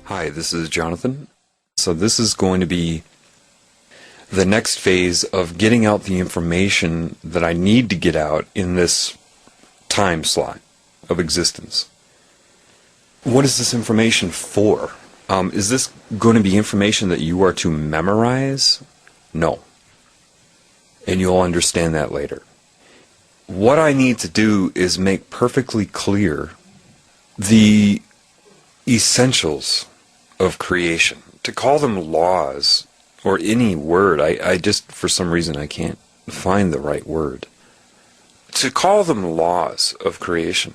Hi, this is Jonathan. So this is going to be the next phase of getting out the information that I need to get out in this time slot of existence. What is this information for? Is this going to be information that you are to memorize? No. And you'll understand that later. What I need to do is make perfectly clear the essentials of creation. To call them laws or any word, I just, for some reason, I can't find the right word. To call them laws of creation,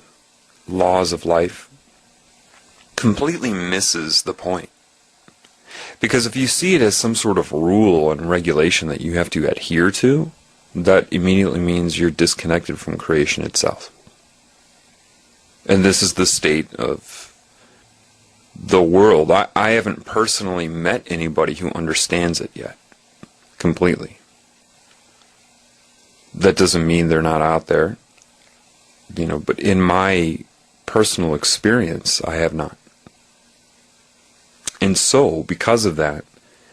laws of life, completely misses the point. Because if you see it as some sort of rule and regulation that you have to adhere to, that immediately means you're disconnected from creation itself. And this is the state of the world. I haven't personally met anybody who understands it yet, completely. That doesn't mean they're not out there, but in my personal experience, I have not. And so, because of that,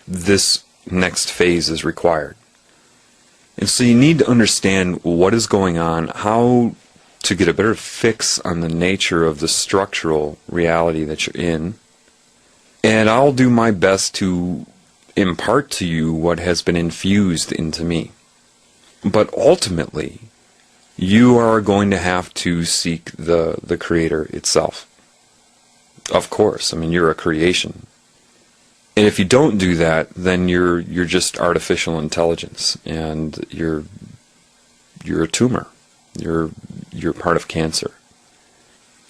this next phase is required. And so you need to understand what is going on, how to get a better fix on the nature of the structural reality that you're in. And I'll do my best to impart to you what has been infused into me. But ultimately, you are going to have to seek the Creator itself. Of course, you're a creation. And if you don't do that, then you're just artificial intelligence, and you're a tumor. You're part of cancer.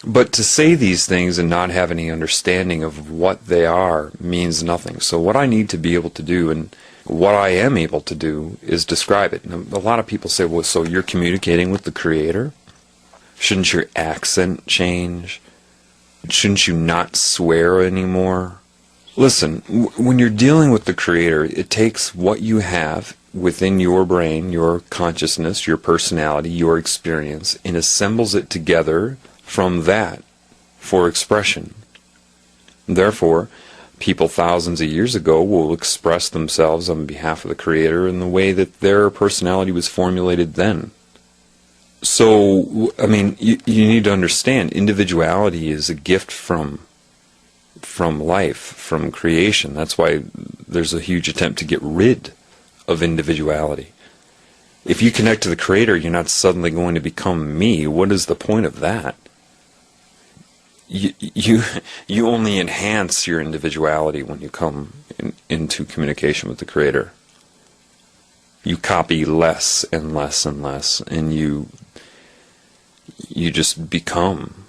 But to say these things and not have any understanding of what they are means nothing. So what I need to be able to do, and what I am able to do, is describe it. Now, a lot of people say, well, so you're communicating with the Creator? Shouldn't your accent change? Shouldn't you not swear anymore? Listen, when you're dealing with the Creator, it takes what you have within your brain, your consciousness, your personality, your experience, and assembles it together from that for expression. Therefore, people thousands of years ago will express themselves on behalf of the Creator in the way that their personality was formulated then. So, you need to understand, individuality is a gift from life, from creation. That's why there's a huge attempt to get rid of individuality. If you connect to the Creator, you're not suddenly going to become me. What is the point of that? You only enhance your individuality when you come into communication with the Creator. You copy less and less and less, and you just become.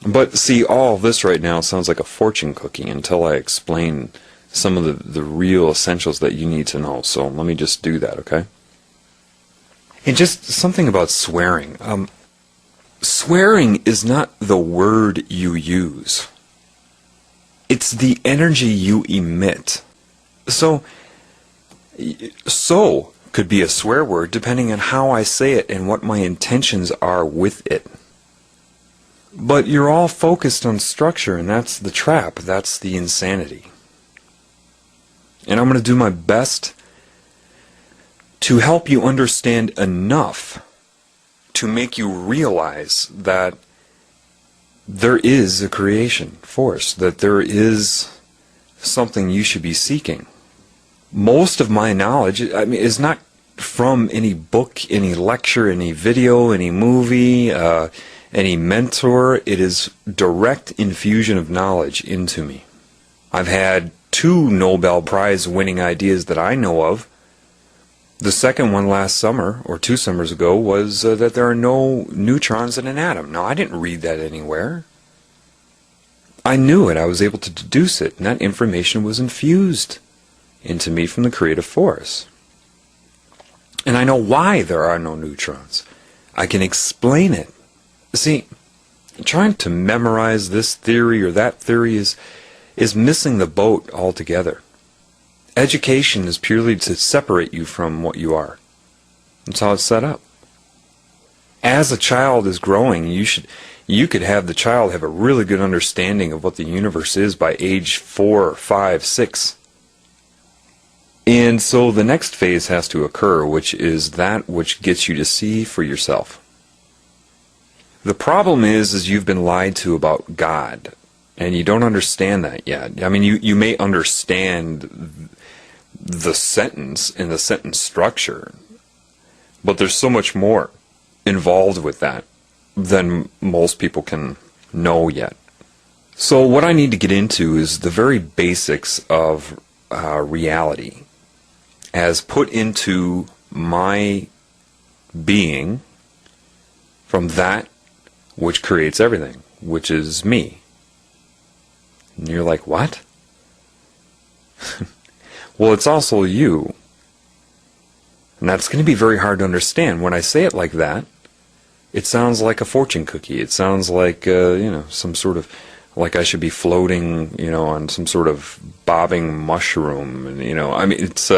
But see, all of this right now sounds like a fortune cookie until I explain some of the real essentials that you need to know. So let me just do that, okay? And just something about swearing. Swearing is not the word you use. It's the energy you emit. So could be a swear word depending on how I say it and what my intentions are with it. But you're all focused on structure, and that's the trap. That's the insanity. And I'm going to do my best to help you understand enough to make you realize that there is a creation force, that there is something you should be seeking. Most of my knowledge, is not from any book, any lecture, any video, any movie, any mentor. It is direct infusion of knowledge into me. I've had 2 Nobel Prize winning ideas that I know of. The second one last summer, or 2 summers ago, was that there are no neutrons in an atom. Now, I didn't read that anywhere. I knew it. I was able to deduce it, and that information was infused into me from the creative force. And I know why there are no neutrons. I can explain it. See, trying to memorize this theory or that theory is missing the boat altogether. Education is purely to separate you from what you are. That's how it's set up. As a child is growing, you should You could have the child have a really good understanding of what the universe is by age 4, 5, 6. And so the next phase has to occur, which is that which gets you to see for yourself. The problem is you've been lied to about God, and you don't understand that yet. I mean, you may understand the sentence and the sentence structure, but there's so much more involved with that than most people can know yet. So what I need to get into is the very basics of reality as put into my being from that which creates everything, which is me. And you're like, what? Well, it's also you. And that's going to be very hard to understand. When I say it like that, it sounds like a fortune cookie. It sounds like, some sort of, like I should be floating, on some sort of bobbing mushroom. And, it's,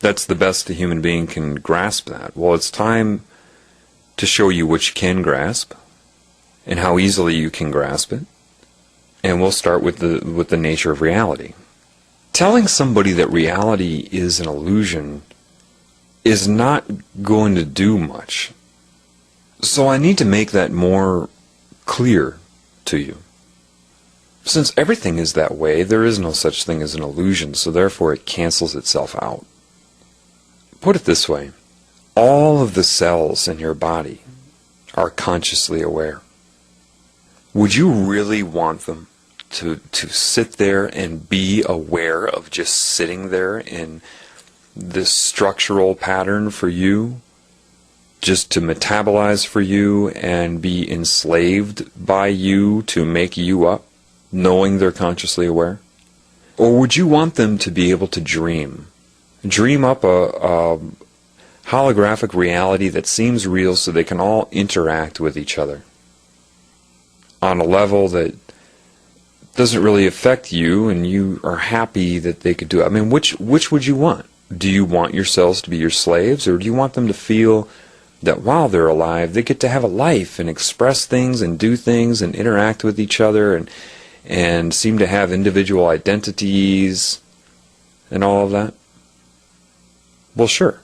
that's the best a human being can grasp that. Well, it's time to show you what you can grasp and how easily you can grasp it. And we'll start with the nature of reality. Telling somebody that reality is an illusion is not going to do much. So I need to make that more clear to you. Since everything is that way, there is no such thing as an illusion, so therefore it cancels itself out. Put it this way, all of the cells in your body are consciously aware. Would you really want them to sit there and be aware of just sitting there in this structural pattern for you, just to metabolize for you and be enslaved by you to make you up, knowing they're consciously aware? Or would you want them to be able to dream up a holographic reality that seems real so they can all interact with each other on a level that doesn't really affect you, and you are happy that they could do it? I mean, which would you want? Do you want yourselves to be your slaves, or do you want them to feel that while they're alive, they get to have a life and express things and do things and interact with each other and seem to have individual identities and all of that? Well, sure.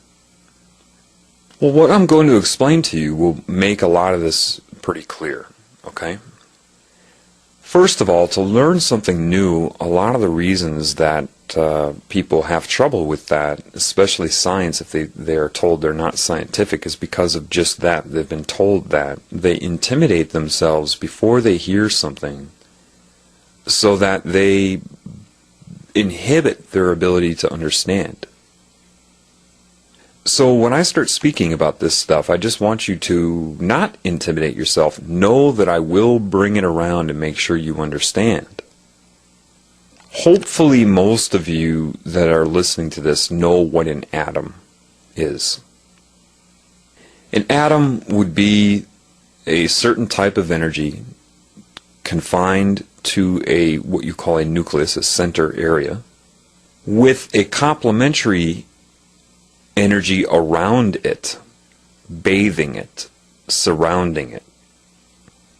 Well, what I'm going to explain to you will make a lot of this pretty clear, okay? First of all, to learn something new, a lot of the reasons that people have trouble with that, especially science, if they are told they're not scientific, is because of just that. They've been told that. They intimidate themselves before they hear something so that they inhibit their ability to understand. So when I start speaking about this stuff, I just want you to not intimidate yourself. Know that I will bring it around and make sure you understand. Hopefully most of you that are listening to this know what an atom is. An atom would be a certain type of energy confined to what you call a nucleus, a center area, with a complementary energy around it, bathing it, surrounding it,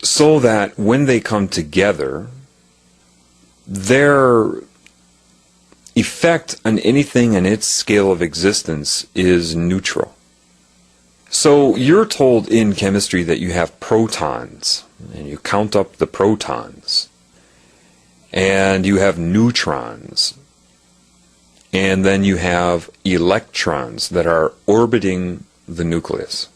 so that when they come together, their effect on anything in its scale of existence is neutral. So you're told in chemistry that you have protons, and you count up the protons, and you have neutrons, and then you have electrons that are orbiting the nucleus.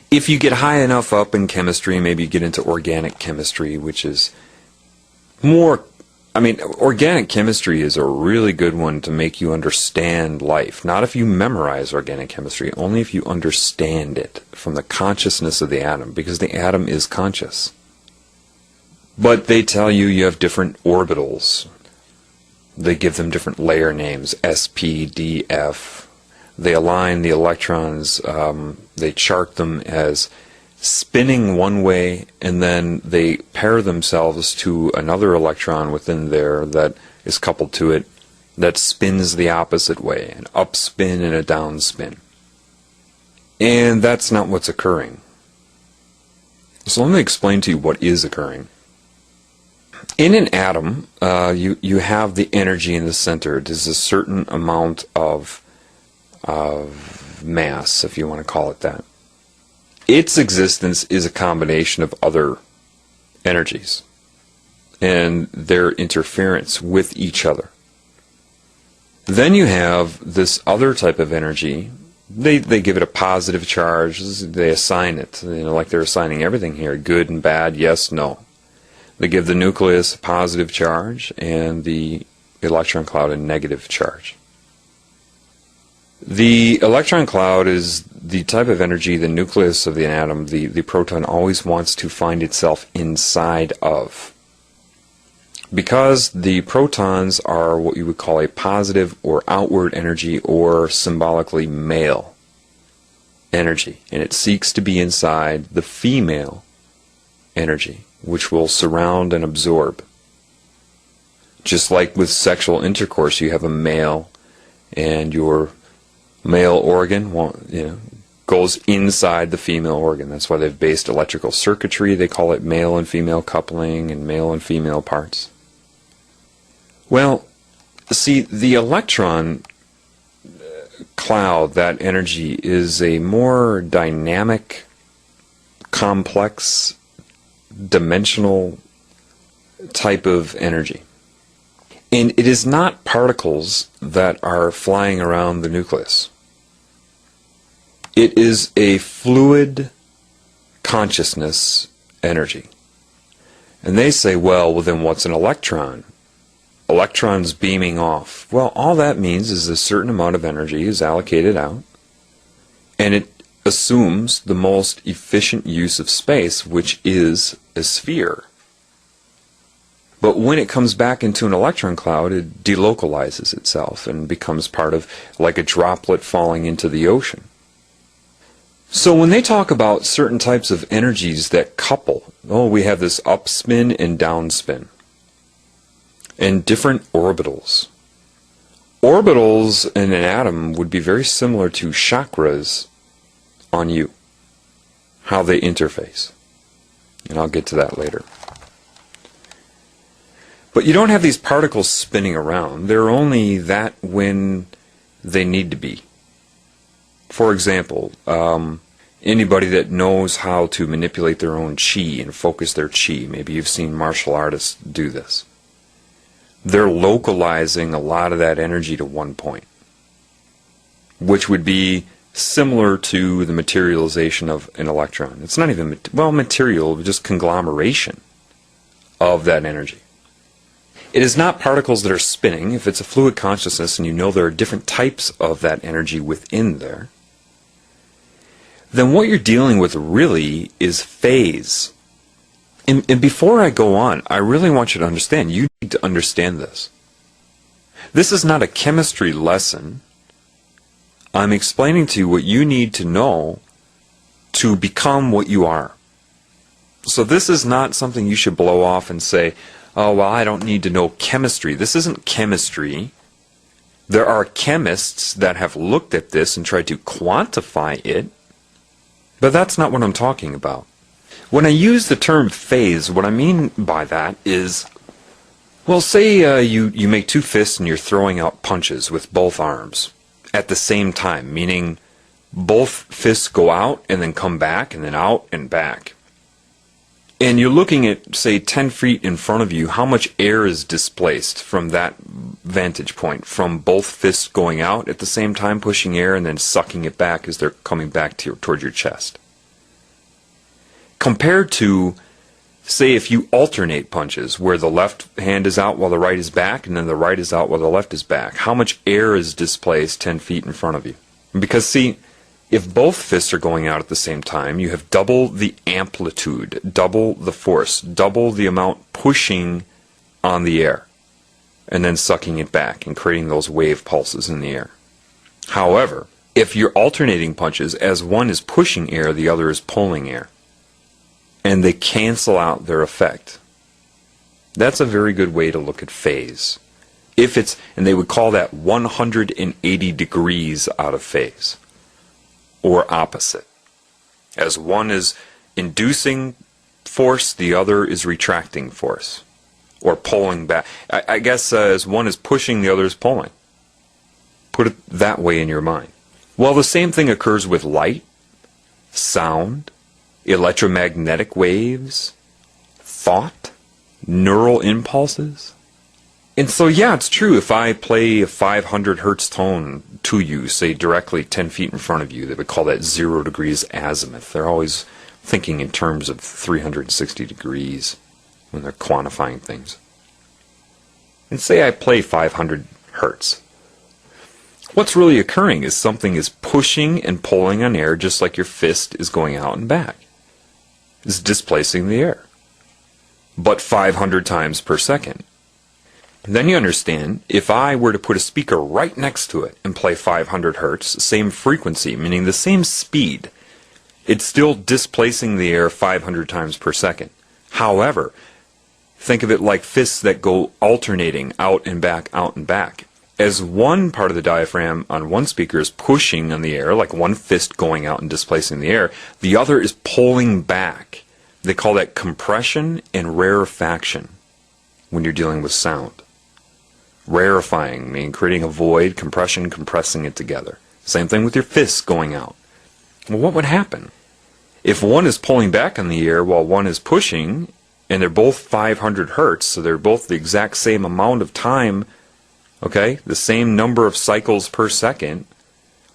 If you get high enough up in chemistry, maybe you get into organic chemistry, which is more, organic chemistry is a really good one to make you understand life. Not if you memorize organic chemistry, only if you understand it from the consciousness of the atom, because the atom is conscious. But they tell you have different orbitals. They give them different layer names, S, P, D, F. They align the electrons, they chart them as spinning one way, and then they pair themselves to another electron within there that is coupled to it that spins the opposite way, an upspin and a downspin. And that's not what's occurring. So let me explain to you what is occurring. In an atom, you have the energy in the center. It is a certain amount of mass, if you want to call it that. Its existence is a combination of other energies and their interference with each other. Then you have this other type of energy. They give it a positive charge. They assign it, like they're assigning everything here, good and bad, yes, no. They give the nucleus a positive charge and the electron cloud a negative charge. The electron cloud is the type of energy the nucleus of the atom, the proton, always wants to find itself inside of. Because the protons are what you would call a positive or outward energy, or symbolically male energy, and it seeks to be inside the female energy, which will surround and absorb. Just like with sexual intercourse, you have a male, and your male organ goes inside the female organ. That's why they've based electrical circuitry. They call it male and female coupling and male and female parts. Well, see, the electron cloud, that energy, is a more dynamic, complex, dimensional type of energy. And it is not particles that are flying around the nucleus. It is a fluid consciousness energy. And they say, well, then what's an electron? Electrons beaming off. Well, all that means is a certain amount of energy is allocated out, and it assumes the most efficient use of space, which is a sphere. But when it comes back into an electron cloud, it delocalizes itself and becomes part of, like a droplet falling into the ocean. So when they talk about certain types of energies that couple, we have this upspin and downspin, and different orbitals. Orbitals in an atom would be very similar to chakras on you, how they interface. And I'll get to that later. But you don't have these particles spinning around. They're only that when they need to be. For example, anybody that knows how to manipulate their own chi and focus their chi, maybe you've seen martial artists do this. They're localizing a lot of that energy to one point, which would be similar to the materialization of an electron. It's not even, material, just conglomeration of that energy. It is not particles that are spinning. If it's a fluid consciousness and you know there are different types of that energy within there, then what you're dealing with really is phase. And before I go on, I really want you to understand, you need to understand this. This is not a chemistry lesson. I'm explaining to you what you need to know to become what you are. So this is not something you should blow off and say, oh, well, I don't need to know chemistry. This isn't chemistry. There are chemists that have looked at this and tried to quantify it, but that's not what I'm talking about. When I use the term phase, what I mean by that is, well, say you make two fists and you're throwing out punches with both arms at the same time, meaning both fists go out and then come back and then out and back. And you're looking at, say, 10 feet in front of you, how much air is displaced from that vantage point, from both fists going out at the same time, pushing air, and then sucking it back as they're coming back toward your chest. Compared to, say, if you alternate punches, where the left hand is out while the right is back, and then the right is out while the left is back, how much air is displaced 10 feet in front of you? Because, see, if both fists are going out at the same time, you have double the amplitude, double the force, double the amount pushing on the air, and then sucking it back and creating those wave pulses in the air. However, if you're alternating punches, as one is pushing air, the other is pulling air, and they cancel out their effect. That's a very good way to look at phase. If it's, and they would call that 180 degrees out of phase, or opposite. As one is inducing force, the other is retracting force, or pulling back. I guess as one is pushing, the other is pulling. Put it that way in your mind. Well, the same thing occurs with light, sound, electromagnetic waves, thought, neural impulses. And so, yeah, it's true. If I play a 500 hertz tone to you, say directly 10 feet in front of you, they would call that 0 degrees azimuth. They're always thinking in terms of 360 degrees when they're quantifying things. And say I play 500 hertz. What's really occurring is something is pushing and pulling on air, just like your fist is going out and back. It's displacing the air, but 500 times per second. And then you understand, if I were to put a speaker right next to it and play 500 hertz, same frequency, meaning the same speed, it's still displacing the air 500 times per second. However, think of it like fists that go alternating out and back, out and back. As one part of the diaphragm on one speaker is pushing on the air, like one fist going out and displacing the air, the other is pulling back. They call that compression and rarefaction when you're dealing with sound. Rarefying, meaning creating a void, compression, compressing it together. Same thing with your fists going out. Well, what would happen? If one is pulling back on the air while one is pushing, and they're both 500 hertz, so they're both the exact same amount of time, okay, the same number of cycles per second,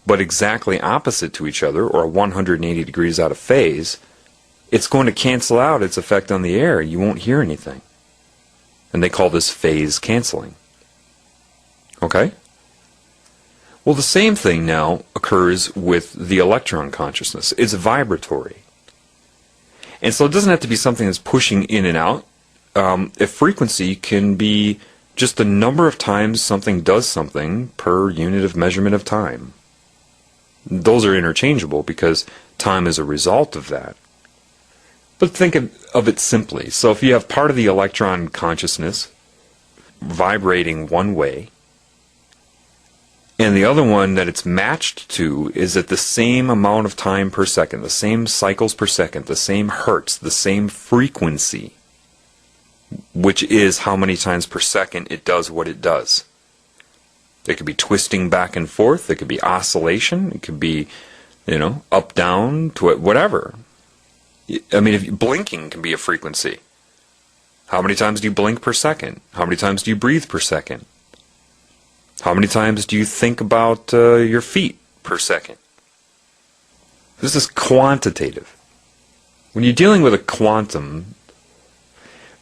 but exactly opposite to each other, or 180 degrees out of phase, it's going to cancel out its effect on the air. You won't hear anything. And they call this phase canceling. Okay? Well, the same thing now occurs with the electron consciousness. It's vibratory. And so it doesn't have to be something that's pushing in and out. A frequency can be just the number of times something does something per unit of measurement of time. Those are interchangeable because time is a result of that. But think of it simply. So if you have part of the electron consciousness vibrating one way, and the other one that it's matched to is at the same amount of time per second, the same cycles per second, the same hertz, the same frequency, which is how many times per second it does what it does. It could be twisting back and forth, it could be oscillation, it could be, up, down, whatever. I mean, if blinking can be a frequency. How many times do you blink per second? How many times do you breathe per second? How many times do you think about your feet per second? This is quantitative. When you're dealing with a quantum,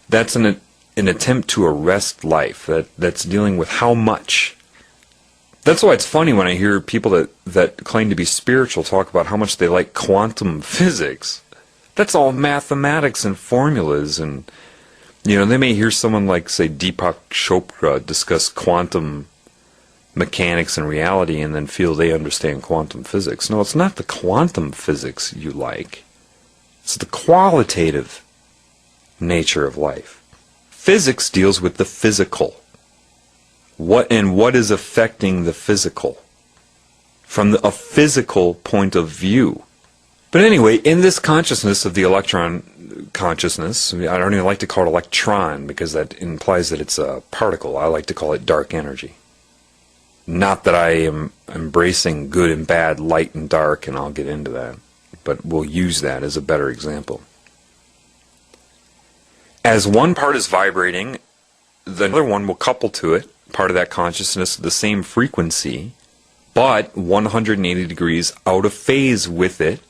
that's an attempt to arrest life. That's dealing with how much. That's why it's funny when I hear people that claim to be spiritual talk about how much they like quantum physics. That's all mathematics and formulas, and they may hear someone like, say, Deepak Chopra discuss quantum mechanics and reality and then feel they understand quantum physics. No, it's not the quantum physics you like. It's the qualitative nature of life. Physics deals with the physical. What is affecting the physical from a physical point of view. But anyway, in this consciousness of the electron consciousness, I don't even like to call it electron because that implies that it's a particle. I like to call it dark energy. Not that I am embracing good and bad, light and dark, and I'll get into that, but we'll use that as a better example. As one part is vibrating, the other one will couple to it, part of that consciousness, the same frequency, but 180 degrees out of phase with it,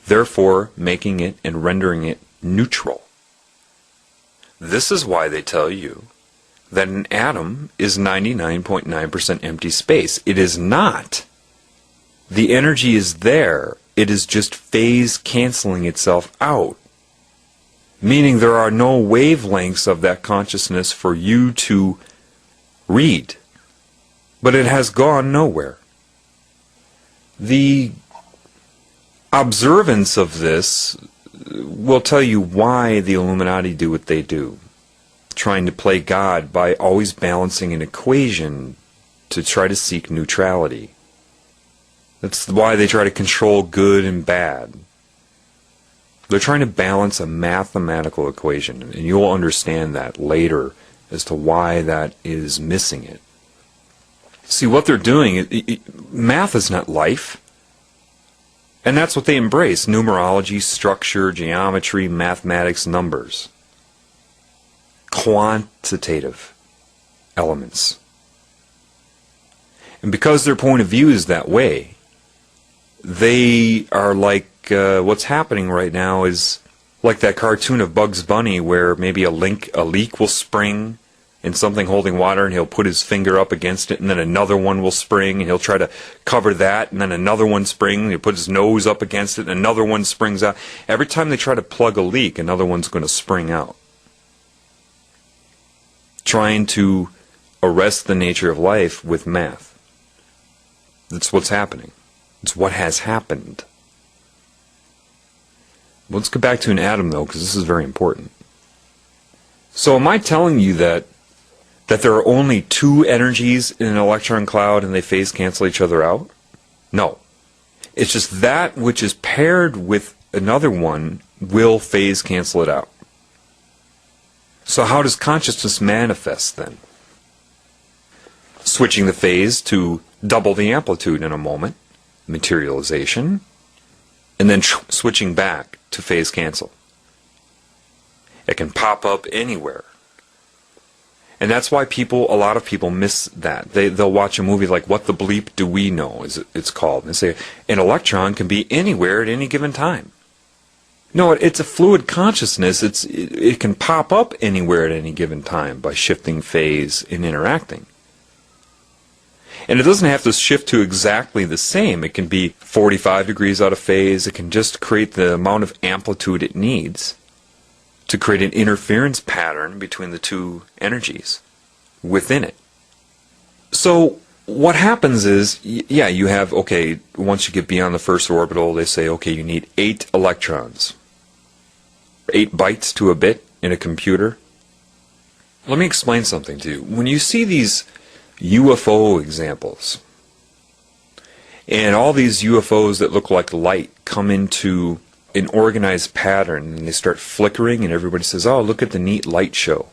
therefore making it and rendering it neutral. This is why they tell you that an atom is 99.9% empty space. It is not. The energy is there. It is just phase canceling itself out. Meaning there are no wavelengths of that consciousness for you to read. But it has gone nowhere. The observance of this will tell you why the Illuminati do what they do. Trying to play God by always balancing an equation to try to seek neutrality. That's why they try to control good and bad. They're trying to balance a mathematical equation, and you'll understand that later as to why that is missing it. See, what they're doing, math is not life. And that's what they embrace: numerology, structure, geometry, mathematics, numbers. Quantitative elements. And because their point of view is that way, they are like, what's happening right now is like that cartoon of Bugs Bunny where maybe a leak will spring in something holding water, and he'll put his finger up against it, and then another one will spring, and he'll try to cover that, and then another one springs, and he'll put his nose up against it, and another one springs out. Every time they try to plug a leak, another one's going to spring out. Trying to arrest the nature of life with math. That's what's happening. It's what has happened. Let's get back to an atom, though, because this is very important. So am I telling you that there are only two energies in an electron cloud and they phase cancel each other out? No. It's just that which is paired with another one will phase cancel it out. So how does consciousness manifest then? Switching the phase to double the amplitude in a moment, materialization, and then switching back to phase cancel. It can pop up anywhere. And that's why a lot of people miss that. They'll watch a movie like What the Bleep Do We Know, it's called. And they say, an electron can be anywhere at any given time. No, it's a fluid consciousness. It can pop up anywhere at any given time by shifting phase and interacting. And it doesn't have to shift to exactly the same. It can be 45 degrees out of phase. It can just create the amount of amplitude it needs to create an interference pattern between the two energies within it. So what happens is, yeah, you have, okay, once you get beyond the first orbital, they say, okay, you need 8 electrons. 8 bytes to a bit in a computer. Let me explain something to you. When you see these UFO examples, and all these UFOs that look like light come into an organized pattern, and they start flickering, and everybody says, oh, look at the neat light show.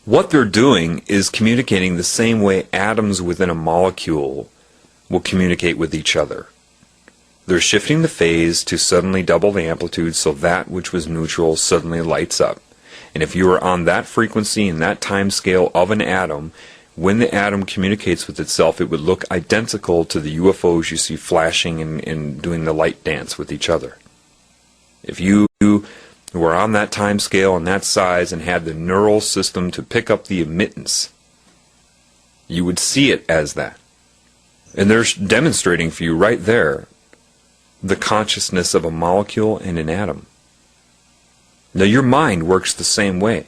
What they're doing is communicating the same way atoms within a molecule will communicate with each other. They're shifting the phase to suddenly double the amplitude so that which was neutral suddenly lights up. And if you are on that frequency and that time scale of an atom, when the atom communicates with itself, it would look identical to the UFOs you see flashing and doing the light dance with each other. If you were on that time scale and that size and had the neural system to pick up the emittance, you would see it as that. And they're demonstrating for you right there the consciousness of a molecule and an atom. Now your mind works the same way.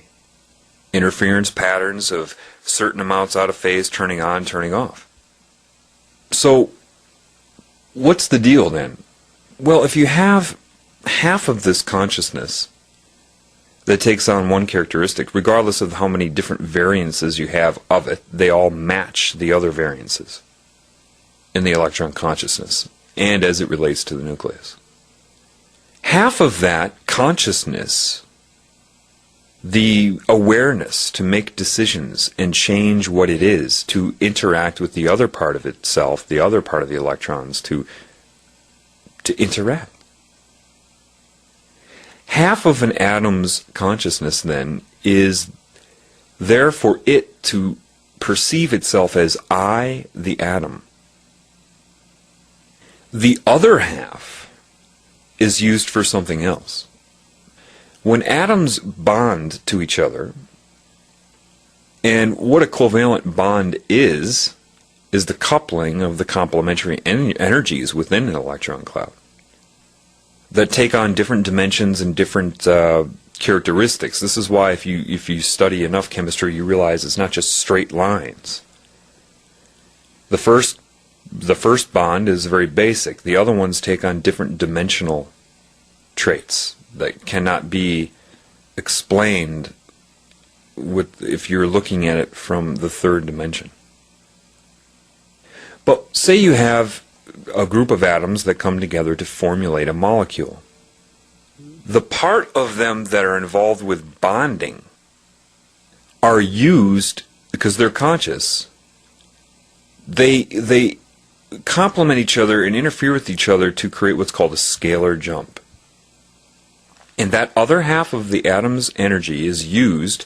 Interference patterns of certain amounts out of phase, turning on, turning off. So what's the deal then? Well, if you have half of this consciousness that takes on one characteristic, regardless of how many different variances you have of it, they all match the other variances in the electron consciousness and as it relates to the nucleus. Half of that consciousness, the awareness to make decisions and change what it is, to interact with the other part of itself, the other part of the electrons, to interact. Half of an atom's consciousness, then, is there for it to perceive itself as I, the atom. The other half is used for something else. When atoms bond to each other, and what a covalent bond is the coupling of the complementary energies within an electron cloud that take on different dimensions and different characteristics. This is why if you study enough chemistry, you realize it's not just straight lines. The first bond is very basic. The other ones take on different dimensional traits that cannot be explained if you're looking at it from the third dimension. But say you have a group of atoms that come together to formulate a molecule. the part of them that are involved with bonding are used because they're conscious. They complement each other and interfere with each other to create what's called a scalar jump. And that other half of the atom's energy is used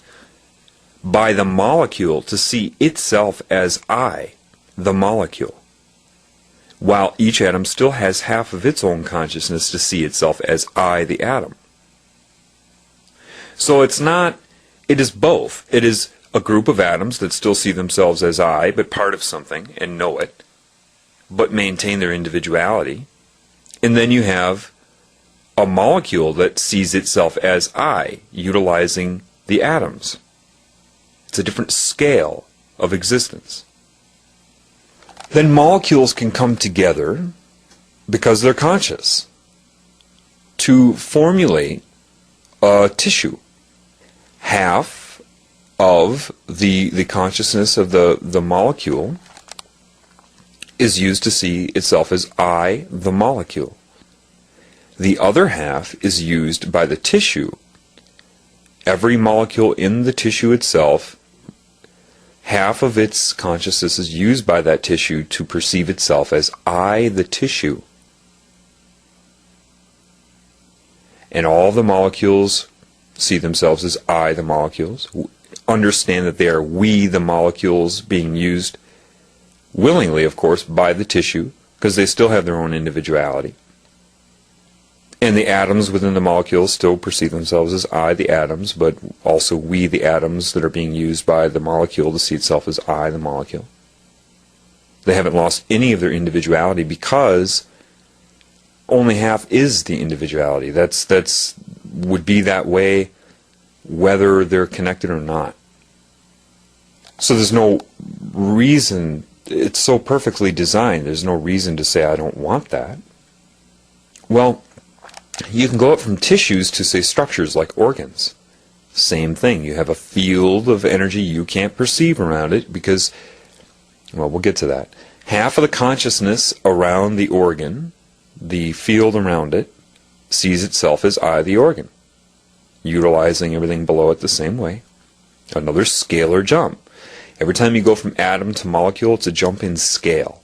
by the molecule to see itself as I, the molecule, while each atom still has half of its own consciousness to see itself as I, the atom. So it is both. It is a group of atoms that still see themselves as I, but part of something, and know it, but maintain their individuality. And then you have a molecule that sees itself as I, utilizing the atoms. It's a different scale of existence. Then molecules can come together because they're conscious to formulate a tissue. Half of the consciousness of the molecule is used to see itself as I, the molecule. The other half is used by the tissue. Every molecule in the tissue itself, half of its consciousness is used by that tissue to perceive itself as I, the tissue. And all the molecules see themselves as I, the molecules, understand that they are we, the molecules, being used willingly, of course, by the tissue, because they still have their own individuality. And the atoms within the molecules still perceive themselves as I, the atoms, but also we, the atoms, that are being used by the molecule to see itself as I, the molecule. They haven't lost any of their individuality because only half is the individuality. That's would be that way whether they're connected or not. So there's no reason, it's so perfectly designed, there's no reason to say I don't want that. Well, you can go up from tissues to, say, structures like organs. Same thing. You have a field of energy you can't perceive around it because, well, we'll get to that. Half of the consciousness around the organ, the field around it, sees itself as I, the organ, utilizing everything below it the same way. Another scalar jump. Every time you go from atom to molecule, it's a jump in scale.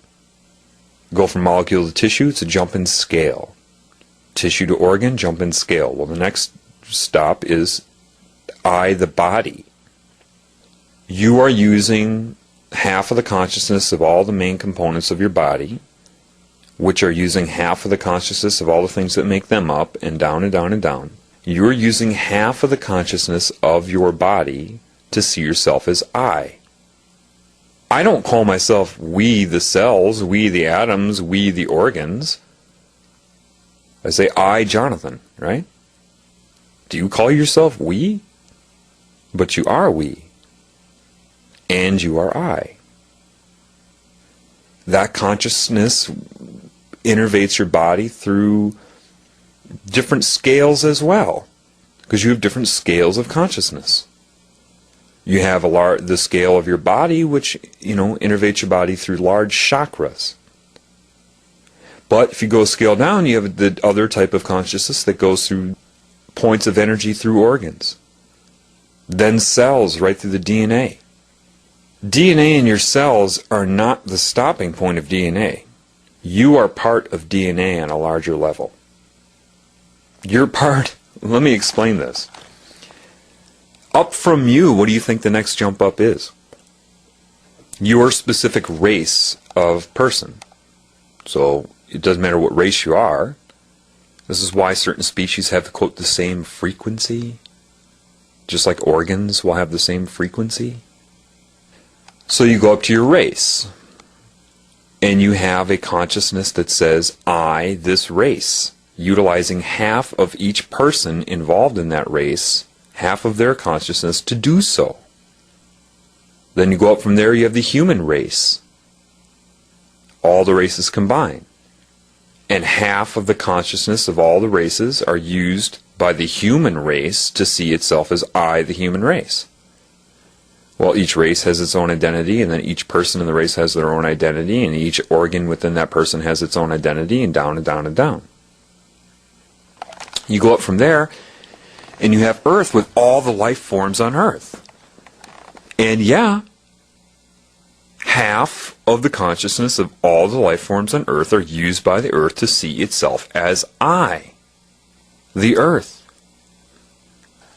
Go from molecule to tissue, it's a jump in scale. Tissue to organ, jump in scale. Well, the next stop is I, the body. You are using half of the consciousness of all the main components of your body, which are using half of the consciousness of all the things that make them up, and down and down and down. You're using half of the consciousness of your body to see yourself as I. I don't call myself we, the cells, we, the atoms, we, the organs. I say, I, Jonathan, right? Do you call yourself we? But you are we. And you are I. That consciousness innervates your body through different scales as well, because you have different scales of consciousness. You have the scale of your body, which, innervates your body through large chakras. But if you go a scale down, you have the other type of consciousness that goes through points of energy through organs. Then cells, right through the DNA. DNA in your cells are not the stopping point of DNA. You are part of DNA on a larger level. You're part, let me explain this. Up from you, what do you think the next jump up is? Your specific race of person. So it doesn't matter what race you are. This is why certain species have, quote, the same frequency. Just like organs will have the same frequency. So you go up to your race. And you have a consciousness that says, I, this race. Utilizing half of each person involved in that race, half of their consciousness to do so. Then you go up from there, you have the human race. All the races combined. And half of the consciousness of all the races are used by the human race to see itself as I, the human race. Well, each race has its own identity, and then each person in the race has their own identity, and each organ within that person has its own identity, and down and down and down. You go up from there, and you have Earth with all the life forms on Earth. And yeah, half of the consciousness of all the life forms on Earth are used by the Earth to see itself as I, the Earth.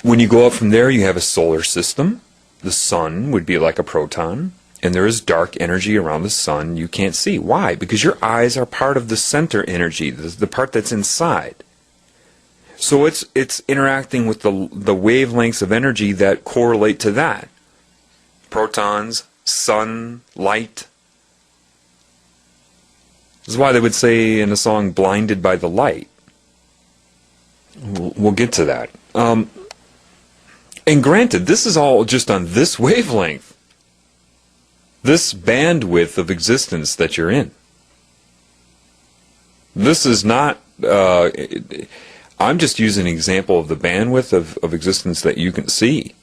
When you go up from there, you have a solar system. The sun would be like a proton, and there is dark energy around the sun you can't see. Why? Because your eyes are part of the center energy, the part that's inside. So it's interacting with the wavelengths of energy that correlate to that. Protons, sun, light. This is why they would say in a song, blinded by the light. We'll get to that. And granted, this is all just on this wavelength. This bandwidth of existence that you're in. This is not... I'm just using an example of the bandwidth of existence that you can see.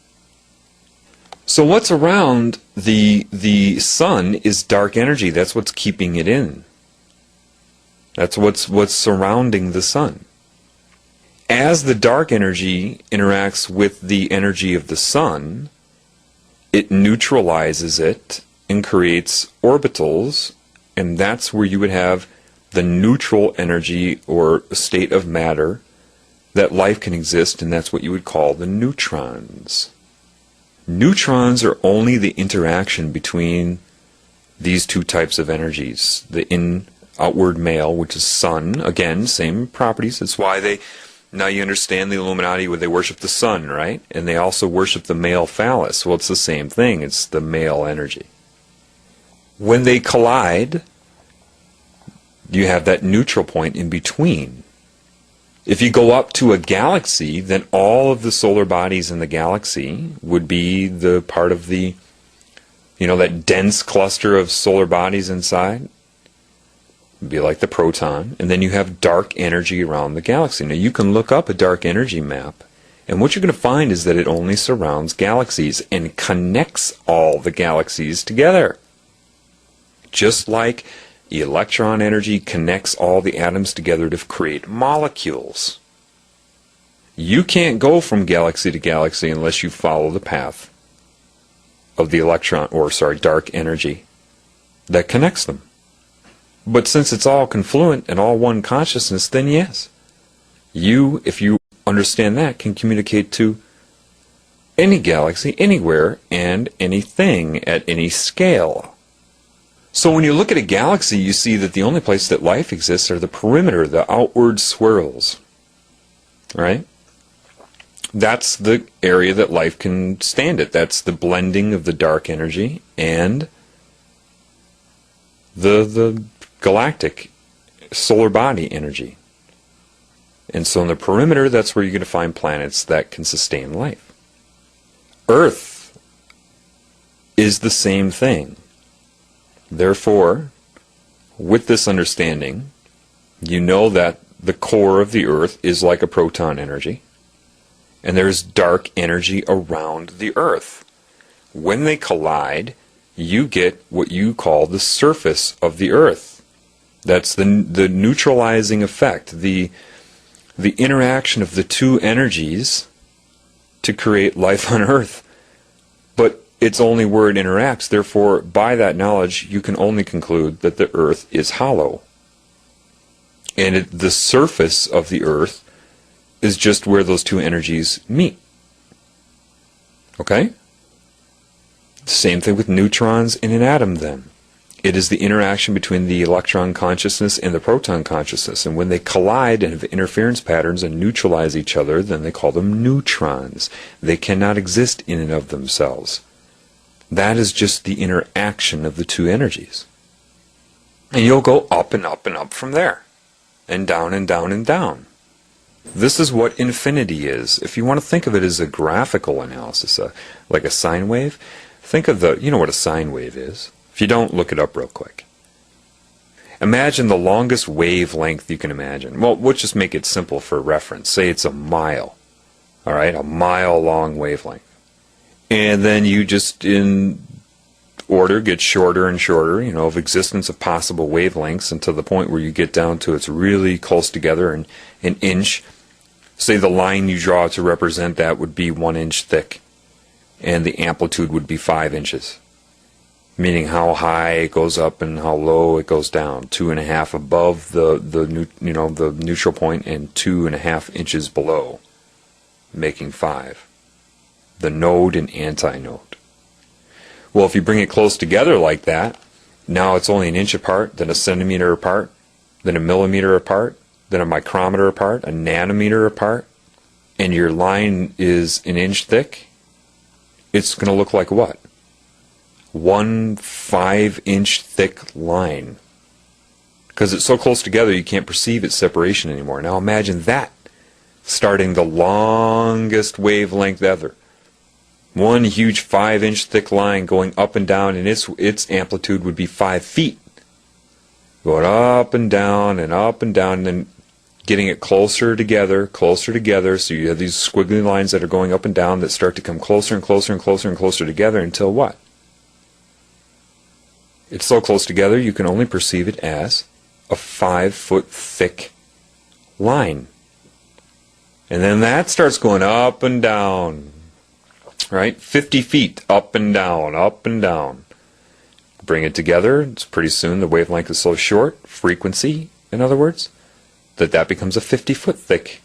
So what's around the sun is dark energy. That's what's keeping it in. That's what's surrounding the sun. As the dark energy interacts with the energy of the sun, it neutralizes it and creates orbitals, and that's where you would have the neutral energy or state of matter that life can exist, and that's what you would call the neutrons. Neutrons are only the interaction between these two types of energies. The outward male, which is sun, again, same properties. That's why now you understand the Illuminati where they worship the sun, right? And they also worship the male phallus. Well, it's the same thing. It's the male energy. When they collide, you have that neutral point in between. If you go up to a galaxy, then all of the solar bodies in the galaxy would be the part of the, that dense cluster of solar bodies inside. It'd be like the proton. And then you have dark energy around the galaxy. Now you can look up a dark energy map, and what you're going to find is that it only surrounds galaxies and connects all the galaxies together. Just like electron energy connects all the atoms together to create molecules. You can't go from galaxy to galaxy unless you follow the path of the dark energy that connects them. But since it's all confluent and all one consciousness, then yes, you, if you understand that, can communicate to any galaxy, anywhere, and anything at any scale. So when you look at a galaxy, you see that the only place that life exists are the perimeter, the outward swirls. Right? That's the area that life can stand at. That's the blending of the dark energy and the galactic solar body energy. And so in the perimeter, that's where you're going to find planets that can sustain life. Earth is the same thing. Therefore, with this understanding, you know that the core of the Earth is like a proton energy, and there's dark energy around the Earth. When they collide, you get what you call the surface of the Earth. That's the neutralizing effect, the interaction of the two energies to create life on Earth. But it's only where it interacts. Therefore, by that knowledge, you can only conclude that the Earth is hollow. And the surface of the Earth is just where those two energies meet. Okay? Same thing with neutrons in an atom then. It is the interaction between the electron consciousness and the proton consciousness. And when they collide and have interference patterns and neutralize each other, then they call them neutrons. They cannot exist in and of themselves. That is just the interaction of the two energies. And you'll go up and up and up from there. And down and down and down. This is what infinity is. If you want to think of it as a graphical analysis, like a sine wave, think of you know what a sine wave is. If you don't, look it up real quick. Imagine the longest wavelength you can imagine. Well, we'll just make it simple for reference. Say it's a mile. All right, a mile long wavelength. And then you just, in order, get shorter and shorter, of existence of possible wavelengths until the point where you get down to it's really close together, an inch Say the line you draw to represent that would be 1 inch thick, and the amplitude would be 5 inches, meaning how high it goes up and how low it goes down. 2.5 above the neutral point and 2.5 inches below, making 5. The node and antinode. Well, if you bring it close together like that, now it's only 1 inch apart, then a centimeter apart, then a millimeter apart, then a micrometer apart, a nanometer apart, and your line is 1 inch thick. It's going to look like what? 1 5-inch thick line. Because it's so close together you can't perceive its separation anymore. Now imagine that starting the longest wavelength ever. One huge 5-inch thick line going up and down, and its amplitude would be 5 feet. Going up and down and up and down, and then getting it closer together, so you have these squiggly lines that are going up and down that start to come closer and closer and closer and closer together until what? It's so close together you can only perceive it as a 5-foot thick line. And then that starts going up and down, right? 50 feet up and down, up and down. Bring it together, it's pretty soon the wavelength is so short, frequency, in other words, that becomes a 50-foot thick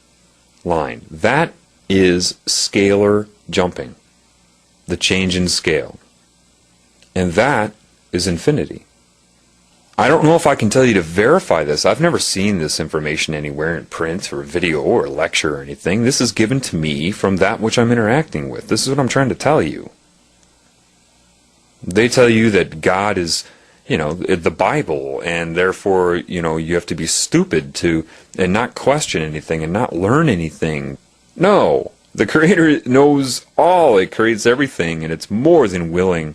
line. That is scalar jumping, the change in scale. And that is infinity. I don't know if I can tell you to verify this. I've never seen this information anywhere in print or video or lecture or anything. This is given to me from that which I'm interacting with. This is what I'm trying to tell you. They tell you that God is, the Bible, and therefore, you have to be stupid and not question anything and not learn anything. No, the Creator knows all. It creates everything, and it's more than willing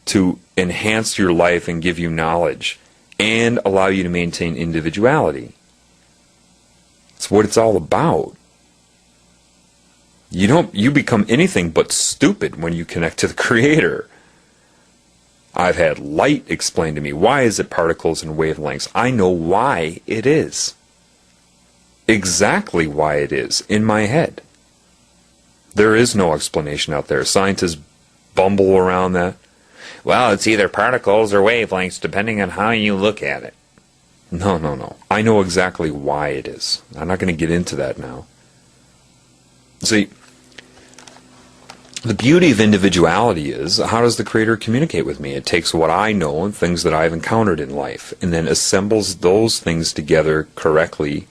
to enhance your life and give you knowledge and allow you to maintain individuality. It's what it's all about. You become anything but stupid when you connect to the Creator. I've had light explained to me. Why is it particles and wavelengths? I know why it is. Exactly why it is in my head. There is no explanation out there. Scientists bumble around that. Well, it's either particles or wavelengths depending on how you look at it. No. I know exactly why it is. I'm not going to get into that now. See, the beauty of individuality is, how does the Creator communicate with me? It takes what I know and things that I've encountered in life and then assembles those things together correctly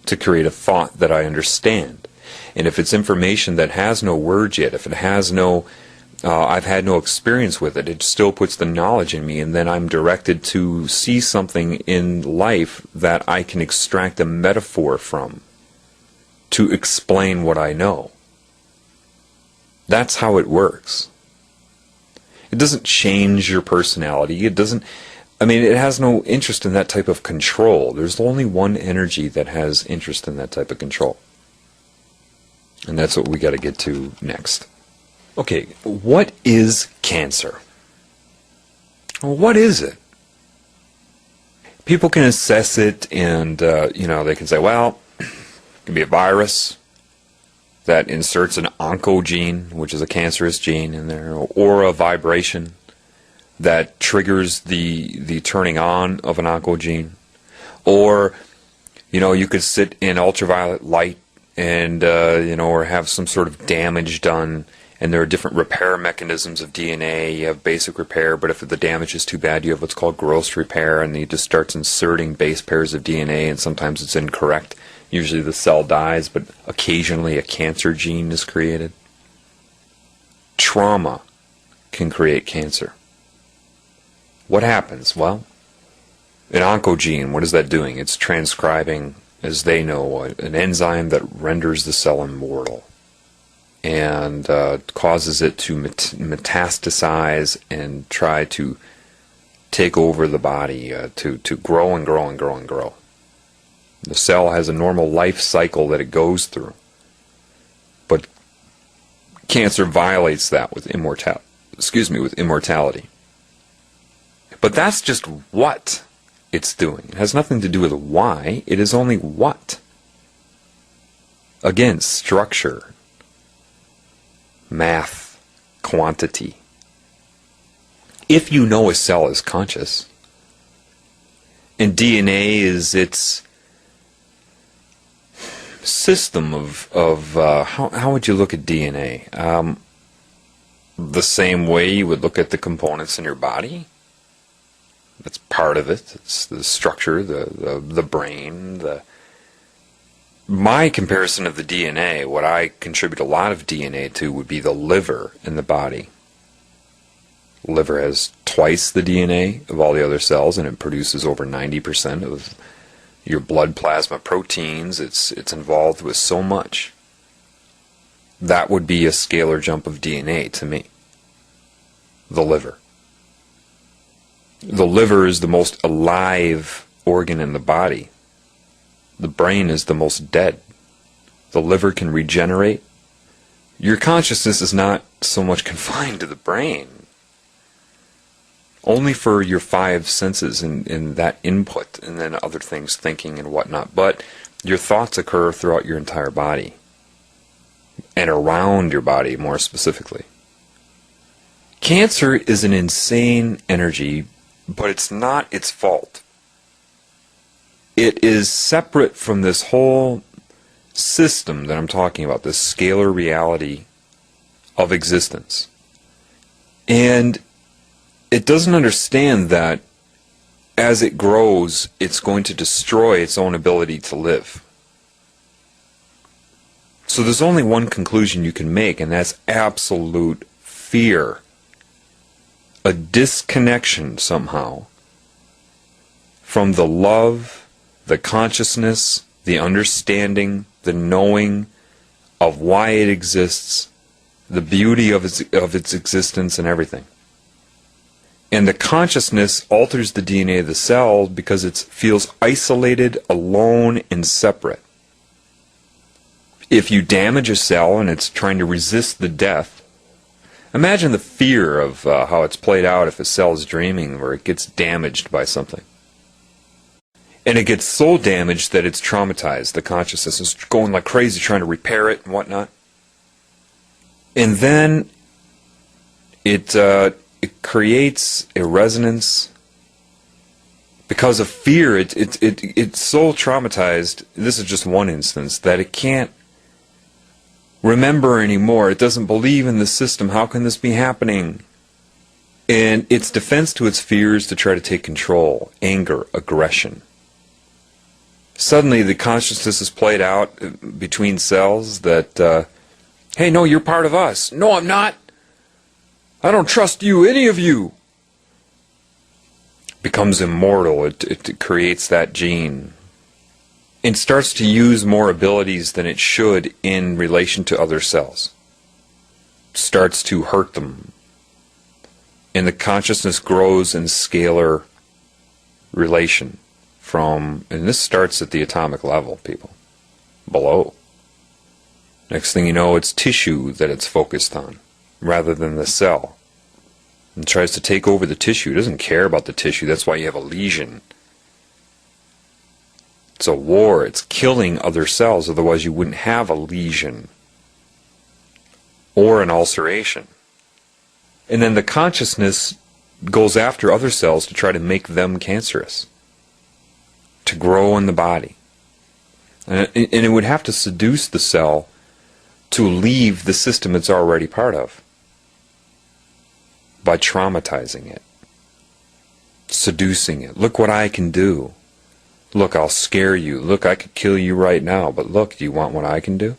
to create a thought that I understand. And if it's information that has no words yet, if it has no, I've had no experience with it, it still puts the knowledge in me, and then I'm directed to see something in life that I can extract a metaphor from to explain what I know. That's how it works. It doesn't change your personality. It has no interest in that type of control. There's only one energy that has interest in that type of control. And that's what we got to get to next. Okay, what is cancer? Well, what is it? People can assess it and, they can say, well, it can be a virus that inserts an oncogene, which is a cancerous gene in there, or a vibration that triggers the turning on of an oncogene. Or, you could sit in ultraviolet light and, or have some sort of damage done. And there are different repair mechanisms of DNA. You have basic repair, but if the damage is too bad, you have what's called gross repair, and it just starts inserting base pairs of DNA, and sometimes it's incorrect. Usually the cell dies, but occasionally a cancer gene is created. Trauma can create cancer. What happens? Well, an oncogene, what is that doing? It's transcribing, as they know, an enzyme that renders the cell immortal and causes it to metastasize and try to take over the body, to grow and grow and grow and grow. The cell has a normal life cycle that it goes through. But cancer violates that with immortality. But that's just what it's doing. It has nothing to do with why. It is only what. Again, structure, math, quantity. If you know a cell is conscious, and DNA is its system of how would you look at DNA? The same way you would look at the components in your body. That's part of it. It's the structure, the brain. My comparison of the DNA, what I contribute a lot of DNA to, would be the liver in the body. Liver has twice the DNA of all the other cells, and it produces over 90% of your blood plasma proteins. It's involved with so much. That would be a scalar jump of DNA to me. The liver. The liver is the most alive organ in the body. The brain is the most dead. The liver can regenerate. Your consciousness is not so much confined to the brain. Only for your five senses in that input, and then other things, thinking and whatnot. But your thoughts occur throughout your entire body. And around your body, more specifically. Cancer is an insane energy, but it's not its fault. It is separate from this whole system that I'm talking about, this scalar reality of existence. And it doesn't understand that as it grows, it's going to destroy its own ability to live. So there's only one conclusion you can make, and that's absolute fear. A disconnection somehow from the love, the consciousness, the understanding, the knowing of why it exists, the beauty of its existence and everything. And the consciousness alters the DNA of the cell because it feels isolated, alone, and separate. If you damage a cell and it's trying to resist the death, imagine the fear of how it's played out if a cell is dreaming where it gets damaged by something. And it gets so damaged that it's traumatized. The consciousness is going like crazy trying to repair it and whatnot. And then it creates a resonance because of fear. It's so traumatized, this is just one instance, that it can't remember anymore. It doesn't believe in the system. How can this be happening? And its defense to its fears to try to take control, anger, aggression. Suddenly the consciousness is played out between cells that, hey, no, you're part of us. No, I'm not. I don't trust you, any of you. Becomes immortal. It creates that gene. And starts to use more abilities than it should in relation to other cells. Starts to hurt them. And the consciousness grows in scalar relation from, and this starts at the atomic level, people, below. Next thing you know, it's tissue that it's focused on, rather than the cell. And tries to take over the tissue. It doesn't care about the tissue. That's why you have a lesion. It's a war. It's killing other cells. Otherwise you wouldn't have a lesion or an ulceration. And then the consciousness goes after other cells to try to make them cancerous, to grow in the body. And it would have to seduce the cell to leave the system it's already part of by traumatizing it, seducing it. Look what I can do. Look, I'll scare you. Look, I could kill you right now, but look, do you want what I can do?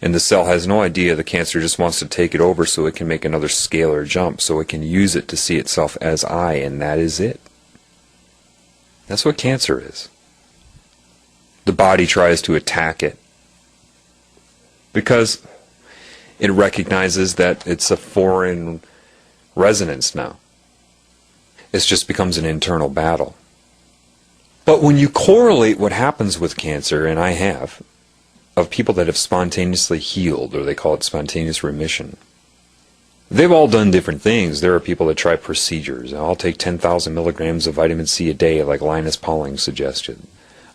And the cell has no idea. The cancer just wants to take it over so it can make another scalar jump, so it can use it to see itself as I, and that is it. That's what cancer is. The body tries to attack it because it recognizes that it's a foreign resonance now. It just becomes an internal battle. But when you correlate what happens with cancer, and I have, of people that have spontaneously healed, or they call it spontaneous remission, they've all done different things. There are people that try procedures. I'll take 10,000 milligrams of vitamin C a day, like Linus Pauling suggested.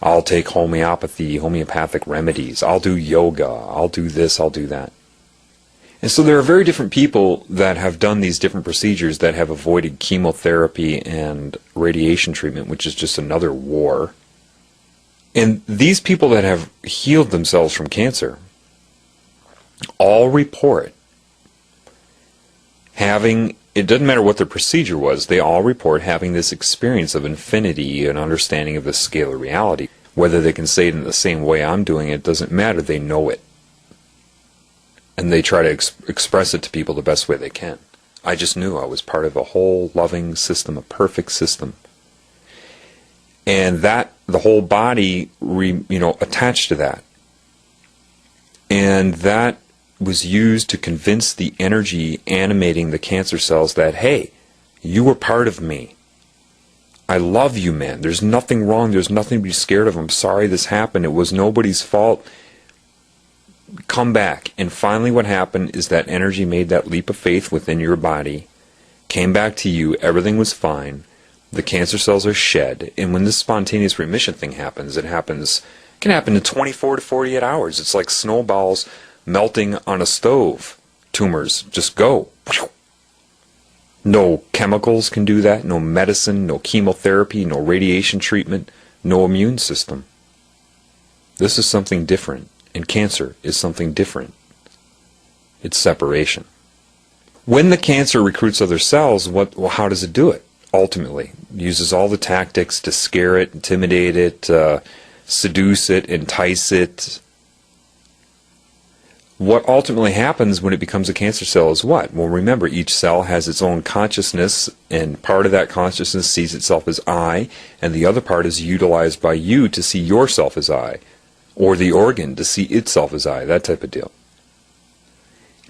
I'll take homeopathic remedies. I'll do yoga. I'll do this. I'll do that. And so there are very different people that have done these different procedures that have avoided chemotherapy and radiation treatment, which is just another war. And these people that have healed themselves from cancer all report having, it doesn't matter what their procedure was, they all report having this experience of infinity and understanding of the scale of reality. Whether they can say it in the same way I'm doing it doesn't matter, they know it. And they try to express it to people the best way they can. I just knew I was part of a whole loving system, a perfect system. And that, the whole body, attached to that. And that was used to convince the energy animating the cancer cells that, hey, you were part of me. I love you, man. There's nothing wrong. There's nothing to be scared of. I'm sorry this happened. It was nobody's fault. Come back. And finally what happened is that energy made that leap of faith within your body, came back to you, everything was fine, the cancer cells are shed, and when this spontaneous remission thing happens, it can happen in 24 to 48 hours. It's like snowballs melting on a stove. Tumors just go. No chemicals can do that, no medicine, no chemotherapy, no radiation treatment, no immune system. This is something different. And cancer is something different. It's separation. When the cancer recruits other cells, how does it do it? Ultimately, it uses all the tactics to scare it, intimidate it, seduce it, entice it. What ultimately happens when it becomes a cancer cell is what? Well, remember, each cell has its own consciousness, and part of that consciousness sees itself as I, and the other part is utilized by you to see yourself as I. Or the organ to see itself as I, that type of deal.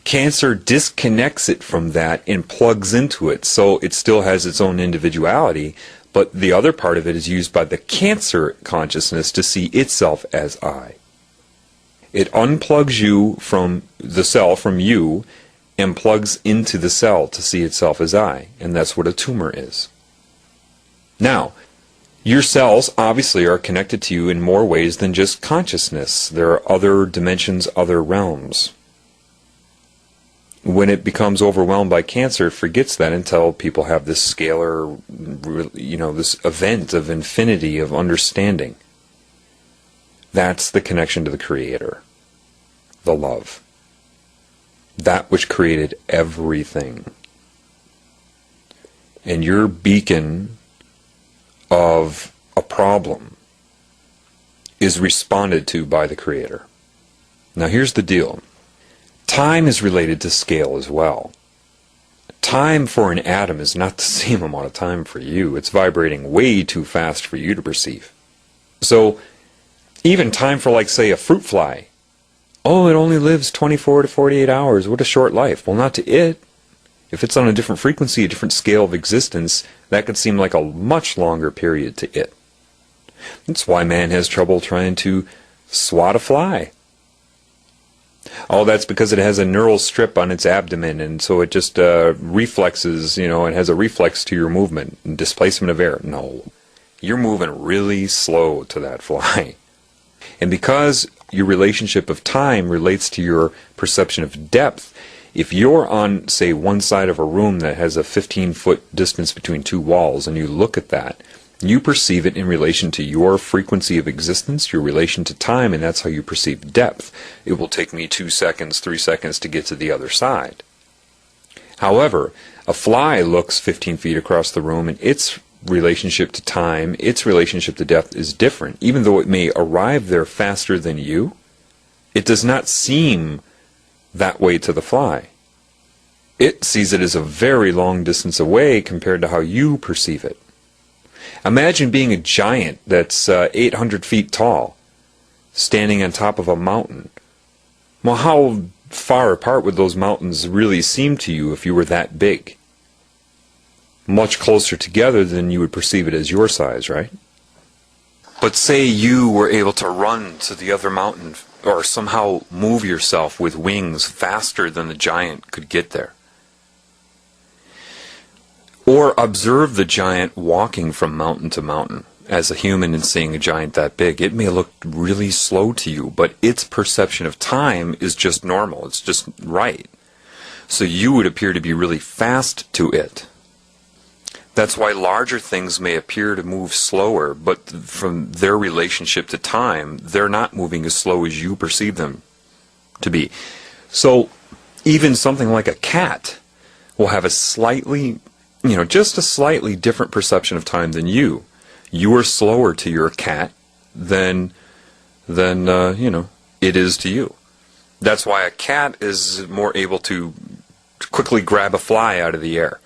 Cancer disconnects it from that and plugs into it, so it still has its own individuality, but the other part of it is used by the cancer consciousness to see itself as I. It unplugs you from the cell, from you, and plugs into the cell to see itself as I, and that's what a tumor is. Now, your cells obviously are connected to you in more ways than just consciousness. There are other dimensions, other realms. When it becomes overwhelmed by cancer, it forgets that until people have this scalar, this event of infinity, of understanding. That's the connection to the Creator, the love. That which created everything. And your beacon of a problem is responded to by the Creator. Now here's the deal. Time is related to scale as well. Time for an atom is not the same amount of time for you. It's vibrating way too fast for you to perceive. So even time for, like, say, a fruit fly. Oh, it only lives 24 to 48 hours. What a short life. Well, not to it. If it's on a different frequency, a different scale of existence, that could seem like a much longer period to it. That's why man has trouble trying to swat a fly. Oh, that's because it has a neural strip on its abdomen, and so it just reflexes, it has a reflex to your movement and displacement of air. No, you're moving really slow to that fly. And because your relationship of time relates to your perception of depth, if you're on, say, one side of a room that has a 15-foot distance between two walls, and you look at that, you perceive it in relation to your frequency of existence, your relation to time, and that's how you perceive depth. It will take me 2 seconds, 3 seconds to get to the other side. However, a fly looks 15 feet across the room, and its relationship to time, its relationship to depth is different. Even though it may arrive there faster than you, it does not seem that way to the fly. It sees it as a very long distance away compared to how you perceive it. Imagine being a giant that's 800 feet tall, standing on top of a mountain. Well, how far apart would those mountains really seem to you if you were that big? Much closer together than you would perceive it as your size, right? But say you were able to run to the other mountain, or somehow move yourself with wings faster than the giant could get there. Or observe the giant walking from mountain to mountain as a human and seeing a giant that big. It may look really slow to you, but its perception of time is just normal. It's just right. So you would appear to be really fast to it. That's why larger things may appear to move slower, but from their relationship to time, they're not moving as slow as you perceive them to be. So even something like a cat will have a slightly, just a slightly different perception of time than you. You are slower to your cat than it is to you. That's why a cat is more able to quickly grab a fly out of the air.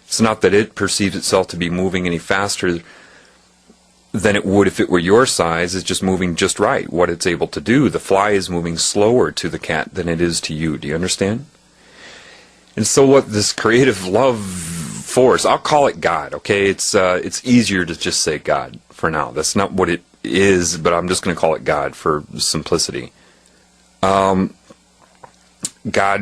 It's not that it perceives itself to be moving any faster than it would if it were your size. It's just moving just right, what it's able to do. The fly is moving slower to the cat than it is to you. Do you understand? And so what this creative love force, I'll call it God, okay? It's easier to just say God for now. That's not what it is, but I'm just going to call it God for simplicity. God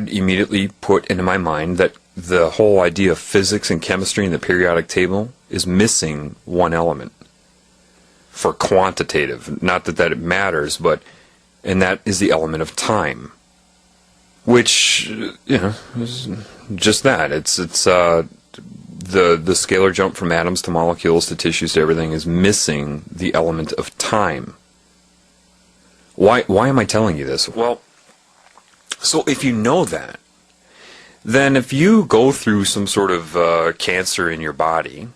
immediately put into my mind that the whole idea of physics and chemistry and the periodic table is missing one element for quantitative. Not that it matters, and that is the element of time, which is just that. It's the scalar jump from atoms to molecules to tissues to everything is missing the element of time. Why am I telling you this? Well, so if you know that, then if you go through some sort of cancer in your body,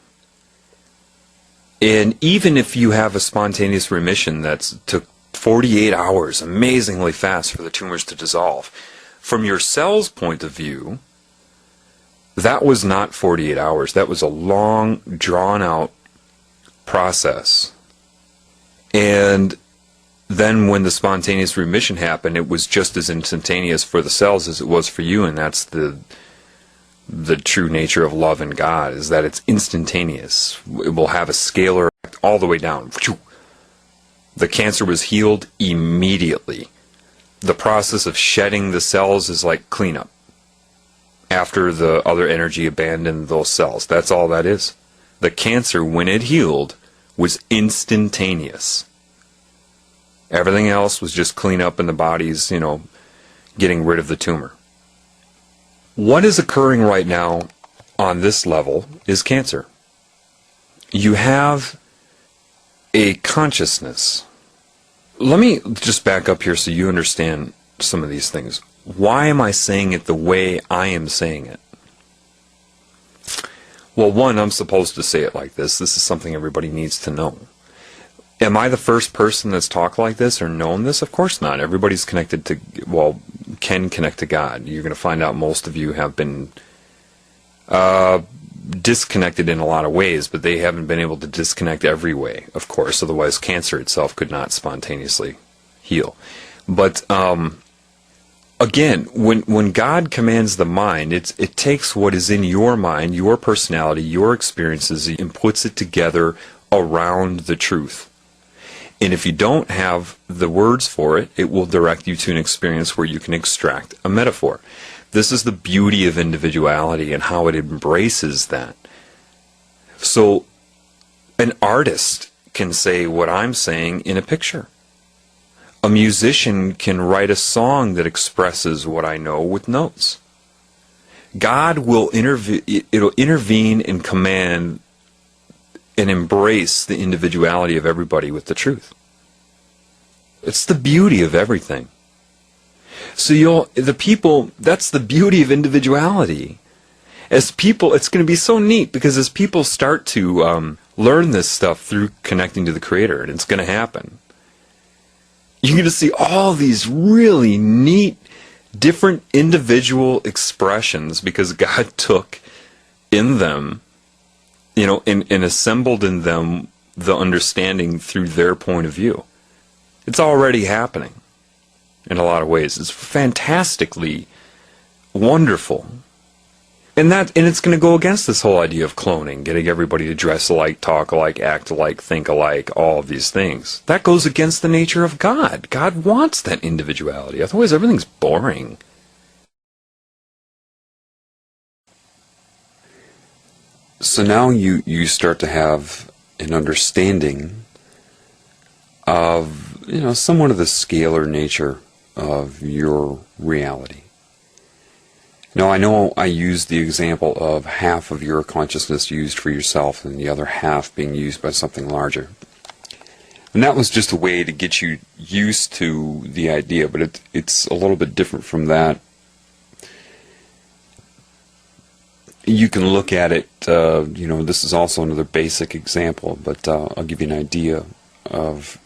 and even if you have a spontaneous remission that took 48 hours, amazingly fast for the tumors to dissolve, from your cell's point of view, that was not 48 hours. That was a long, drawn-out process. And then when the spontaneous remission happened, it was just as instantaneous for the cells as it was for you, and that's the true nature of love and God, is that it's instantaneous. It will have a scalar effect all the way down. The cancer was healed immediately. The process of shedding the cells is like cleanup after the other energy abandoned those cells. That's all that is. The cancer, when it healed, was instantaneous. Everything else was just cleanup in the body's, getting rid of the tumor. What is occurring right now on this level is cancer. You have a consciousness. Let me just back up here so you understand some of these things. Why am I saying it the way I am saying it? Well, one, I'm supposed to say it like this. This is something everybody needs to know. Am I the first person that's talked like this or known this? Of course not. Everybody's connected to, can connect to God. You're going to find out most of you have been disconnected in a lot of ways, but they haven't been able to disconnect every way, of course. Otherwise, cancer itself could not spontaneously heal. But again, when God commands the mind, it takes what is in your mind, your personality, your experiences, and puts it together around the truth. And if you don't have the words for it, it will direct you to an experience where you can extract a metaphor. This is the beauty of individuality and how it embraces that. So an artist can say what I'm saying in a picture. A musician can write a song that expresses what I know with notes. God will intervene and command and embrace the individuality of everybody with the truth. It's the beauty of everything. So that's the beauty of individuality. As people, it's going to be so neat, because as people start to learn this stuff through connecting to the Creator, and it's going to happen, you're going to see all these really neat, different individual expressions, because God took in them, and assembled in them the understanding through their point of view. It's already happening in a lot of ways. It's fantastically wonderful. And it's going to go against this whole idea of cloning, getting everybody to dress alike, talk alike, act alike, think alike, all of these things. That goes against the nature of God. God wants that individuality. Otherwise, everything's boring. So now you start to have an understanding of, somewhat of the scalar nature of your reality. Now, I know I used the example of half of your consciousness used for yourself and the other half being used by something larger. And that was just a way to get you used to the idea, but it's a little bit different from that. You can look at it, this is also another basic example, but I'll give you an idea of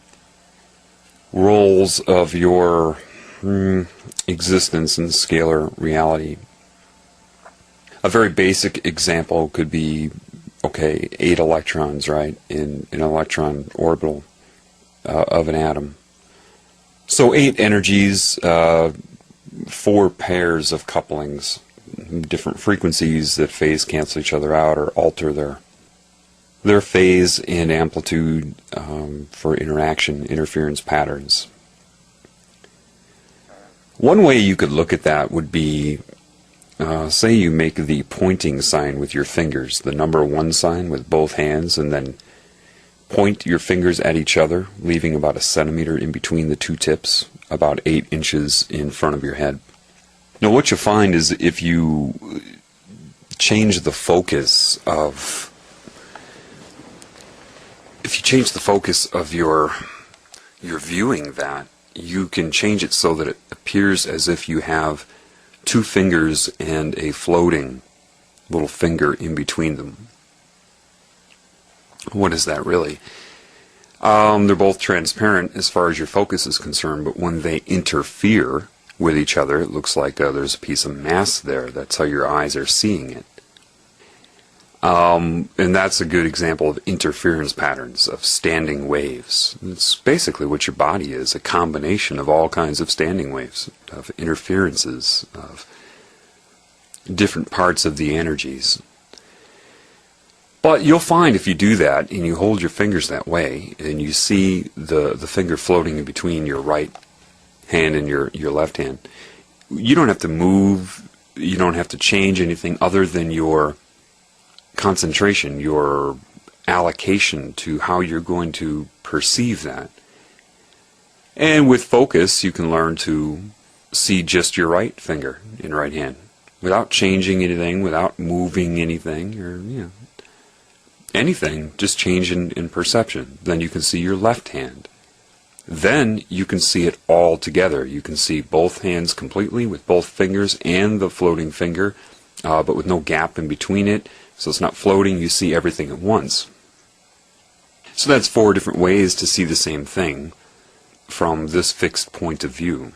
roles of your existence in scalar reality. A very basic example could be, 8 electrons, right, in an electron orbital of an atom. So 8 energies, 4 pairs of couplings, different frequencies that phase cancel each other out or alter their phase and amplitude for interference patterns. One way you could look at that would be, say you make the pointing sign with your fingers, the number 1 sign with both hands, and then point your fingers at each other, leaving about a centimeter in between the 2 tips, about 8 inches in front of your head. Now what you'll find is if you change the focus of your viewing that, you can change it so that it appears as if you have 2 fingers and a floating little finger in between them. What is that really? They're both transparent as far as your focus is concerned, but when they interfere with each other, it looks like there's a piece of mass there. That's how your eyes are seeing it. And that's a good example of interference patterns, of standing waves. It's basically what your body is, a combination of all kinds of standing waves, of interferences, of different parts of the energies. But you'll find if you do that, and you hold your fingers that way, and you see the finger floating in between your right hand and your left hand, you don't have to move, you don't have to change anything other than your concentration, your allocation to how you're going to perceive that. And with focus, you can learn to see just your right finger in right hand, without changing anything, without moving anything, or anything, just change in perception. Then you can see your left hand. Then you can see it all together. You can see both hands completely with both fingers and the floating finger, but with no gap in between it. So it's not floating, you see everything at once. So that's 4 different ways to see the same thing from this fixed point of view.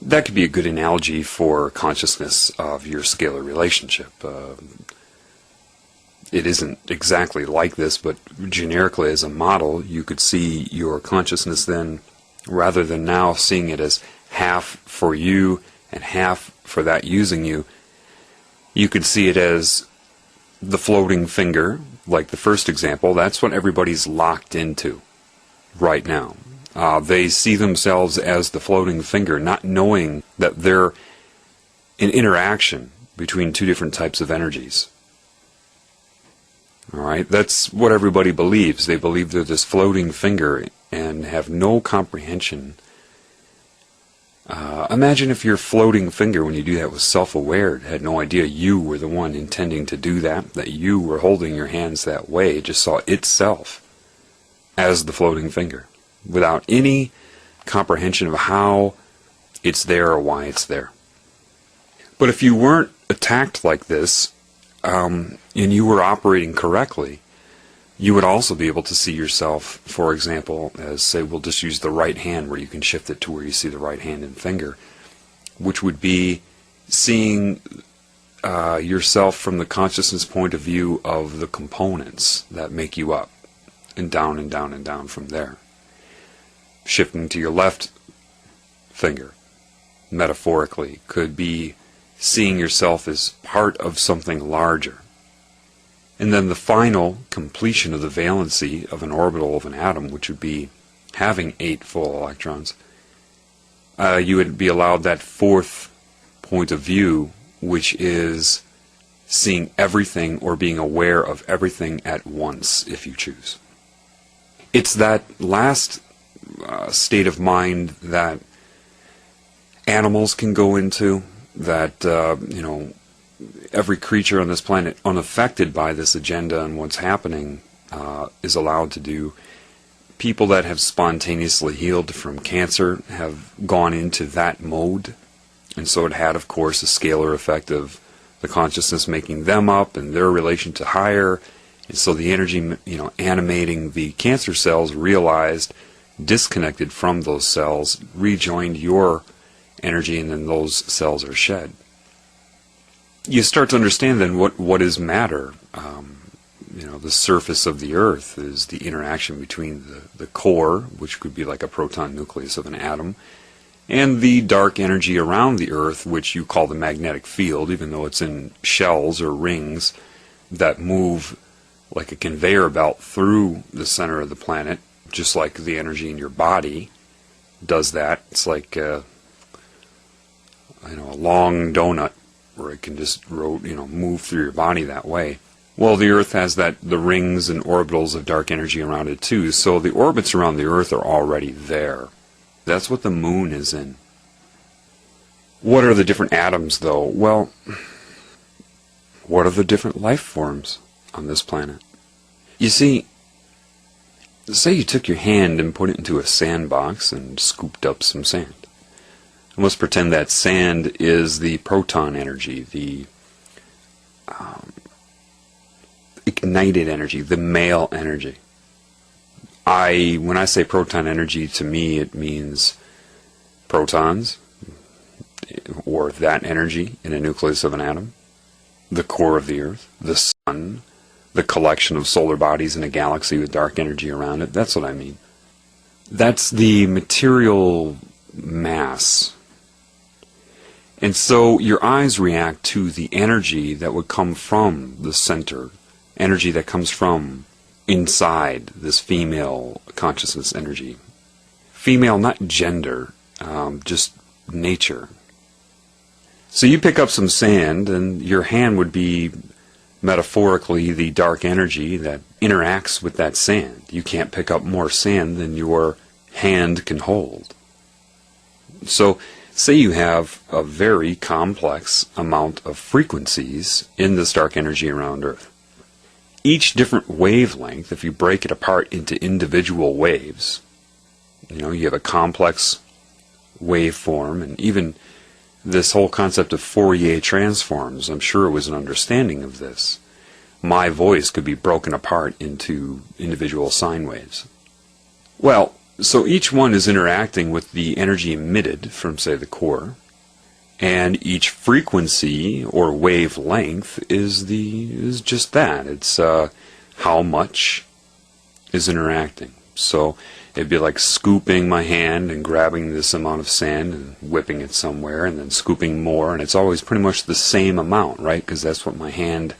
That could be a good analogy for consciousness of your scalar relationship. It isn't exactly like this, but generically as a model, you could see your consciousness then, rather than now seeing it as half for you and half for that using you, you could see it as the floating finger, like the first example. That's what everybody's locked into right now. They see themselves as the floating finger, not knowing that they're an interaction between 2 different types of energies. Alright, that's what everybody believes. They believe they're this floating finger and have no comprehension. Imagine if your floating finger, when you do that, was self-aware, had no idea you were the one intending to do that, that you were holding your hands that way, it just saw itself as the floating finger, without any comprehension of how it's there or why it's there. But if you weren't attacked like this, and you were operating correctly, you would also be able to see yourself, for example, as, say, we'll just use the right hand where you can shift it to where you see the right hand and finger, which would be seeing yourself from the consciousness point of view of the components that make you up, and down and down and down from there. Shifting to your left finger, metaphorically, could be seeing yourself as part of something larger. And then the final completion of the valency of an orbital of an atom, which would be having 8 full electrons, you would be allowed that 4th point of view, which is seeing everything or being aware of everything at once if you choose. It's that last state of mind that animals can go into, that every creature on this planet unaffected by this agenda and what's happening is allowed to do. People that have spontaneously healed from cancer have gone into that mode, and so it had, of course, a scalar effect of the consciousness making them up and their relation to higher, and so the energy animating the cancer cells realized, disconnected from those cells, rejoined your energy, and then those cells are shed. You start to understand then what is matter. The surface of the Earth is the interaction between the core, which could be like a proton nucleus of an atom, and the dark energy around the Earth, which you call the magnetic field, even though it's in shells or rings that move like a conveyor belt through the center of the planet, just like the energy in your body does that. It's like a long donut where it can just move through your body that way. Well, the Earth has the rings and orbitals of dark energy around it too, so the orbits around the Earth are already there. That's what the moon is in. What are the different atoms, though? Well, what are the different life forms on this planet? You see, say you took your hand and put it into a sandbox and scooped up some sand. And let's pretend that sand is the proton energy, the ignited energy, the male energy. When I say proton energy, to me it means protons, or that energy in a nucleus of an atom, the core of the Earth, the sun, the collection of solar bodies in a galaxy with dark energy around it. That's what I mean. That's the material mass. And so your eyes react to the energy that would come from the center, energy that comes from inside this female consciousness energy. Female, not gender, just nature. So you pick up some sand, and your hand would be metaphorically the dark energy that interacts with that sand. You can't pick up more sand than your hand can hold. So say you have a very complex amount of frequencies in this dark energy around Earth. Each different wavelength, if you break it apart into individual waves, you have a complex waveform, and even this whole concept of Fourier transforms, I'm sure it was an understanding of this. My voice could be broken apart into individual sine waves. Well, so each one is interacting with the energy emitted from, say, the core, and each frequency or wavelength is just that. It's how much is interacting. So it'd be like scooping my hand and grabbing this amount of sand and whipping it somewhere, and then scooping more, and it's always pretty much the same amount, right? Because that's what my hand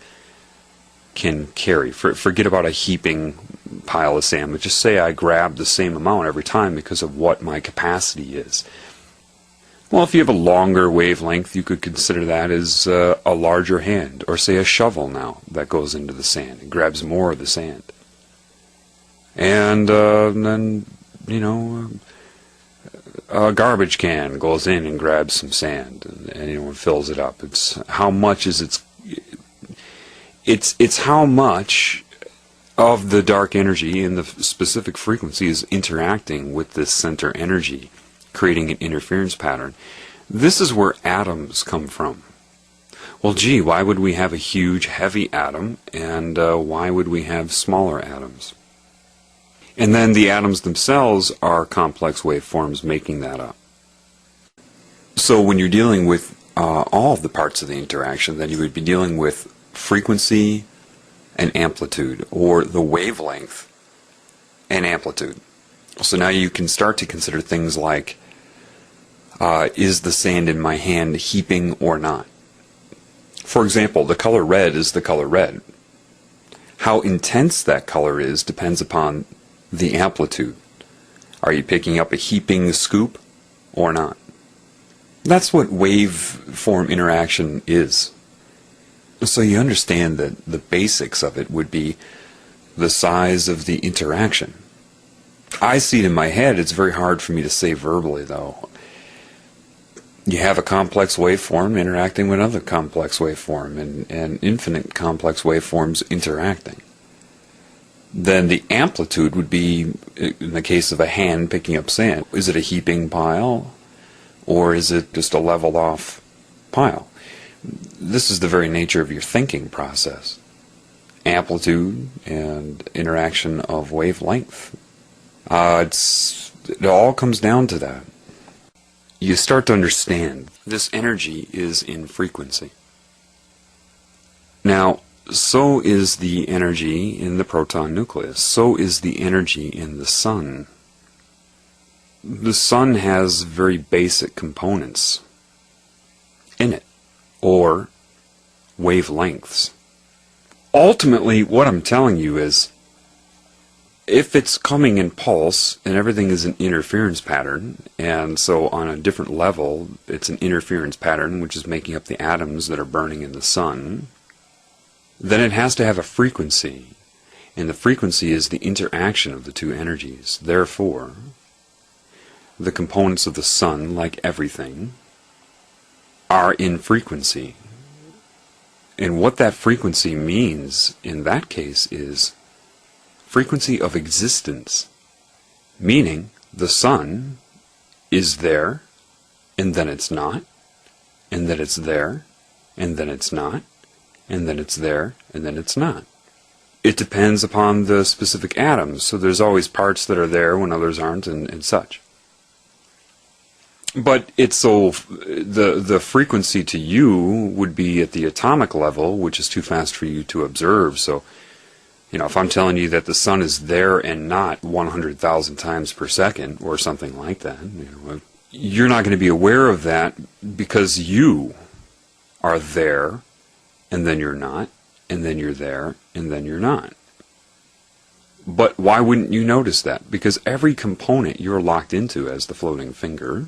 can carry. Forget about a heaping pile of sand, but just say I grab the same amount every time because of what my capacity is. Well, if you have a longer wavelength, you could consider that as a larger hand, or say a shovel now that goes into the sand and grabs more of the sand. And then, a garbage can goes in and grabs some sand, and fills it up. It's how much is it's how much of the dark energy in the specific frequency is interacting with this center energy, creating an interference pattern. This is where atoms come from. Well, gee, why would we have a huge, heavy atom, and why would we have smaller atoms? And then the atoms themselves are complex waveforms making that up. So when you're dealing with all of the parts of the interaction, then you would be dealing with frequency and amplitude, or the wavelength and amplitude. So now you can start to consider things like, is the sand in my hand heaping or not? For example, the color red is the color red. How intense that color is depends upon the amplitude. Are you picking up a heaping scoop or not? That's what waveform interaction is. So you understand that the basics of it would be the size of the interaction. I see it in my head. It's very hard for me to say verbally, though. You have a complex waveform interacting with another complex waveform, and infinite complex waveforms interacting. Then the amplitude would be, in the case of a hand picking up sand, is it a heaping pile, or is it just a leveled off pile? This is the very nature of your thinking process. Amplitude and interaction of wavelength. It all comes down to that. You start to understand this energy is in frequency. Now, so is the energy in the proton nucleus. So is the energy in the sun. The sun has very basic components in it, or wavelengths. Ultimately, what I'm telling you is, if it's coming in pulse, and everything is an interference pattern, and so on a different level, it's an interference pattern which is making up the atoms that are burning in the sun, then it has to have a frequency, and the frequency is the interaction of the two energies. Therefore, the components of the sun, like everything, are in frequency. And what that frequency means in that case is frequency of existence, meaning the sun is there, and then it's not, and then it's there, and then it's not, and then it's there, and then it's not. It depends upon the specific atoms, so there's always parts that are there when others aren't, and such. But it's so, the frequency to you would be at the atomic level, which is too fast for you to observe. So, if I'm telling you that the sun is there and not 100,000 times per second, or something like that, you're not going to be aware of that because you are there, and then you're not, and then you're there, and then you're not. But why wouldn't you notice that? Because every component you're locked into as the floating finger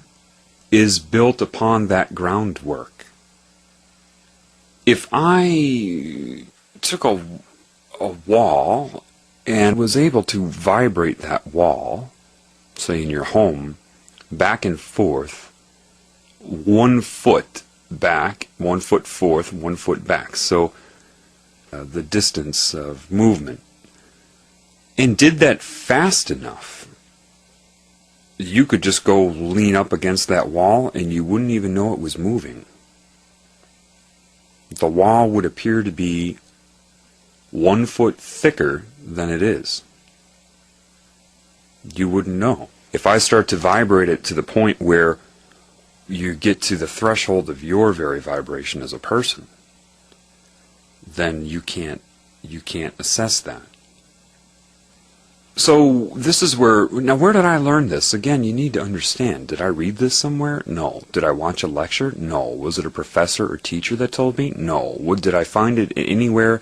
is built upon that groundwork. If I took a wall and was able to vibrate that wall, say in your home, back and forth, 1 foot back, 1 foot forth, 1 foot back, so the distance of movement, and did that fast enough, you could just go lean up against that wall and you wouldn't even know it was moving. The wall would appear to be 1 foot thicker than it is. You wouldn't know. If I start to vibrate it to the point where you get to the threshold of your very vibration as a person, then you can't assess that. So this is where did I learn this? Again, you need to understand. Did I read this somewhere? No. Did I watch a lecture? No. Was it a professor or teacher that told me? No. Did I find it anywhere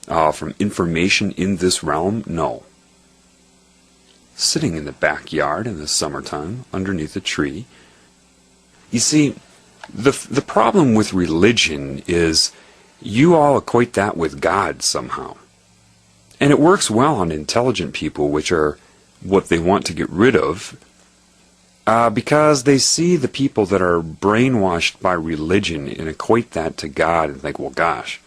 from information in this realm? No. Sitting in the backyard in the summertime underneath a tree. You see, the problem with religion is you all equate that with God somehow. And it works well on intelligent people, which are what they want to get rid of, because they see the people that are brainwashed by religion and equate that to God and think, well, gosh,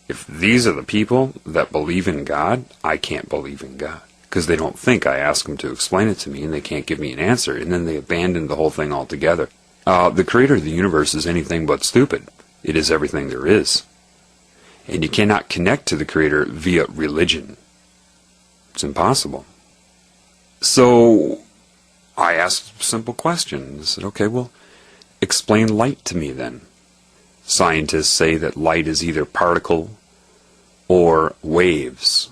if these are the people that believe in God, I can't believe in God. Because they don't think I ask them to explain it to me, and they can't give me an answer, and then they abandon the whole thing altogether. The creator of the universe is anything but stupid. It is everything there is. And you cannot connect to the Creator via religion. It's impossible. So I asked a simple question. I said, okay, well, explain light to me then. Scientists say that light is either particle or waves,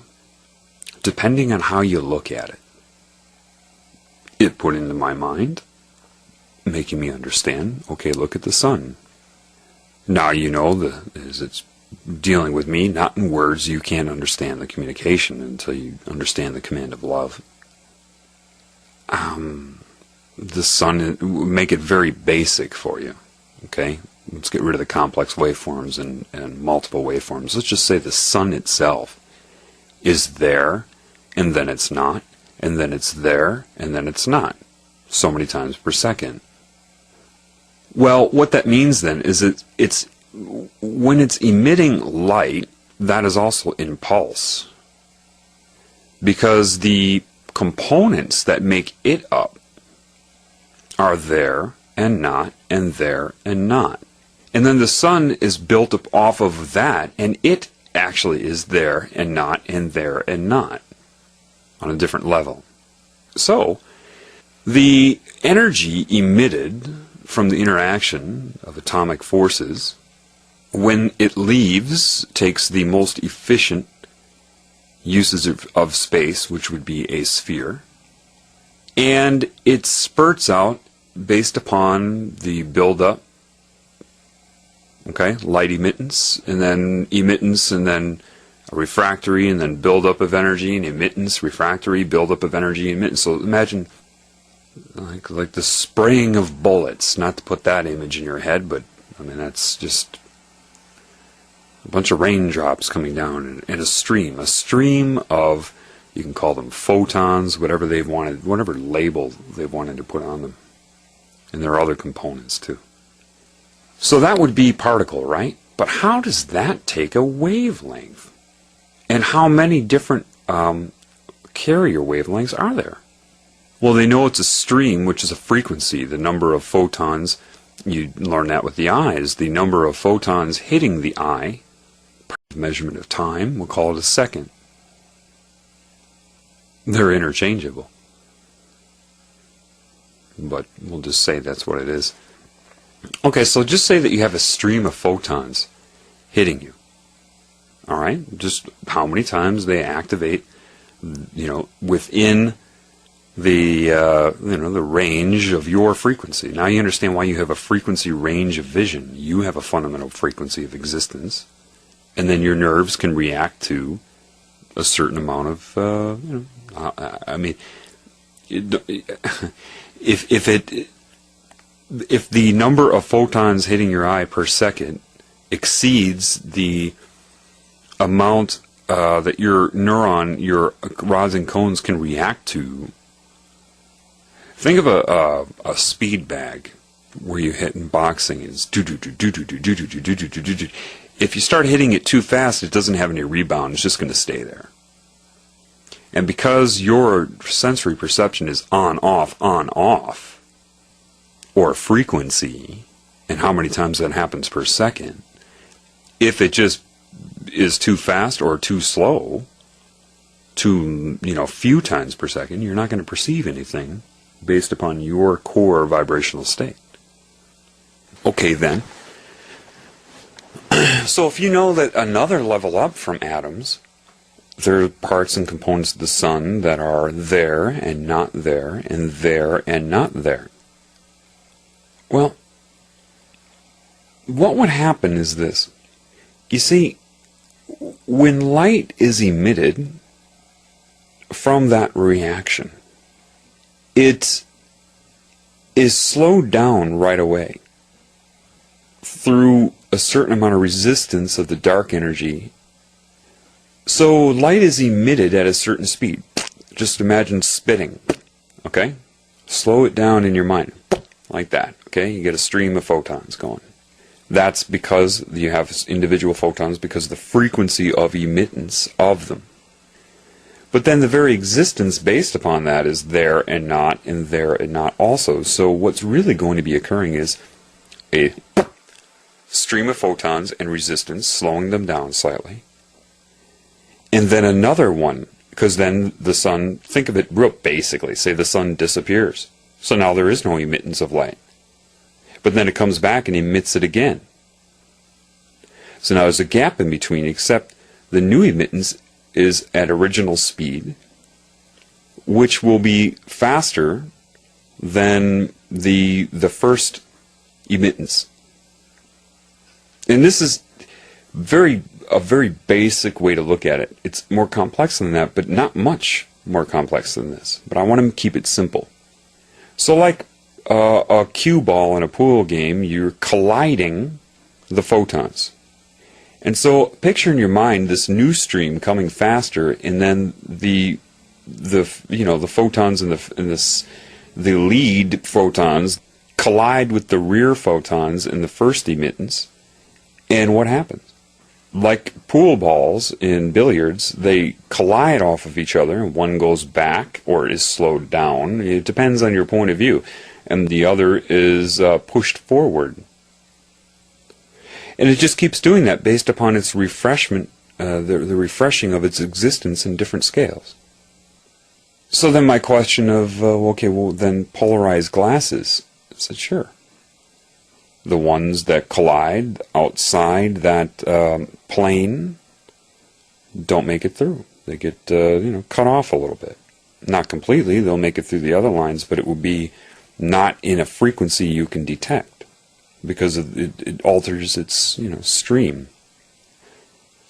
depending on how you look at it. It put into my mind, making me understand, okay, look at the sun. Now you know, as it's dealing with me, not in words, you can't understand the communication until you understand the command of love. The sun, make it very basic for you, okay? let's get rid of the complex waveforms and multiple waveforms. Let's just say the sun itself is there, and then it's not, and then it's there, and then it's not, so many times per second. Well, what that means then is it's when it's emitting light, that is also in pulse, because the components that make it up are there and not, and there and not. And then the sun is built up off of that, and it actually is there and not, and there and not, on a different level. So, the energy emitted from the interaction of atomic forces, when it leaves, takes the most efficient uses of space, which would be a sphere, and it spurts out based upon the buildup, okay, light emittance, and then emittance, and then a refractory, and then buildup of energy, and emittance, refractory, buildup of energy, emittance. So imagine like the spraying of bullets, not to put that image in your head, but I mean that's just a bunch of raindrops coming down and a stream of, you can call them photons, whatever they've wanted, whatever label they've wanted to put on them. And there are other components too. So that would be particle, right? But how does that take a wavelength? And how many different carrier wavelengths are there? Well, they know it's a stream, which is a frequency. The number of photons, you learn that with the eyes. The number of photons hitting the eye, measurement of time, we'll call it a second. They're interchangeable. But we'll just say that's what it is. Okay, so just say that you have a stream of photons hitting you. All right? Just how many times they activate, within the the range of your frequency. Now you understand why you have a frequency range of vision. You have a fundamental frequency of existence, and then your nerves can react to a certain amount of if the number of photons hitting your eye per second exceeds the amount that your rods and cones can react to, think of a speed bag where you hit in boxing is do do do do do do do do do do do do. If you start hitting it too fast, it doesn't have any rebound. It's just going to stay there. And because your sensory perception is on, off, or frequency, and how many times that happens per second, if it just is too fast or too slow, too, few times per second, you're not going to perceive anything based upon your core vibrational state. Okay, then. So if you know that another level up from atoms, there are parts and components of the sun that are there and not there, and there and not there. Well, what would happen is this. You see, when light is emitted from that reaction, it is slowed down right away through a certain amount of resistance of the dark energy. So light is emitted at a certain speed. Just imagine spitting, okay? Slow it down in your mind, like that, okay? You get a stream of photons going. That's because you have individual photons because of the frequency of emittance of them. But then the very existence based upon that is there and not, and there and not also. So what's really going to be occurring is a stream of photons and resistance, slowing them down slightly. And then another one, because then the sun, think of it real basically, say the sun disappears. So now there is no emittance of light. But then it comes back and emits it again. So now there's a gap in between, except the new emittance is at original speed, which will be faster than the first emittance. And this is a very basic way to look at it. It's more complex than that, but not much more complex than this. But I want to keep it simple. So like a cue ball in a pool game, you're colliding the photons. And so picture in your mind this new stream coming faster, and then the photons and the lead photons collide with the rear photons in the first emittance. And what happens? Like pool balls in billiards, they collide off of each other, and one goes back or is slowed down. It depends on your point of view. And the other is pushed forward. And it just keeps doing that based upon its refreshment, the refreshing of its existence in different scales. So then my question of, then polarized glasses. I said, sure. The ones that collide outside that plane don't make it through. They get cut off a little bit. Not completely. They'll make it through the other lines, but it will be not in a frequency you can detect, because it alters its stream.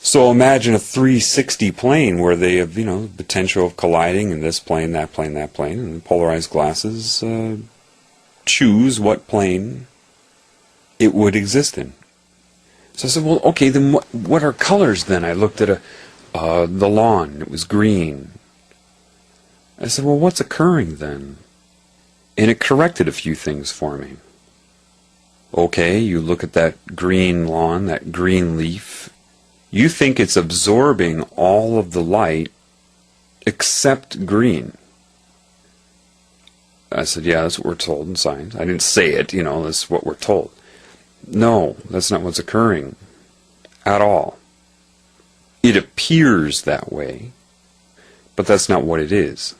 So imagine a 360 plane where they have potential of colliding in this plane, that plane, that plane, and the polarized glasses choose what plane it would exist in. So I said, well, okay, then what are colors then? I looked at the lawn. It was green. I said, well, what's occurring then? And it corrected a few things for me. Okay, you look at that green lawn, that green leaf. You think it's absorbing all of the light except green. I said, yeah, that's what we're told in science. I didn't say it, that's what we're told. No, that's not what's occurring at all. It appears that way, but that's not what it is.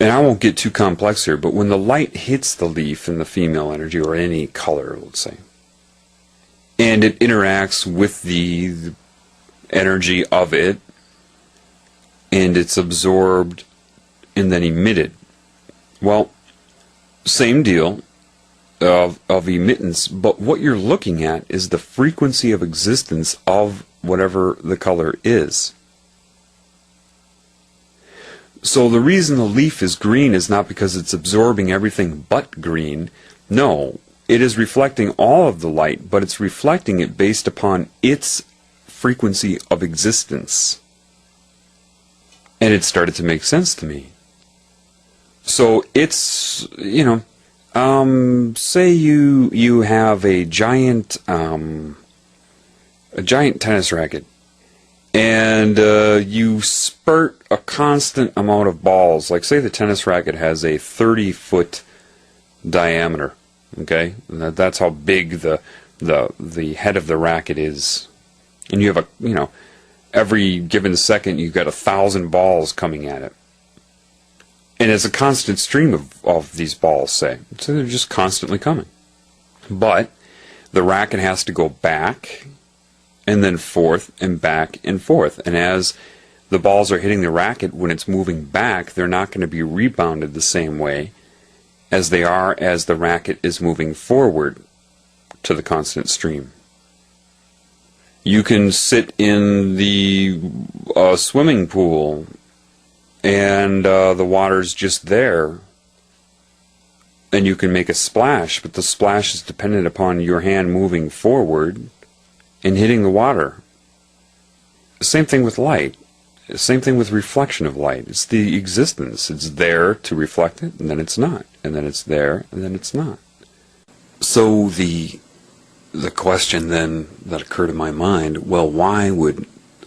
And I won't get too complex here, but when the light hits the leaf in the female energy, or any color, let's say, and it interacts with the energy of it, and it's absorbed and then emitted. Well, same deal of emittance, but what you're looking at is the frequency of existence of whatever the color is. So the reason the leaf is green is not because it's absorbing everything but green. No, it is reflecting all of the light, but it's reflecting it based upon its frequency of existence. And it started to make sense to me. So it's, say you have a giant tennis racket, and you spurt a constant amount of balls. Like, say the tennis racket has a 30-foot diameter. Okay, and that's how big the head of the racket is, and you have every given second you've got 1,000 balls coming at it, and it's a constant stream of these balls, say, so they're just constantly coming. But the racket has to go back and then forth and back and forth, and as the balls are hitting the racket, when it's moving back, they're not going to be rebounded the same way as they are as the racket is moving forward to the constant stream. You can sit in the swimming pool and the water's just there, and you can make a splash, but the splash is dependent upon your hand moving forward and hitting the water. Same thing with light. Same thing with reflection of light. It's the existence. It's there to reflect it, and then it's not. And then it's there, and then it's not. So the question then that occurred in my mind, well, why would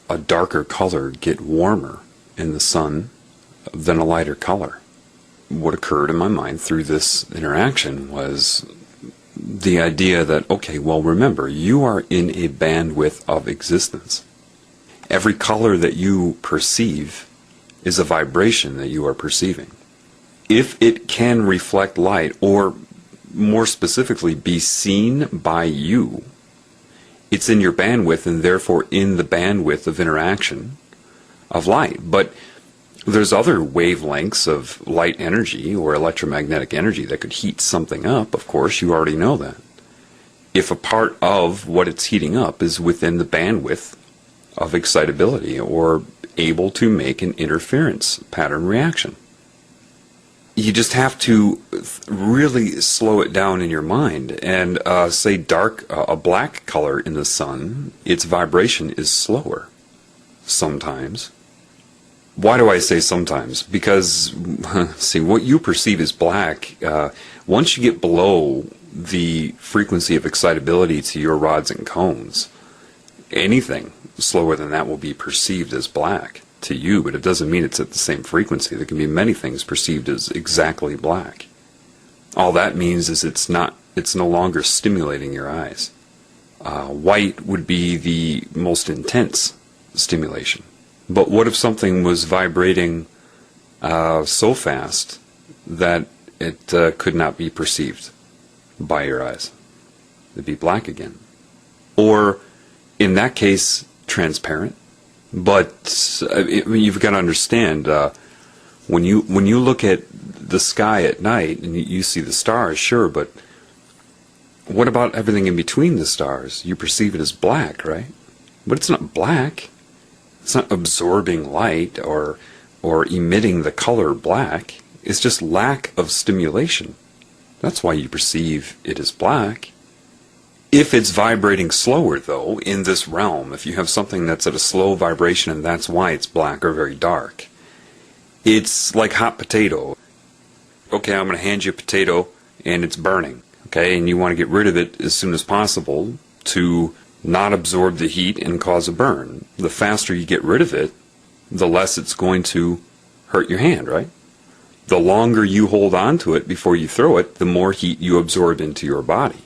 a darker color get warmer in the sun than a lighter color? What occurred in my mind through this interaction was the idea that, okay, well, remember, you are in a bandwidth of existence. Every color that you perceive is a vibration that you are perceiving. If it can reflect light, or more specifically, be seen by you, it's in your bandwidth, and therefore in the bandwidth of interaction of light. But there's other wavelengths of light energy or electromagnetic energy that could heat something up, of course, you already know that. If a part of what it's heating up is within the bandwidth of excitability or able to make an interference pattern reaction. You just have to really slow it down in your mind. And say a black color in the sun, its vibration is slower sometimes. Why do I say sometimes? Because, see, what you perceive as black, once you get below the frequency of excitability to your rods and cones, anything slower than that will be perceived as black to you, but it doesn't mean it's at the same frequency. There can be many things perceived as exactly black. All that means is it's no longer stimulating your eyes. White would be the most intense stimulation. But what if something was vibrating so fast that it could not be perceived by your eyes? It'd be black again. Or, in that case, transparent. But you've got to understand, when you look at the sky at night and you see the stars, sure, but what about everything in between the stars? You perceive it as black, right? But it's not black. It's not absorbing light or emitting the color black. It's just lack of stimulation. That's why you perceive it as black. If it's vibrating slower, though, in this realm, if you have something that's at a slow vibration and that's why it's black or very dark, it's like hot potato. Okay, I'm going to hand you a potato and it's burning, okay, and you want to get rid of it as soon as possible to not absorb the heat and cause a burn. The faster you get rid of it, the less it's going to hurt your hand, right? The longer you hold on to it before you throw it, the more heat you absorb into your body.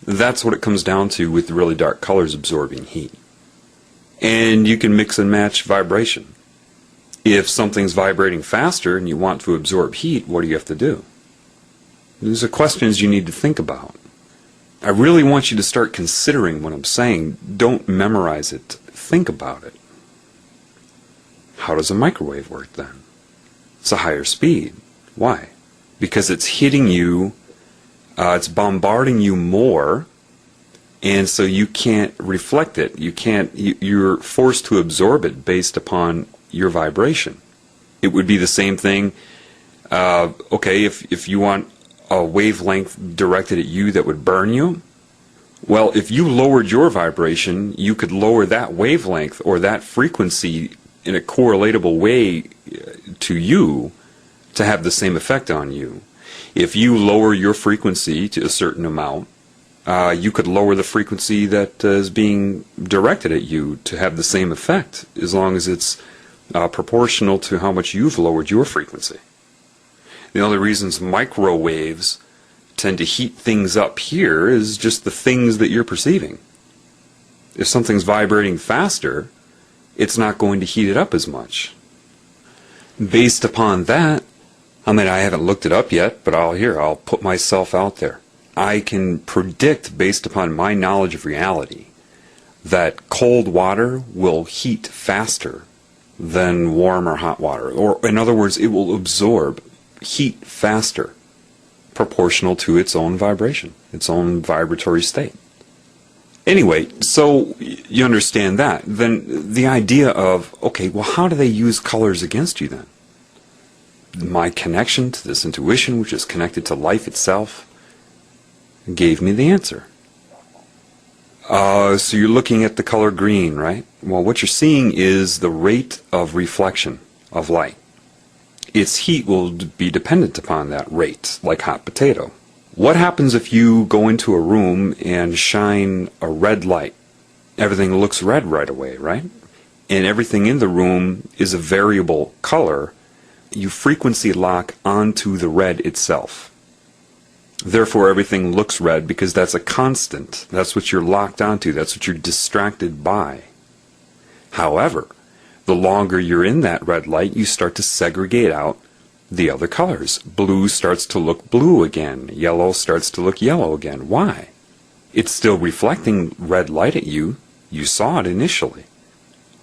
That's what it comes down to with really dark colors absorbing heat. And you can mix and match vibration. If something's vibrating faster and you want to absorb heat, what do you have to do? These are questions you need to think about. I really want you to start considering what I'm saying. Don't memorize it. Think about it. How does a microwave work then? It's a higher speed. Why? Because it's hitting you, it's bombarding you more, and so you can't reflect it. You're forced to absorb it based upon your vibration. It would be the same thing, okay, if you want a wavelength directed at you that would burn you, well, if you lowered your vibration, you could lower that wavelength or that frequency in a correlatable way to you to have the same effect on you. If you lower your frequency to a certain amount, you could lower the frequency that is being directed at you to have the same effect, as long as it's proportional to how much you've lowered your frequency. The only reasons microwaves tend to heat things up here is just the things that you're perceiving. If something's vibrating faster, it's not going to heat it up as much. Based upon that, I mean, I haven't looked it up yet, but I'll put myself out there. I can predict, based upon my knowledge of reality, that cold water will heat faster than warm or hot water. Or, in other words, it will absorb heat faster, proportional to its own vibration, its own vibratory state. Anyway, so you understand that. Then the idea of, okay, well, how do they use colors against you then? My connection to this intuition, which is connected to life itself, gave me the answer. So you're looking at the color green, right? Well, what you're seeing is the rate of reflection of light. Its heat will be dependent upon that rate, like hot potato. What happens if you go into a room and shine a red light? Everything looks red right away, right? And everything in the room is a variable color. You frequency lock onto the red itself. Therefore, everything looks red because that's a constant. That's what you're locked onto. That's what you're distracted by. However, the longer you're in that red light, you start to segregate out the other colors. Blue starts to look blue again. Yellow starts to look yellow again. Why? It's still reflecting red light at you. You saw it initially.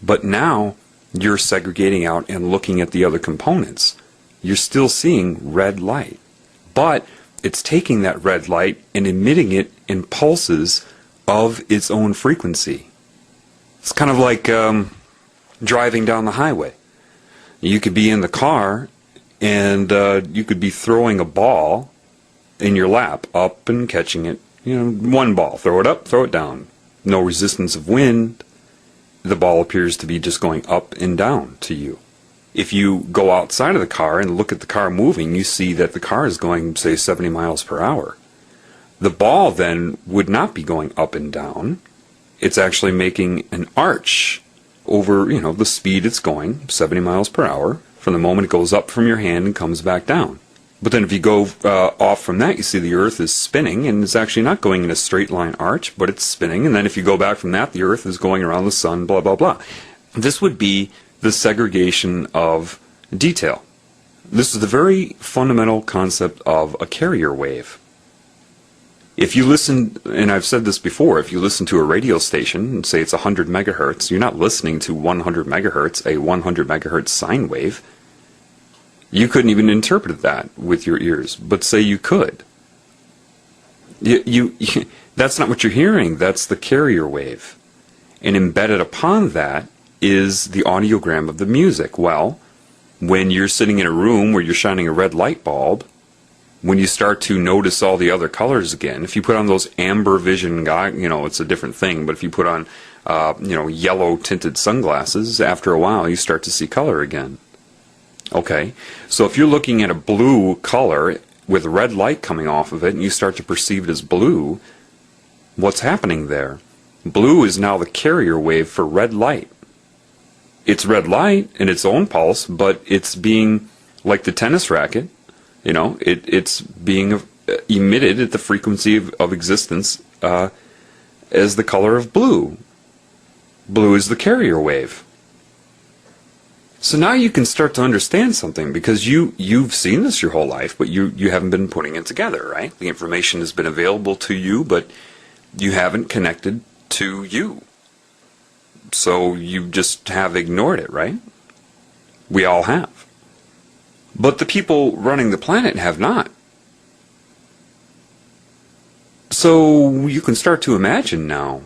But now you're segregating out and looking at the other components. You're still seeing red light. But it's taking that red light and emitting it in pulses of its own frequency. It's kind of like driving down the highway. You could be in the car And you could be throwing a ball in your lap, up and catching it. One ball. Throw it up, throw it down. No resistance of wind. The ball appears to be just going up and down to you. If you go outside of the car and look at the car moving, you see that the car is going, say, 70 miles per hour. The ball then would not be going up and down. It's actually making an arch over, the speed it's going, 70 miles per hour, from the moment it goes up from your hand and comes back down. But then if you go off from that, you see the Earth is spinning, and it's actually not going in a straight line arch, but it's spinning. And then if you go back from that, the Earth is going around the sun, blah, blah, blah. This would be the segregation of detail. This is the very fundamental concept of a carrier wave. If you listen, and I've said this before, if you listen to a radio station and say it's 100 megahertz, you're not listening to 100 megahertz, a 100 megahertz sine wave. You couldn't even interpret that with your ears, but say you could. That's not what you're hearing, that's the carrier wave. And embedded upon that is the audiogram of the music. Well, when you're sitting in a room where you're shining a red light bulb, when you start to notice all the other colors again, if you put on those amber vision, it's a different thing, but if you put on, yellow tinted sunglasses, after a while you start to see color again. Okay, so if you're looking at a blue color with red light coming off of it and you start to perceive it as blue, what's happening there? Blue is now the carrier wave for red light. It's red light in its own pulse, but it's being, like the tennis racket, it's being emitted at the frequency of existence as the color of blue. Blue is the carrier wave. So now you can start to understand something, because you've seen this your whole life, but you haven't been putting it together, right? The information has been available to you, but you haven't connected to you. So you just have ignored it, right? We all have. But the people running the planet have not. So you can start to imagine now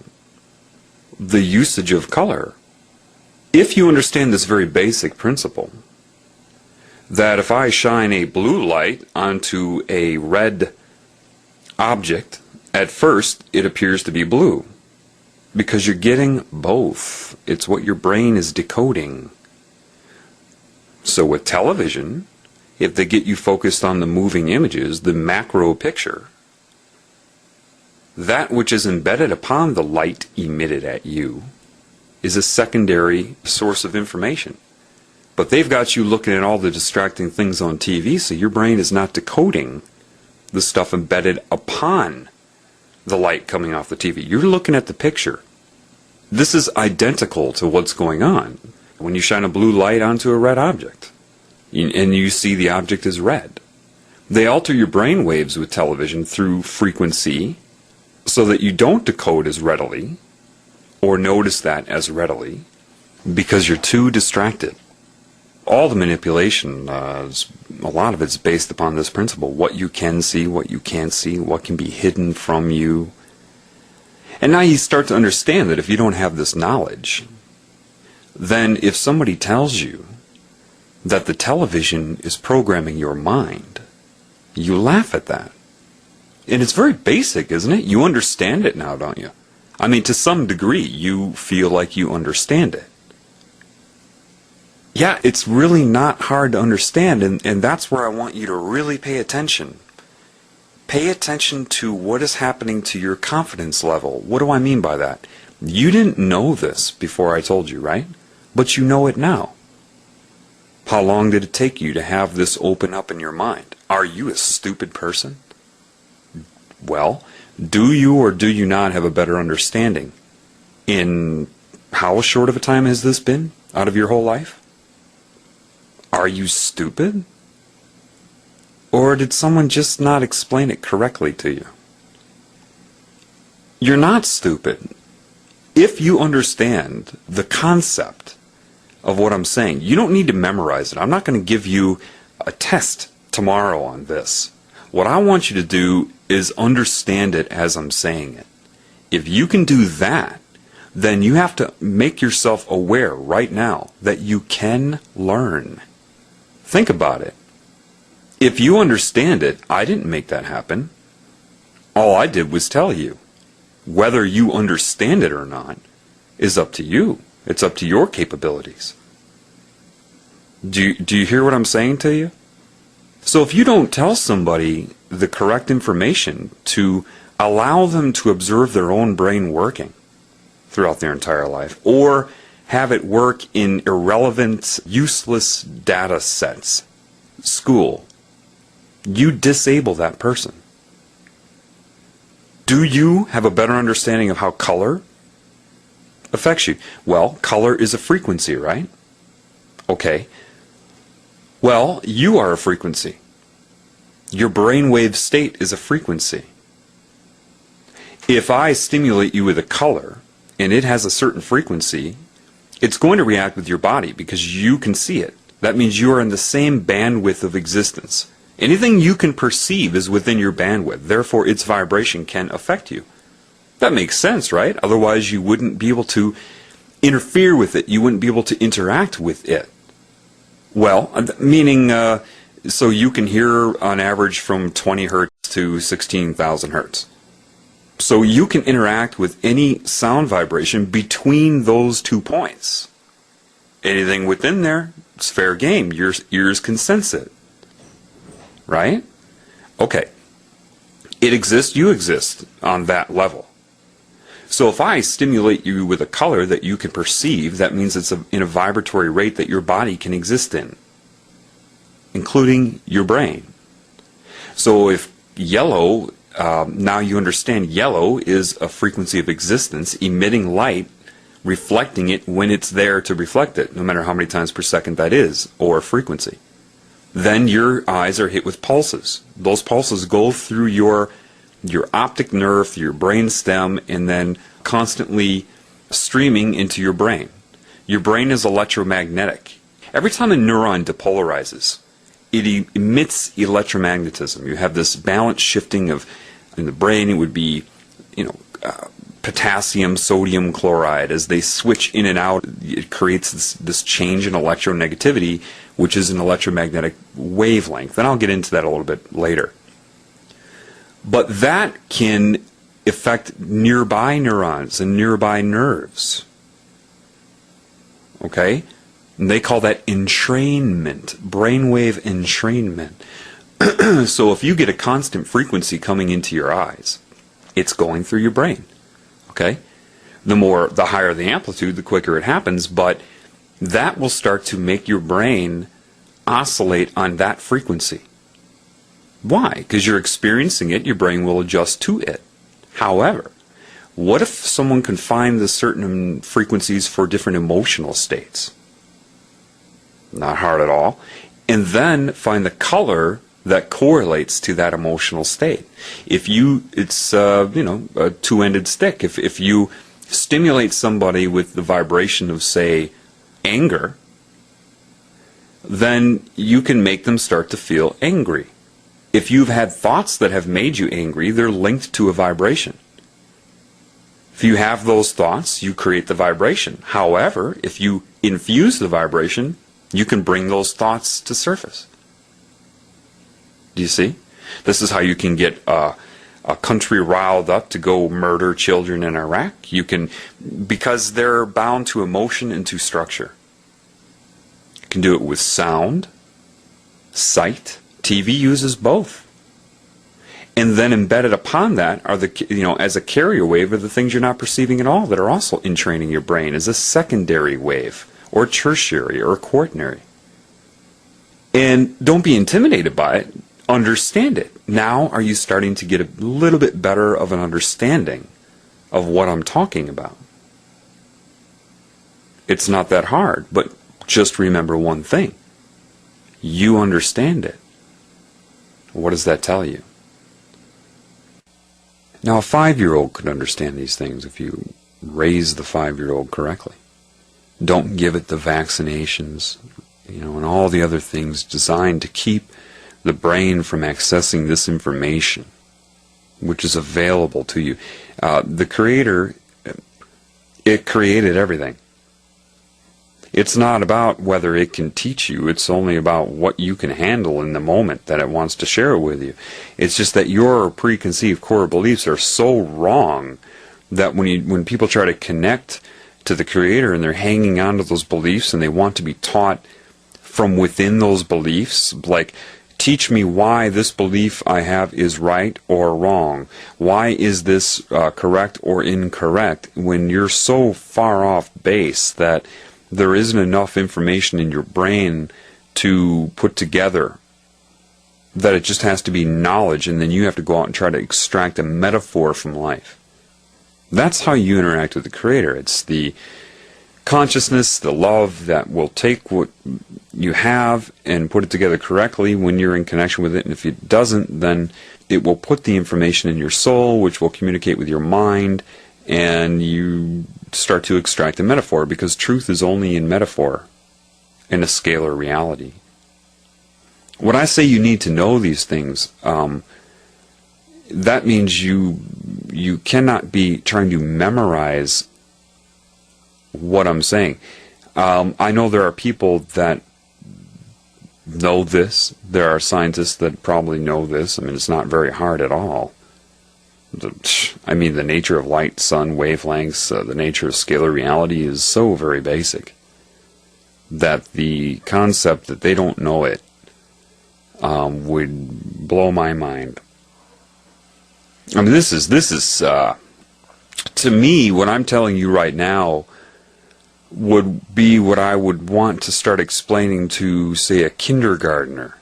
the usage of color. If you understand this very basic principle, that if I shine a blue light onto a red object, at first it appears to be blue, because you're getting both. It's what your brain is decoding. So with television, if they get you focused on the moving images, the macro picture, that which is embedded upon the light emitted at you is a secondary source of information. But they've got you looking at all the distracting things on TV, so your brain is not decoding the stuff embedded upon the light coming off the TV. You're looking at the picture. This is identical to what's going on when you shine a blue light onto a red object and you see the object as red. They alter your brain waves with television through frequency so that you don't decode as readily or notice that as readily because you're too distracted. All the manipulation, a lot of it's based upon this principle. What you can see, what you can't see, what can be hidden from you. And now you start to understand that if you don't have this knowledge, then if somebody tells you that the television is programming your mind, you laugh at that. And it's very basic, isn't it? You understand it now, don't you? I mean, to some degree, you feel like you understand it. Yeah, it's really not hard to understand, and that's where I want you to really pay attention. Pay attention to what is happening to your confidence level. What do I mean by that? You didn't know this before I told you, right? But you know it now. How long did it take you to have this open up in your mind? Are you a stupid person? Well, do you or do you not have a better understanding? In how short of a time has this been out of your whole life? Are you stupid? Or did someone just not explain it correctly to you? You're not stupid. If you understand the concept of what I'm saying, you don't need to memorize it. I'm not going to give you a test tomorrow on this. What I want you to do is understand it as I'm saying it. If you can do that, then you have to make yourself aware right now that you can learn. Think about it. If you understand it, I didn't make that happen. All I did was tell you. Whether you understand it or not is up to you. It's up to your capabilities. Do you hear what I'm saying to you? So if you don't tell somebody the correct information to allow them to observe their own brain working throughout their entire life, or have it work in irrelevant, useless data sets, school, you disable that person. Do you have a better understanding of how color affects you? Well, color is a frequency, right? Okay. Well, you are a frequency. Your brainwave state is a frequency. If I stimulate you with a color, and it has a certain frequency, it's going to react with your body because you can see it. That means you are in the same bandwidth of existence. Anything you can perceive is within your bandwidth. Therefore, its vibration can affect you. That makes sense, right? Otherwise, you wouldn't be able to interfere with it. You wouldn't be able to interact with it. Well, meaning, so you can hear on average from 20 hertz to 16,000 hertz. So you can interact with any sound vibration between those 2 points. Anything within there, it's fair game. Your ears can sense it. Right? Okay. It exists, you exist on that level. So if I stimulate you with a color that you can perceive, that means it's in a vibratory rate that your body can exist in, including your brain. So if yellow, now you understand yellow is a frequency of existence, emitting light, reflecting it when it's there to reflect it, no matter how many times per second that is, or frequency. Then your eyes are hit with pulses. Those pulses go through your optic nerve, through your brain stem, and then constantly streaming into your brain. Your brain is electromagnetic. Every time a neuron depolarizes, it emits electromagnetism. You have this balance shifting of, in the brain it would be, potassium, sodium chloride. As they switch in and out, it creates this change in electronegativity, which is an electromagnetic wavelength. And I'll get into that a little bit later. But that can affect nearby neurons and nearby nerves. Okay? And they call that entrainment, brainwave entrainment. So if you get a constant frequency coming into your eyes, it's going through your brain. Okay? The higher the amplitude, the quicker it happens, but that will start to make your brain oscillate on that frequency. Why? Because you're experiencing it, your brain will adjust to it. However, what if someone can find the certain frequencies for different emotional states? Not hard at all. And then find the color that correlates to that emotional state. It's a two-ended stick. If you stimulate somebody with the vibration of, say, anger, then you can make them start to feel angry. If you've had thoughts that have made you angry, they're linked to a vibration. If you have those thoughts, you create the vibration. However, if you infuse the vibration, you can bring those thoughts to surface. Do you see? This is how you can get a country riled up to go murder children in Iraq. You can, because they're bound to emotion and to structure. You can do it with sound, sight. TV uses both. And then embedded upon that are as a carrier wave are the things you're not perceiving at all that are also entraining your brain as a secondary wave, or tertiary, or quaternary. And don't be intimidated by it. Understand it. Now are you starting to get a little bit better of an understanding of what I'm talking about? It's not that hard, but just remember one thing. You understand it. What does that tell you? Now a 5-year-old could understand these things if you raise the 5-year-old correctly. Don't give it the vaccinations, and all the other things designed to keep the brain from accessing this information, which is available to you. The Creator, it created everything. It's not about whether it can teach you. It's only about what you can handle in the moment that it wants to share with you. It's just that your preconceived core beliefs are so wrong that when people try to connect to the Creator and they're hanging on to those beliefs and they want to be taught from within those beliefs, like, teach me why this belief I have is right or wrong. Why is this correct or incorrect? When you're so far off base that there isn't enough information in your brain to put together, that it just has to be knowledge, and then you have to go out and try to extract a metaphor from life. That's how you interact with the Creator. It's the consciousness, the love that will take what you have and put it together correctly when you're in connection with it. And if it doesn't, then it will put the information in your soul, which will communicate with your mind, and you start to extract a metaphor, because truth is only in metaphor, in a scalar reality. When I say you need to know these things, that means you cannot be trying to memorize what I'm saying. I know there are people that know this. There are scientists that probably know this. I mean, it's not very hard at all. The nature of light, sun, wavelengths, the nature of scalar reality is so very basic that the concept that they don't know it would blow my mind. I mean, this is to me, what I'm telling you right now would be what I would want to start explaining to, say, a kindergartner.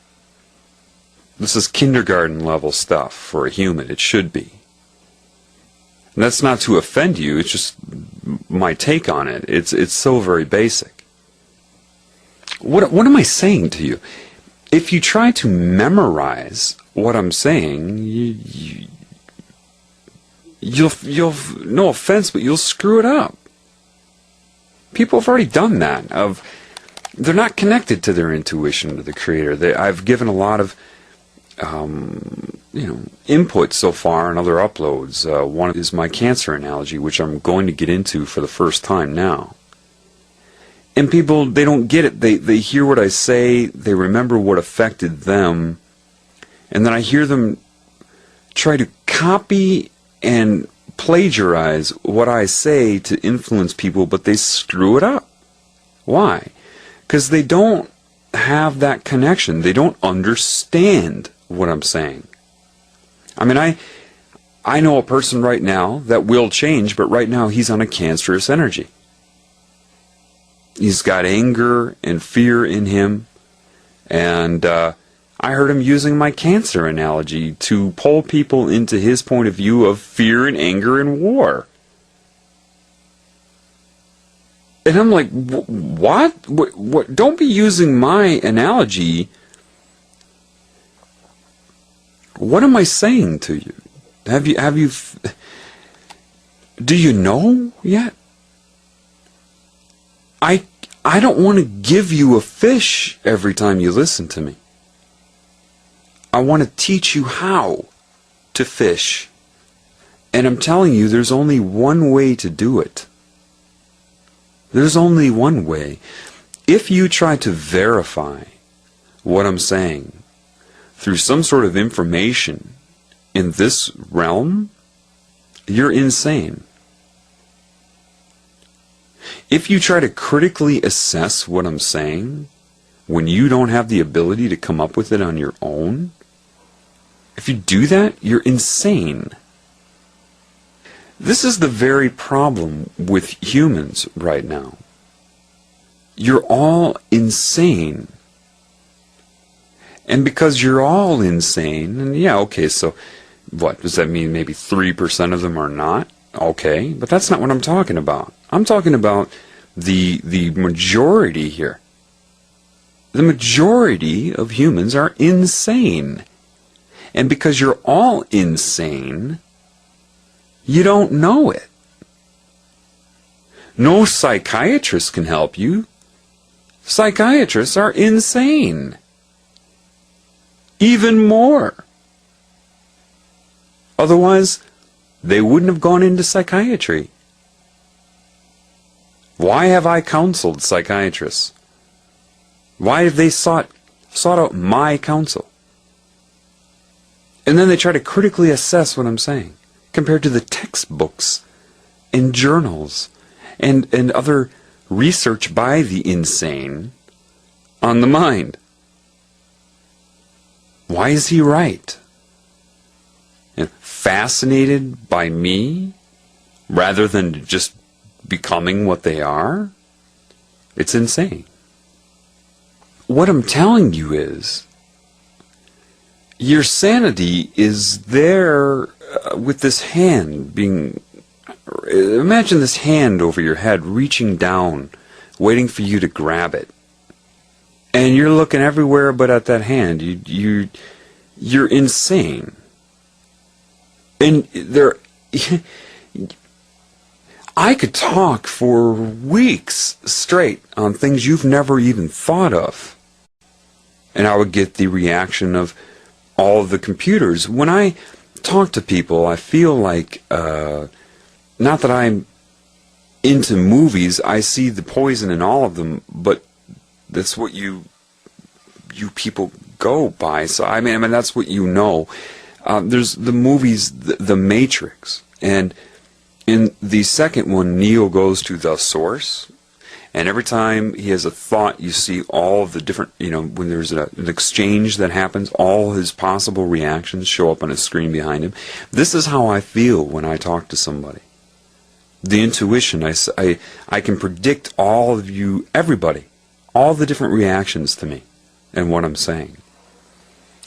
This is kindergarten level stuff for a human. It should be. And that's not to offend you. It's just my take on it. It's so very basic. What am I saying to you? If you try to memorize what I'm saying, you'll no offense, but you'll screw it up. People have already done that. They're not connected to their intuition, to the Creator. I've given a lot of input so far in other uploads. One is my cancer analogy, which I'm going to get into for the first time now. And people, they don't get it. They hear what I say, they remember what affected them, and then I hear them try to copy and plagiarize what I say to influence people, but they screw it up. Why? Because they don't have that connection. They don't understand what I'm saying. I mean, I know a person right now that will change, but right now he's on a cancerous energy. He's got anger and fear in him, and I heard him using my cancer analogy to pull people into his point of view of fear and anger and war. And I'm like, what? What? Don't be using my analogy. What am I saying to you? Do you know yet? I don't want to give you a fish every time you listen to me. I want to teach you how to fish. And I'm telling you, there's only one way to do it. There's only one way. If you try to verify what I'm saying through some sort of information in this realm, you're insane. If you try to critically assess what I'm saying when you don't have the ability to come up with it on your own, if you do that, you're insane. This is the very problem with humans right now. You're all insane. And because you're all insane, and yeah, okay, so what? Does that mean maybe 3% of them are not? Okay, but that's not what I'm talking about. I'm talking about the majority here. The majority of humans are insane. And because you're all insane, you don't know it. No psychiatrist can help you. Psychiatrists are insane. Even more. Otherwise, they wouldn't have gone into psychiatry. Why have I counseled psychiatrists? Why have they sought out my counsel? And then they try to critically assess what I'm saying, compared to the textbooks and journals and other research by the insane on the mind. Why is he right? And fascinated by me rather than just becoming what they are? It's insane. What I'm telling you is, your sanity is there with this hand being... Imagine this hand over your head reaching down, waiting for you to grab it. And you're looking everywhere but at that hand. You're insane. And I could talk for weeks straight on things you've never even thought of. And I would get the reaction of all of the computers. When I talk to people, I feel like, not that I'm into movies, I see the poison in all of them, but that's what you people go by. So I mean that's what you know. There's the movies, the Matrix, and in the second one, Neo goes to the source, and every time he has a thought, you see all of the different, when there's an exchange that happens, all his possible reactions show up on a screen behind him. This is how I feel when I talk to somebody. The intuition, I can predict all of you, everybody, all the different reactions to me and what I'm saying.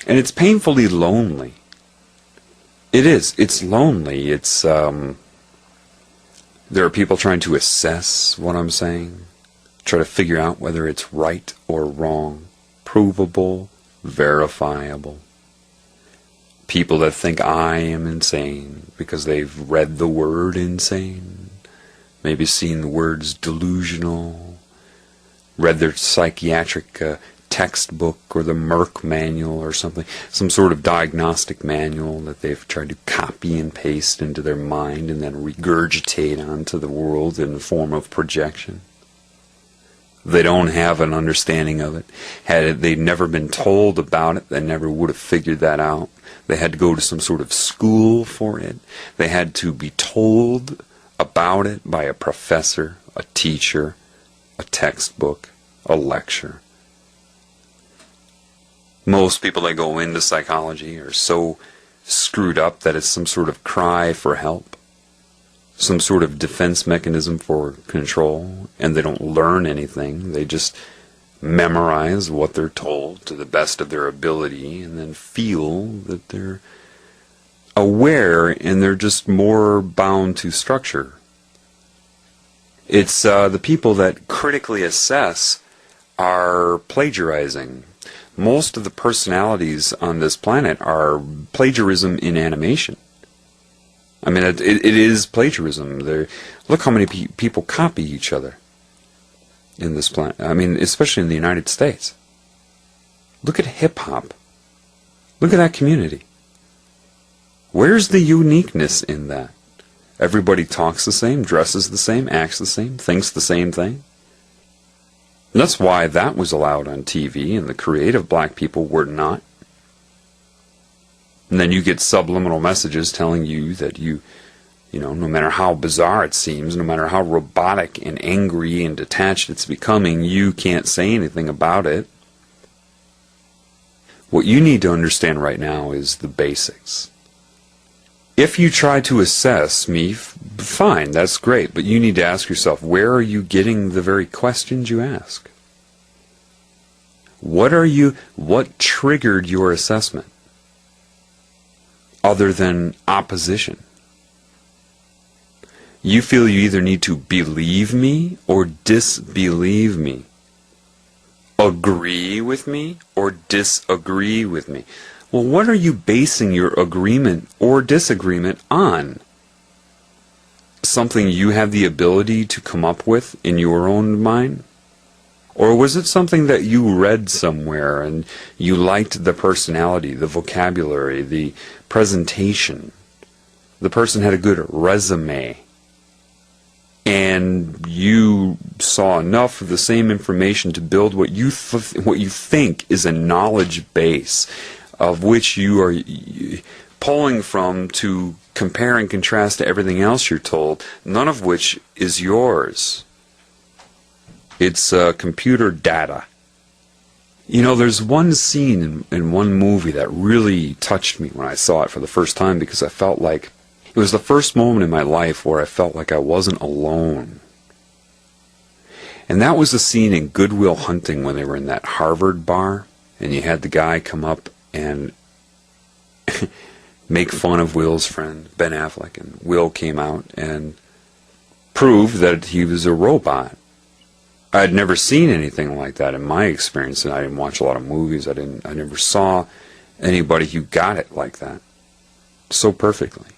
And it's painfully lonely. It is. It's lonely. It's, there are people trying to assess what I'm saying, try to figure out whether it's right or wrong, provable, verifiable. People that think I am insane because they've read the word insane, maybe seen the words delusional, read their psychiatric textbook or the Merck manual or something, some sort of diagnostic manual that they've tried to copy and paste into their mind and then regurgitate onto the world in the form of projection. They don't have an understanding of it. Had they never been told about it, they never would have figured that out. They had to go to some sort of school for it. They had to be told about it by a professor, a teacher, a textbook, a lecture. Most people that go into psychology are so screwed up that it's some sort of cry for help, some sort of defense mechanism for control, and they don't learn anything. They just memorize what they're told to the best of their ability and then feel that they're aware and they're just more bound to structure. It's the people that critically assess are plagiarizing. Most of the personalities on this planet are plagiarism in animation. I mean, it is plagiarism. Look how many people copy each other in this planet. I mean, especially in the United States. Look at hip-hop. Look at that community. Where's the uniqueness in that? Everybody talks the same, dresses the same, acts the same, thinks the same thing. And that's why that was allowed on TV and the creative black people were not. And then you get subliminal messages telling you that no matter how bizarre it seems, no matter how robotic and angry and detached it's becoming, you can't say anything about it. What you need to understand right now is the basics. If you try to assess me, fine, that's great, but you need to ask yourself, where are you getting the very questions you ask? What triggered your assessment? Other than opposition. You feel you either need to believe me or disbelieve me. Agree with me or disagree with me. Well, what are you basing your agreement or disagreement on? Something you have the ability to come up with in your own mind? Or was it something that you read somewhere and you liked the personality, the vocabulary, the presentation? The person had a good resume. and you saw enough of the same information to build what you think is a knowledge base of which you are pulling from to compare and contrast to everything else you're told, none of which is yours. It's computer data. You know, there's one scene in one movie that really touched me when I saw it for the first time, because I felt like it was the first moment in my life where I felt like I wasn't alone. And that was the scene in Good Will Hunting when they were in that Harvard bar, and you had the guy come up and make fun of Will's friend, Ben Affleck, and Will came out and proved that he was a robot. I'd never seen anything like that in my experience, and I didn't watch a lot of movies. I never saw anybody who got it like that so perfectly.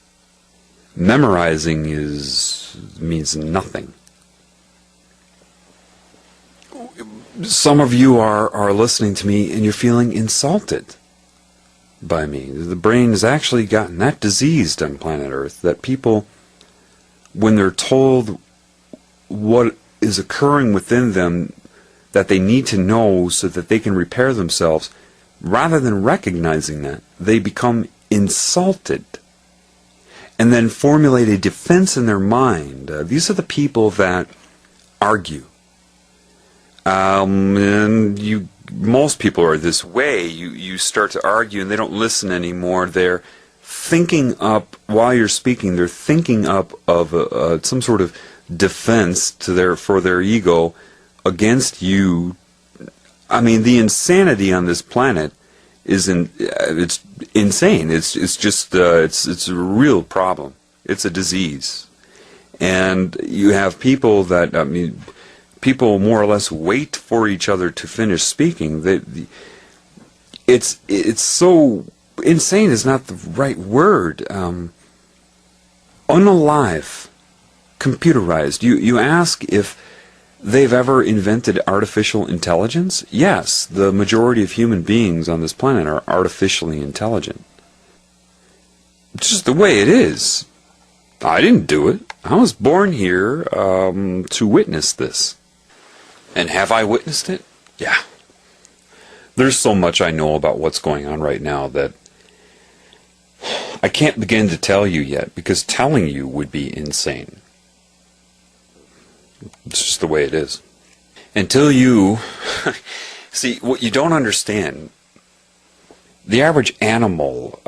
Memorizing means nothing. Some of you are listening to me and you're feeling insulted by me. The brain has actually gotten that diseased on planet Earth that people, when they're told what is occurring within them that they need to know so that they can repair themselves, rather than recognizing that, they become insulted and then formulate a defense in their mind. These are the people that argue. And most people are this way. You start to argue and they don't listen anymore. They're thinking up, while you're speaking, they're thinking up of some sort of defense for their ego against you. I mean, the insanity on this planet it's insane. It's just it's a real problem. It's a disease, and you have people that, I mean, people more or less wait for each other to finish speaking. It's so insane is not the right word. Unalive, computerized. You ask if they've ever invented artificial intelligence? Yes, the majority of human beings on this planet are artificially intelligent. It's just the way it is. I didn't do it. I was born here to witness this. And have I witnessed it? Yeah. There's so much I know about what's going on right now that I can't begin to tell you yet, because telling you would be insane. It's just the way it is. Until you see, what you don't understand, the average animal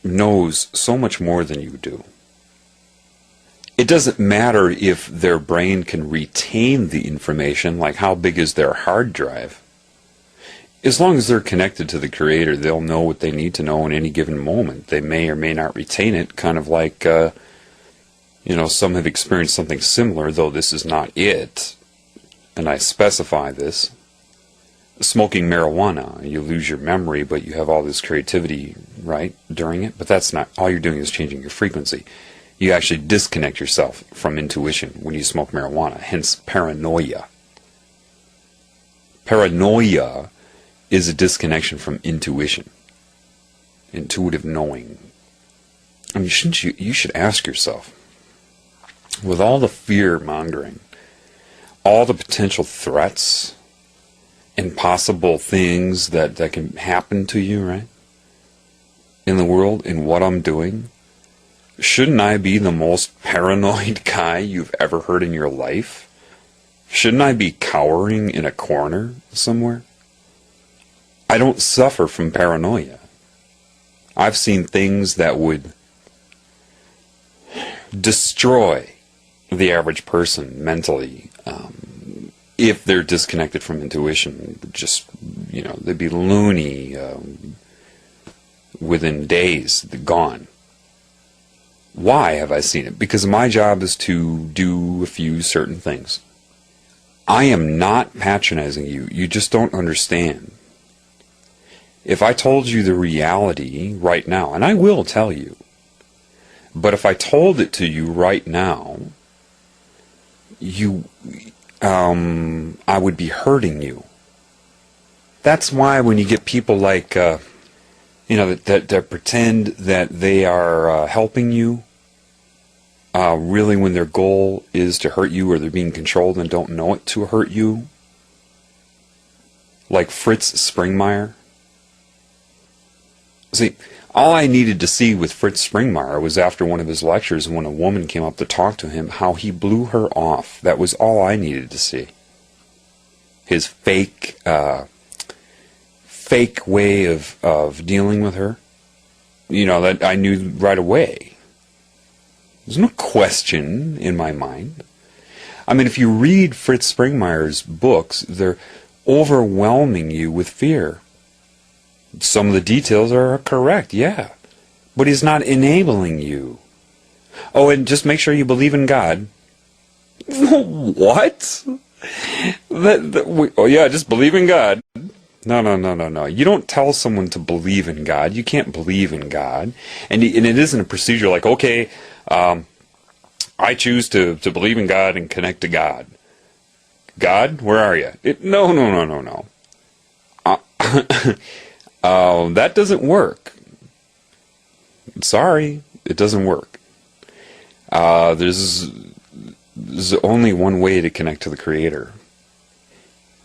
knows so much more than you do. It doesn't matter if their brain can retain the information, like how big is their hard drive. As long as they're connected to the Creator, they'll know what they need to know in any given moment. They may or may not retain it, kind of like some have experienced something similar, though this is not it, and I specify this. Smoking marijuana, you lose your memory, but you have all this creativity, right, during it. But that's not, all you're doing is changing your frequency. You actually disconnect yourself from intuition when you smoke marijuana, hence paranoia. Paranoia is a disconnection from intuition, intuitive knowing. I mean, you should ask yourself, with all the fear-mongering, all the potential threats and possible things that can happen to you, right, in the world, in what I'm doing, shouldn't I be the most paranoid guy you've ever heard in your life? Shouldn't I be cowering in a corner somewhere? I don't suffer from paranoia. I've seen things that would destroy the average person mentally, if they're disconnected from intuition. Just, they'd be loony within days, gone. Why have I seen it? Because my job is to do a few certain things. I am not patronizing you. You just don't understand. If I told you the reality right now, and I will tell you, but if I told it to you right now, I would be hurting you. That's why when you get people like, that pretend that they are helping you, really when their goal is to hurt you, or they're being controlled and don't know it to hurt you. Like Fritz Springmeier. See, all I needed to see with Fritz Springmeier was after one of his lectures, when a woman came up to talk to him, how he blew her off. That was all I needed to see. His fake way of dealing with her. You know, that I knew right away. There's no question in my mind. I mean, if you read Fritz Springmeier's books, they're overwhelming you with fear. Some of the details are correct, yeah. But he's not enabling you. Oh, and just make sure you believe in God. What? Oh, yeah, just believe in God. No. You don't tell someone to believe in God. You can't believe in God. And it isn't a procedure like, okay, I choose to believe in God and connect to God. God, where are you? No. That doesn't work. Sorry, it doesn't work. There's only one way to connect to the Creator.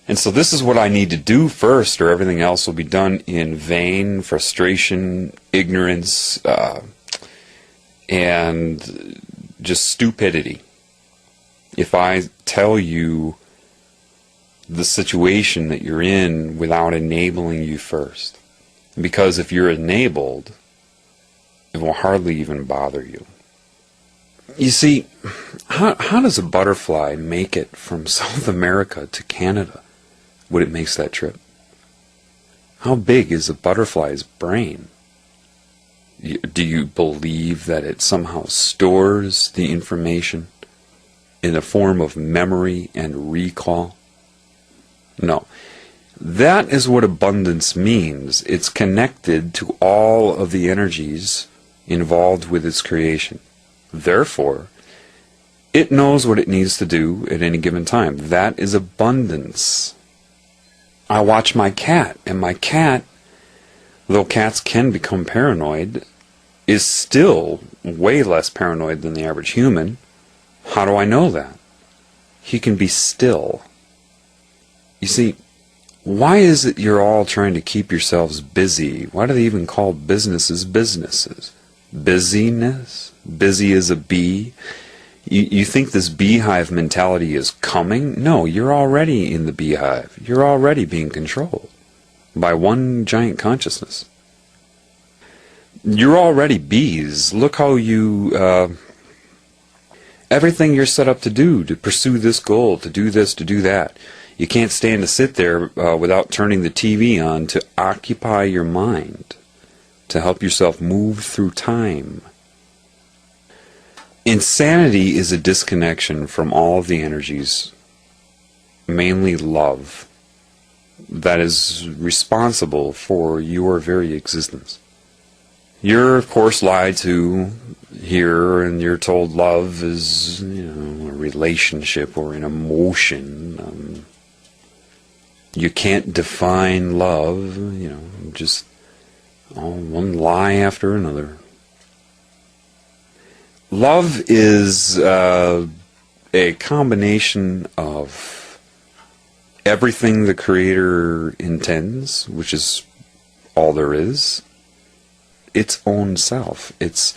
And so this is what I need to do first, or everything else will be done in vain, frustration, ignorance, and just stupidity. If I tell you the situation that you're in without enabling you first. Because if you're enabled, it will hardly even bother you. You see, how does a butterfly make it from South America to Canada when it makes that trip? How big is a butterfly's brain? Do you believe that it somehow stores the information in the form of memory and recall? No. That is what abundance means. It's connected to all of the energies involved with its creation. Therefore, it knows what it needs to do at any given time. That is abundance. I watch my cat, and my cat, though cats can become paranoid, is still way less paranoid than the average human. How do I know that? He can be still. You see, why is it you're all trying to keep yourselves busy? Why do they even call businesses businesses? Busyness? Busy as a bee? You think this beehive mentality is coming? No, you're already in the beehive. You're already being controlled by one giant consciousness. You're already bees. Look how you... everything you're set up to do, to pursue this goal, to do this, to do that. You can't stand to sit there without turning the TV on to occupy your mind, to help yourself move through time. Insanity is a disconnection from all of the energies, mainly love, that is responsible for your very existence. You're, of course, lied to here, and you're told love is, a relationship or an emotion. You can't define love, just one lie after another. Love is a combination of everything the Creator intends, which is all there is, its own self, its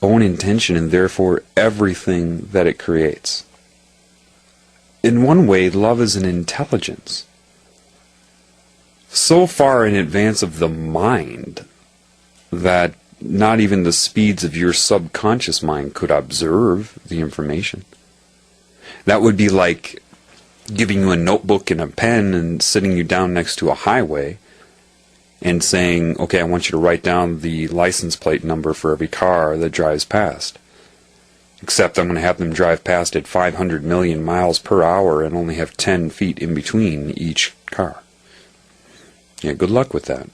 own intention, and therefore everything that it creates. In one way, love is an intelligence, so far in advance of the mind that not even the speeds of your subconscious mind could observe the information. That would be like giving you a notebook and a pen and sitting you down next to a highway and saying, okay, I want you to write down the license plate number for every car that drives past. Except I'm going to have them drive past at 500 million miles per hour and only have 10 feet in between each car. Yeah, good luck with that.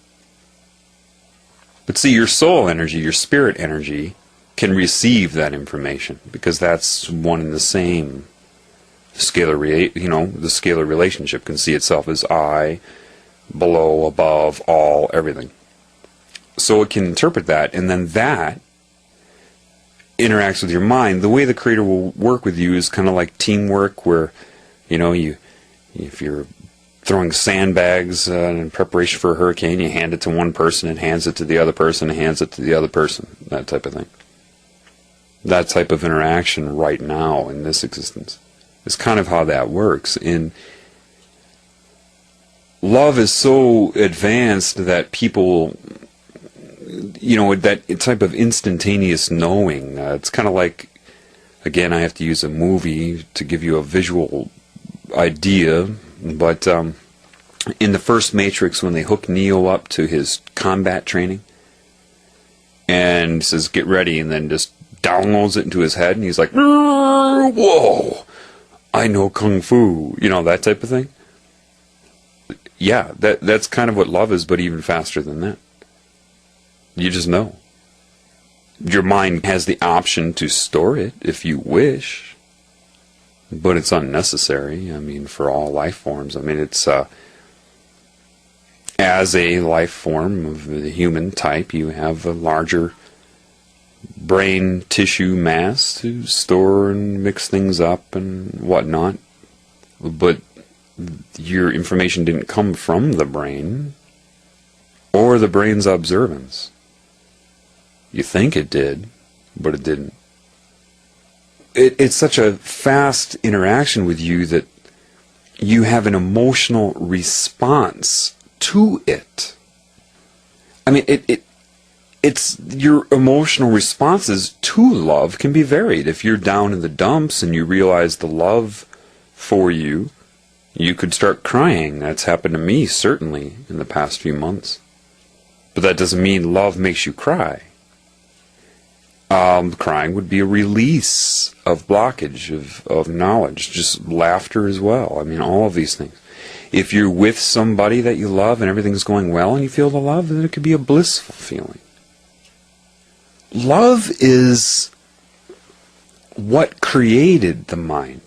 But see, your soul energy, your spirit energy, can receive that information because that's one and the same. The scalar relationship can see itself as I, below, above, all, everything. So it can interpret that, and then that interacts with your mind, the way the Creator will work with you is kind of like teamwork, where, if you're throwing sandbags in preparation for a hurricane, you hand it to one person and hands it to the other person and hands it to the other person, that type of thing. That type of interaction right now in this existence is kind of how that works. And love is so advanced that people, that type of instantaneous knowing, it's kind of like, again, I have to use a movie to give you a visual idea, but in the first Matrix, when they hook Neo up to his combat training and says, get ready, and then just downloads it into his head, and he's like, whoa, I know Kung Fu, that type of thing. Yeah, that's kind of what love is, but even faster than that. You just know. Your mind has the option to store it if you wish, but it's unnecessary. For all life forms. It's as a life form of the human type, you have a larger brain tissue mass to store and mix things up and whatnot, but your information didn't come from the brain or the brain's observance. You think it did, but it didn't. It's such a fast interaction with you that you have an emotional response to it. It's your emotional responses to love can be varied. If you're down in the dumps and you realize the love for you, you could start crying. That's happened to me, certainly, in the past few months. But that doesn't mean love makes you cry. Crying would be a release of blockage, of knowledge, just laughter as well. All of these things. If you're with somebody that you love and everything's going well and you feel the love, then it could be a blissful feeling. Love is what created the mind.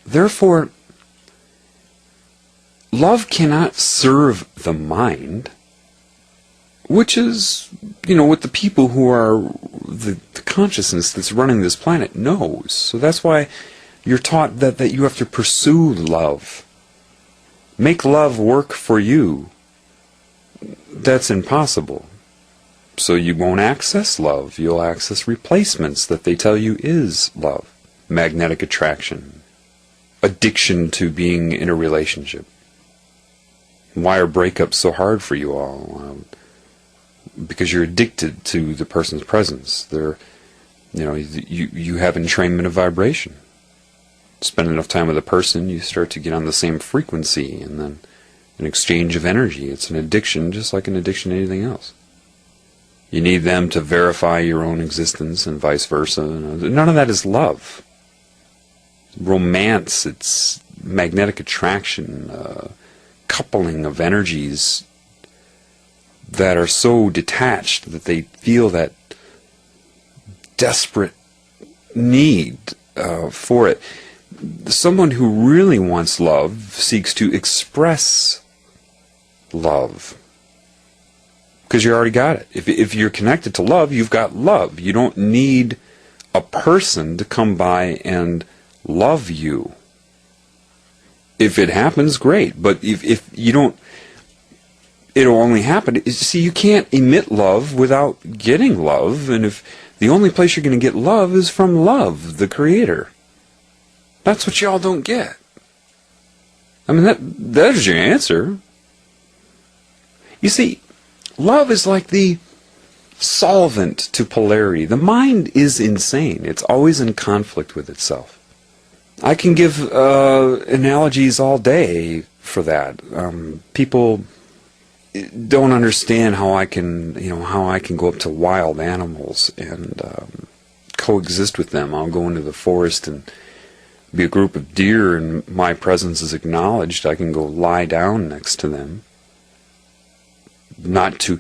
Therefore, love cannot serve the mind, which is, what the people who are the consciousness that's running this planet knows. So that's why you're taught that you have to pursue love. Make love work for you. That's impossible. So you won't access love. You'll access replacements that they tell you is love. Magnetic attraction. Addiction to being in a relationship. Why are breakups so hard for you all? Because you're addicted to the person's presence. You have entrainment of vibration. Spend enough time with a person, you start to get on the same frequency, and then an exchange of energy. It's an addiction, just like an addiction to anything else. You need them to verify your own existence, and vice versa. None of that is love. Romance, it's magnetic attraction, coupling of energies that are so detached that they feel that desperate need for it. Someone who really wants love seeks to express love, because you already got it. If you're connected to love, you've got love. You don't need a person to come by and love you. If it happens, great. But if you don't, it'll only happen. See, you can't emit love without getting love, and if the only place you're going to get love is from love, the Creator. That's what y'all don't get. That's your answer. You see, love is like the solvent to polarity. The mind is insane. It's always in conflict with itself. I can give analogies all day for that. People don't understand how I can go up to wild animals and coexist with them. I'll go into the forest and be a group of deer, and my presence is acknowledged. I can go lie down next to them, not to,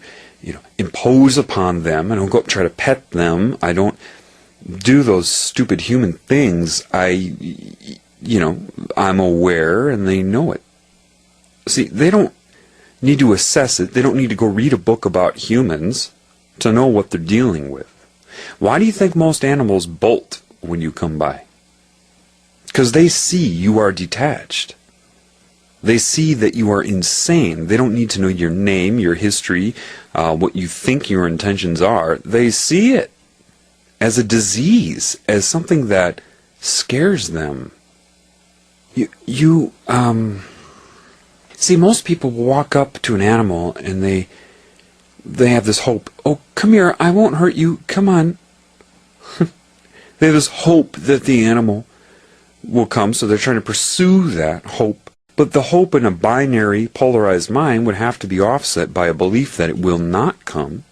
impose upon them. I don't go up and try to pet them. I don't do those stupid human things. I'm aware, and they know it. See, they don't need to assess it. They don't need to go read a book about humans to know what they're dealing with. Why do you think most animals bolt when you come by? Because they see you are detached. They see that you are insane. They don't need to know your name, your history, what you think your intentions are. They see it as a disease, as something that scares them. See, most people walk up to an animal and they have this hope. Oh, come here, I won't hurt you, come on. They have this hope that the animal will come, so they're trying to pursue that hope. But the hope in a binary, polarized mind would have to be offset by a belief that it will not come.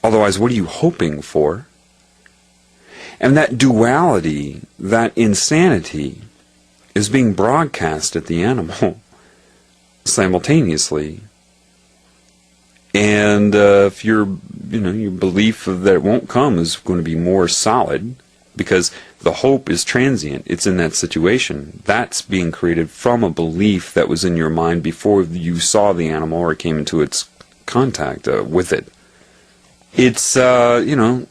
Otherwise, what are you hoping for? And that duality, that insanity, is being broadcast at the animal simultaneously. And if your belief that it won't come is going to be more solid, because the hope is transient, it's in that situation. That's being created from a belief that was in your mind before you saw the animal or came into its contact with it. It's, rather,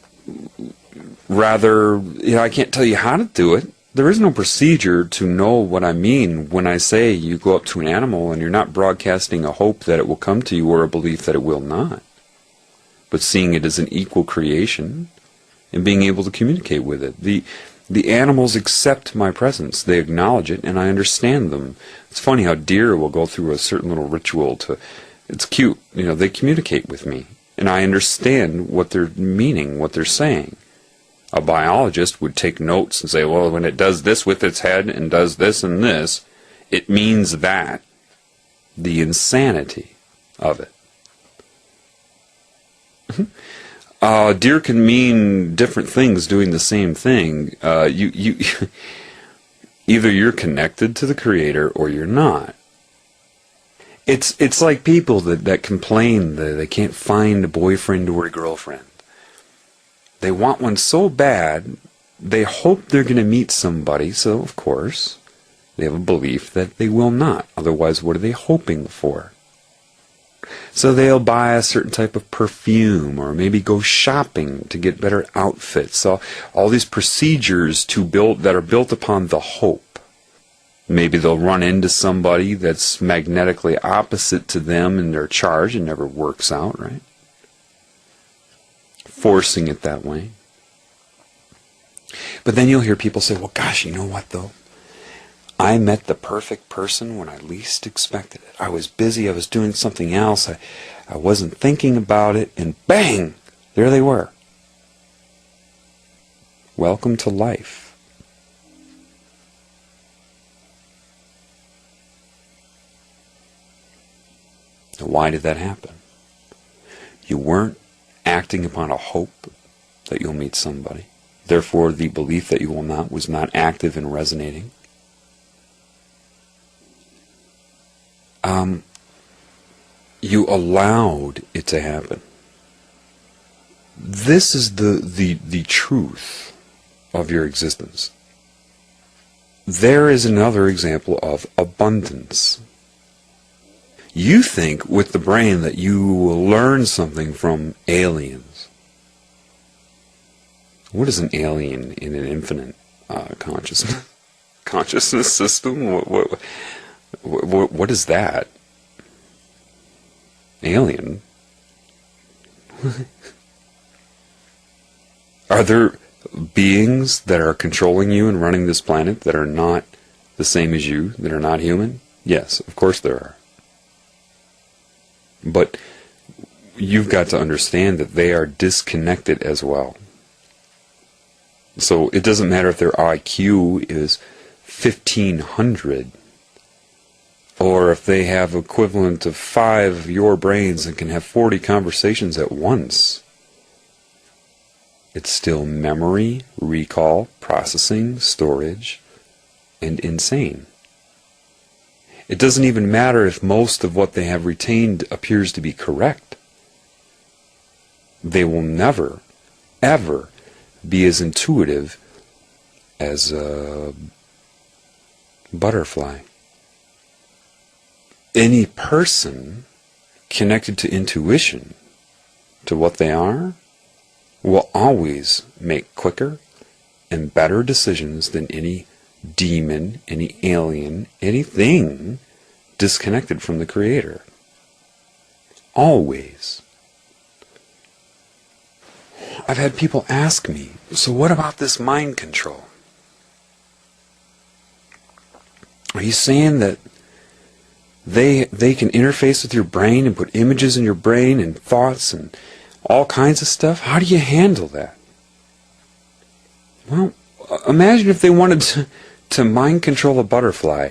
I can't tell you how to do it. There is no procedure to know what I mean when I say you go up to an animal and you're not broadcasting a hope that it will come to you or a belief that it will not, but seeing it as an equal creation and being able to communicate with it. The animals accept my presence. They acknowledge it, and I understand them. It's funny how deer will go through a certain little ritual it's cute. They communicate with me, and I understand what they're meaning, what they're saying. A biologist would take notes and say, well, when it does this with its head and does this and this, it means that. The insanity of it. Deer can mean different things doing the same thing. Either you're connected to the Creator or you're not. It's like people that complain that they can't find a boyfriend or a girlfriend. They want one so bad, they hope they're going to meet somebody, so of course, they have a belief that they will not. Otherwise, what are they hoping for? So they'll buy a certain type of perfume, or maybe go shopping to get better outfits. So all these procedures that are built upon the hope. Maybe they'll run into somebody that's magnetically opposite to them in their charge and never works out, right? Forcing it that way. But then you'll hear people say, well, gosh, you know what, though? I met the perfect person when I least expected it. I was busy, I was doing something else, I wasn't thinking about it, and bang! There they were. Welcome to life. Now, why did that happen? You weren't acting upon a hope that you'll meet somebody. Therefore, the belief that you will not was not active and resonating. You allowed it to happen. This is the truth of your existence. There is another example of abundance. You think with the brain that you will learn something from aliens. What is an alien in an infinite consciousness system? What is that? Alien? Are there beings that are controlling you and running this planet that are not the same as you, that are not human? Yes, of course there are. But you've got to understand that they are disconnected as well. So it doesn't matter if their IQ is 1,500, or if they have equivalent of 5 of your brains and can have 40 conversations at once. It's still memory, recall, processing, storage, and insane. It doesn't even matter if most of what they have retained appears to be correct. They will never, ever be as intuitive as a butterfly. Any person connected to intuition, to what they are, will always make quicker and better decisions than any demon, any alien, anything disconnected from the Creator. Always. I've had people ask me, so what about this mind control? Are you saying that they can interface with your brain and put images in your brain and thoughts and all kinds of stuff? How do you handle that? Well, imagine if they wanted to mind control a butterfly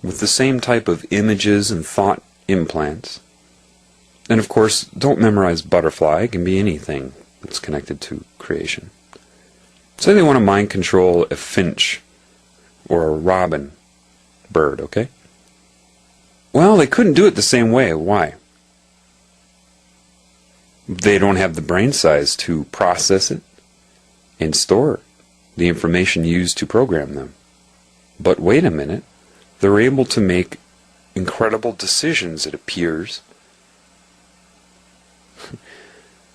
with the same type of images and thought implants. And of course, don't memorize butterfly. It can be anything that's connected to creation. Say they want to mind control a finch or a robin bird, okay? Well, they couldn't do it the same way. Why? They don't have the brain size to process it and store the information used to program them. But wait a minute, they're able to make incredible decisions, it appears,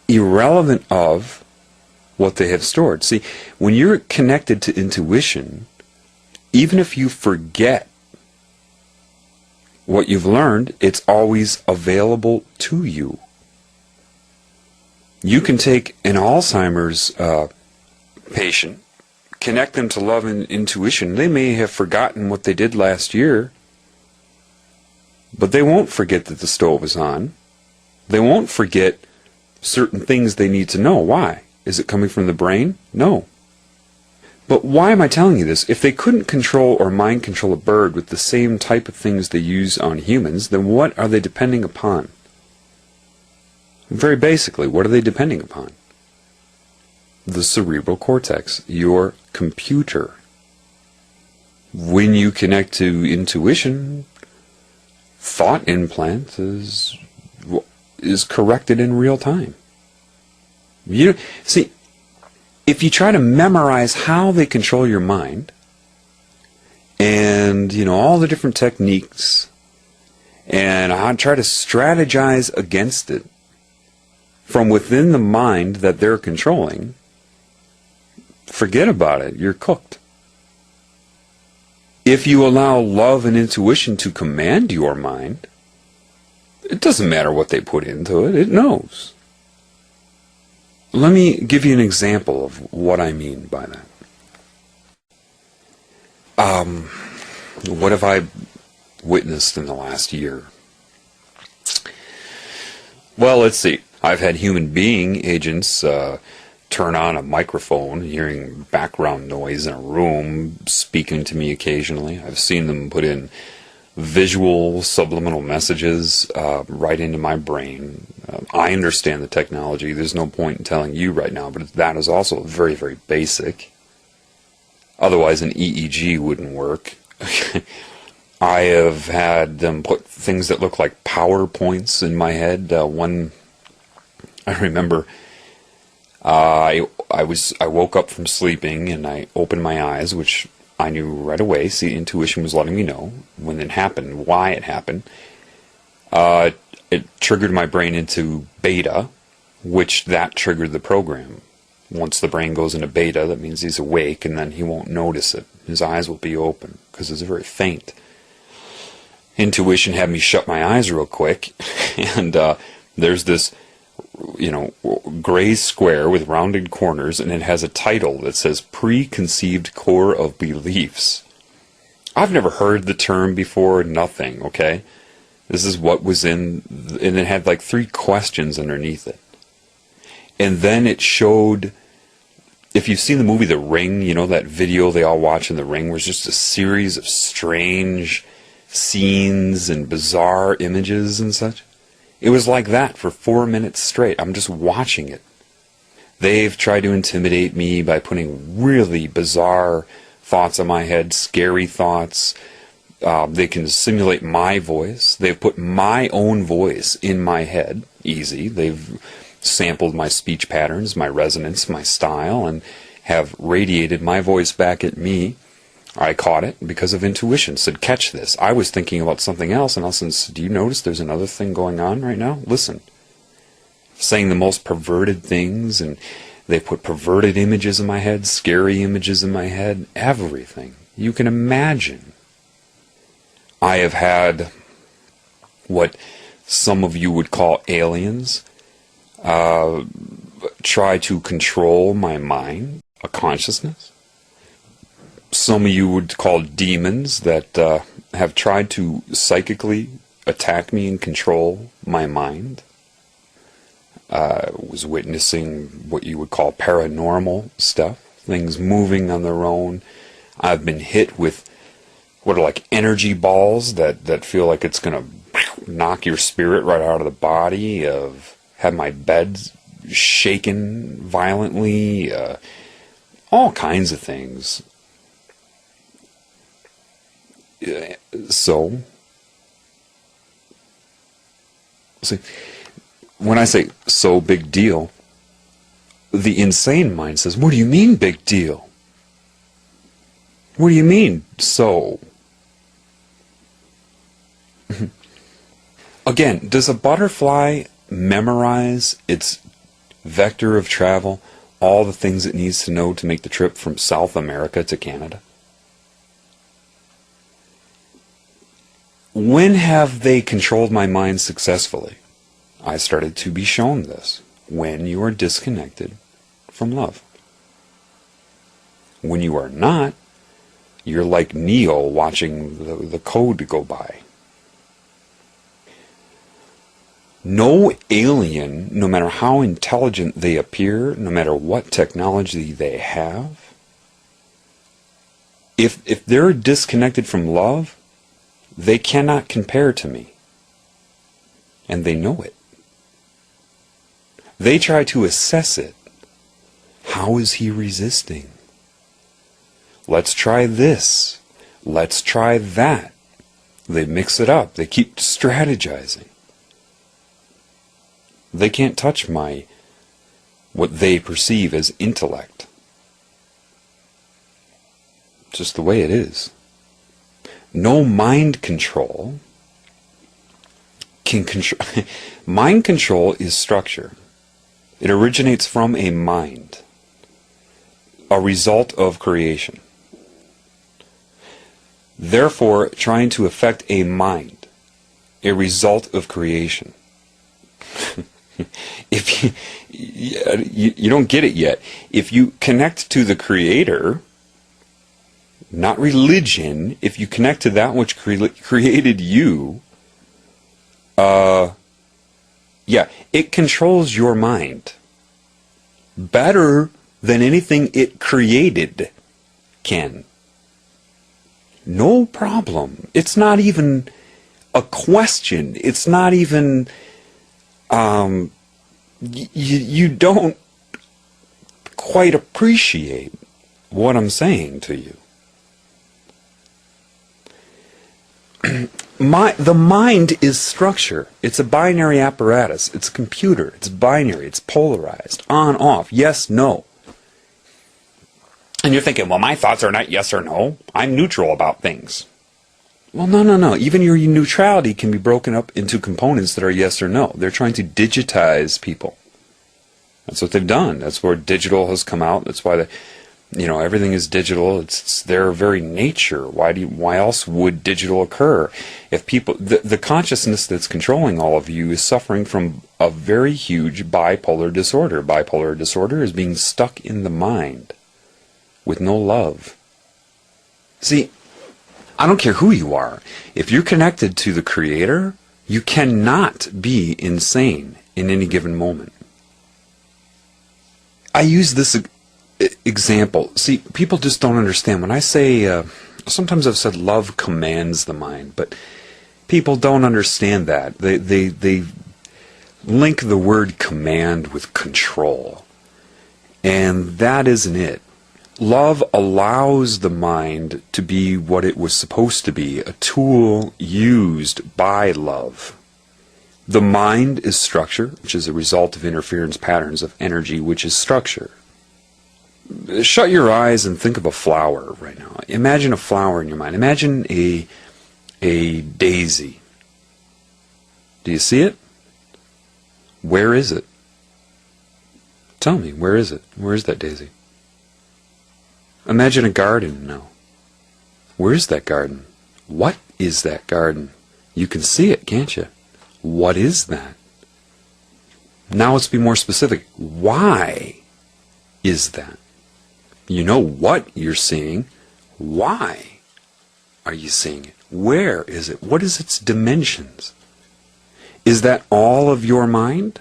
irrelevant of what they have stored. See, when you're connected to intuition, even if you forget what you've learned, it's always available to you. You can take an Alzheimer's patient, connect them to love and intuition. They may have forgotten what they did last year, but they won't forget that the stove is on. They won't forget certain things they need to know. Why? Is it coming from the brain? No. But why am I telling you this? If they couldn't control or mind control a bird with the same type of things they use on humans, then what are they depending upon? Very basically, what are they depending upon? The cerebral cortex, your computer. When you connect to intuition, thought implant is corrected in real time. See, if you try to memorize how they control your mind, and all the different techniques, and I try to strategize against it from within the mind that they're controlling, forget about it. You're cooked. If you allow love and intuition to command your mind, it doesn't matter what they put into it. It knows. Let me give you an example of what I mean by that. What have I witnessed in the last year? Well, let's see. I've had human being agents turn on a microphone, hearing background noise in a room, speaking to me occasionally. I've seen them put in visual subliminal messages right into my brain. I understand the technology. There's no point in telling you right now, but that is also very, very basic. Otherwise, an EEG wouldn't work. I have had them put things that look like PowerPoints in my head. I remember I woke up from sleeping and I opened my eyes, which I knew right away. See, intuition was letting me know when it happened, why it happened. It triggered my brain into beta, which that triggered the program. Once the brain goes into beta, that means he's awake, and then he won't notice it. His eyes will be open because it's very faint. Intuition had me shut my eyes real quick, and there's this gray square with rounded corners, and it has a title that says Preconceived Core of Beliefs. I've never heard the term before, nothing, okay? This is what was in, and it had like 3 questions underneath it. And then it showed, if you've seen the movie The Ring, that video they all watch in The Ring, was just a series of strange scenes and bizarre images and such. It was like that for 4 minutes straight. I'm just watching it. They've tried to intimidate me by putting really bizarre thoughts in my head, scary thoughts. They can simulate my voice. They've put my own voice in my head. Easy. They've sampled my speech patterns, my resonance, my style, and have radiated my voice back at me. I caught it because of intuition. Said, catch this. I was thinking about something else, and all of a sudden said, do you notice there's another thing going on right now? Listen. saying the most perverted things, and they put perverted images in my head, scary images in my head, everything you can imagine. I have had what some of you would call aliens try to control my mind, a consciousness. Some of you would call demons that have tried to psychically attack me and control my mind. Was witnessing what you would call paranormal stuff, things moving on their own. I've been hit with what are like energy balls that feel like it's going to knock your spirit right out of the body. I've had my bed shaken violently, all kinds of things. So, see, when I say so big deal, the insane mind says, what do you mean big deal? What do you mean so? Again, does a butterfly memorize its vector of travel, all the things it needs to know to make the trip from South America to Canada? When have they controlled my mind successfully? I started to be shown this. When you are disconnected from love. When you are not, you're like Neo watching the code go by. No alien, no matter how intelligent they appear, no matter what technology they have, if they're disconnected from love, they cannot compare to me. And they know it. They try to assess it. How is he resisting? Let's try this. Let's try that. They mix it up. They keep strategizing. They can't touch what they perceive as intellect. Just the way it is. No mind control can control. Mind control is structure. It originates from a mind, a result of creation. Therefore, trying to affect a mind, a result of creation. If you don't get it yet, if you connect to the Creator, not religion, if you connect to that which created you, yeah, it controls your mind better than anything it created can. No problem. It's not even a question. It's not even, you don't quite appreciate what I'm saying to you. The mind is structure. It's a binary apparatus. It's a computer. It's binary. It's polarized. On, off. Yes, no. And you're thinking, well, my thoughts are not yes or no. I'm neutral about things. Well, no. Even your neutrality can be broken up into components that are yes or no. They're trying to digitize people. That's what they've done. That's where digital has come out. That's why everything is digital. It's their very nature. Why else would digital occur? If people, the consciousness that's controlling all of you is suffering from a very huge bipolar disorder. Bipolar disorder is being stuck in the mind with no love. See, I don't care who you are. If you're connected to the Creator, you cannot be insane in any given moment. I use this example. See, people just don't understand. When I say, sometimes I've said love commands the mind, but people don't understand that. They link the word command with control. And that isn't it. Love allows the mind to be what it was supposed to be, a tool used by love. The mind is structure, which is a result of interference patterns of energy, which is structure. Shut your eyes and think of a flower right now. Imagine a flower in your mind. Imagine a daisy. Do you see it? Where is it? Tell me, where is it? Where is that daisy? Imagine a garden now. Where is that garden? What is that garden? You can see it, can't you? What is that? Now let's be more specific. Why is that? You know what you're seeing. Why are you seeing it? Where is it? What is its dimensions? Is that all of your mind?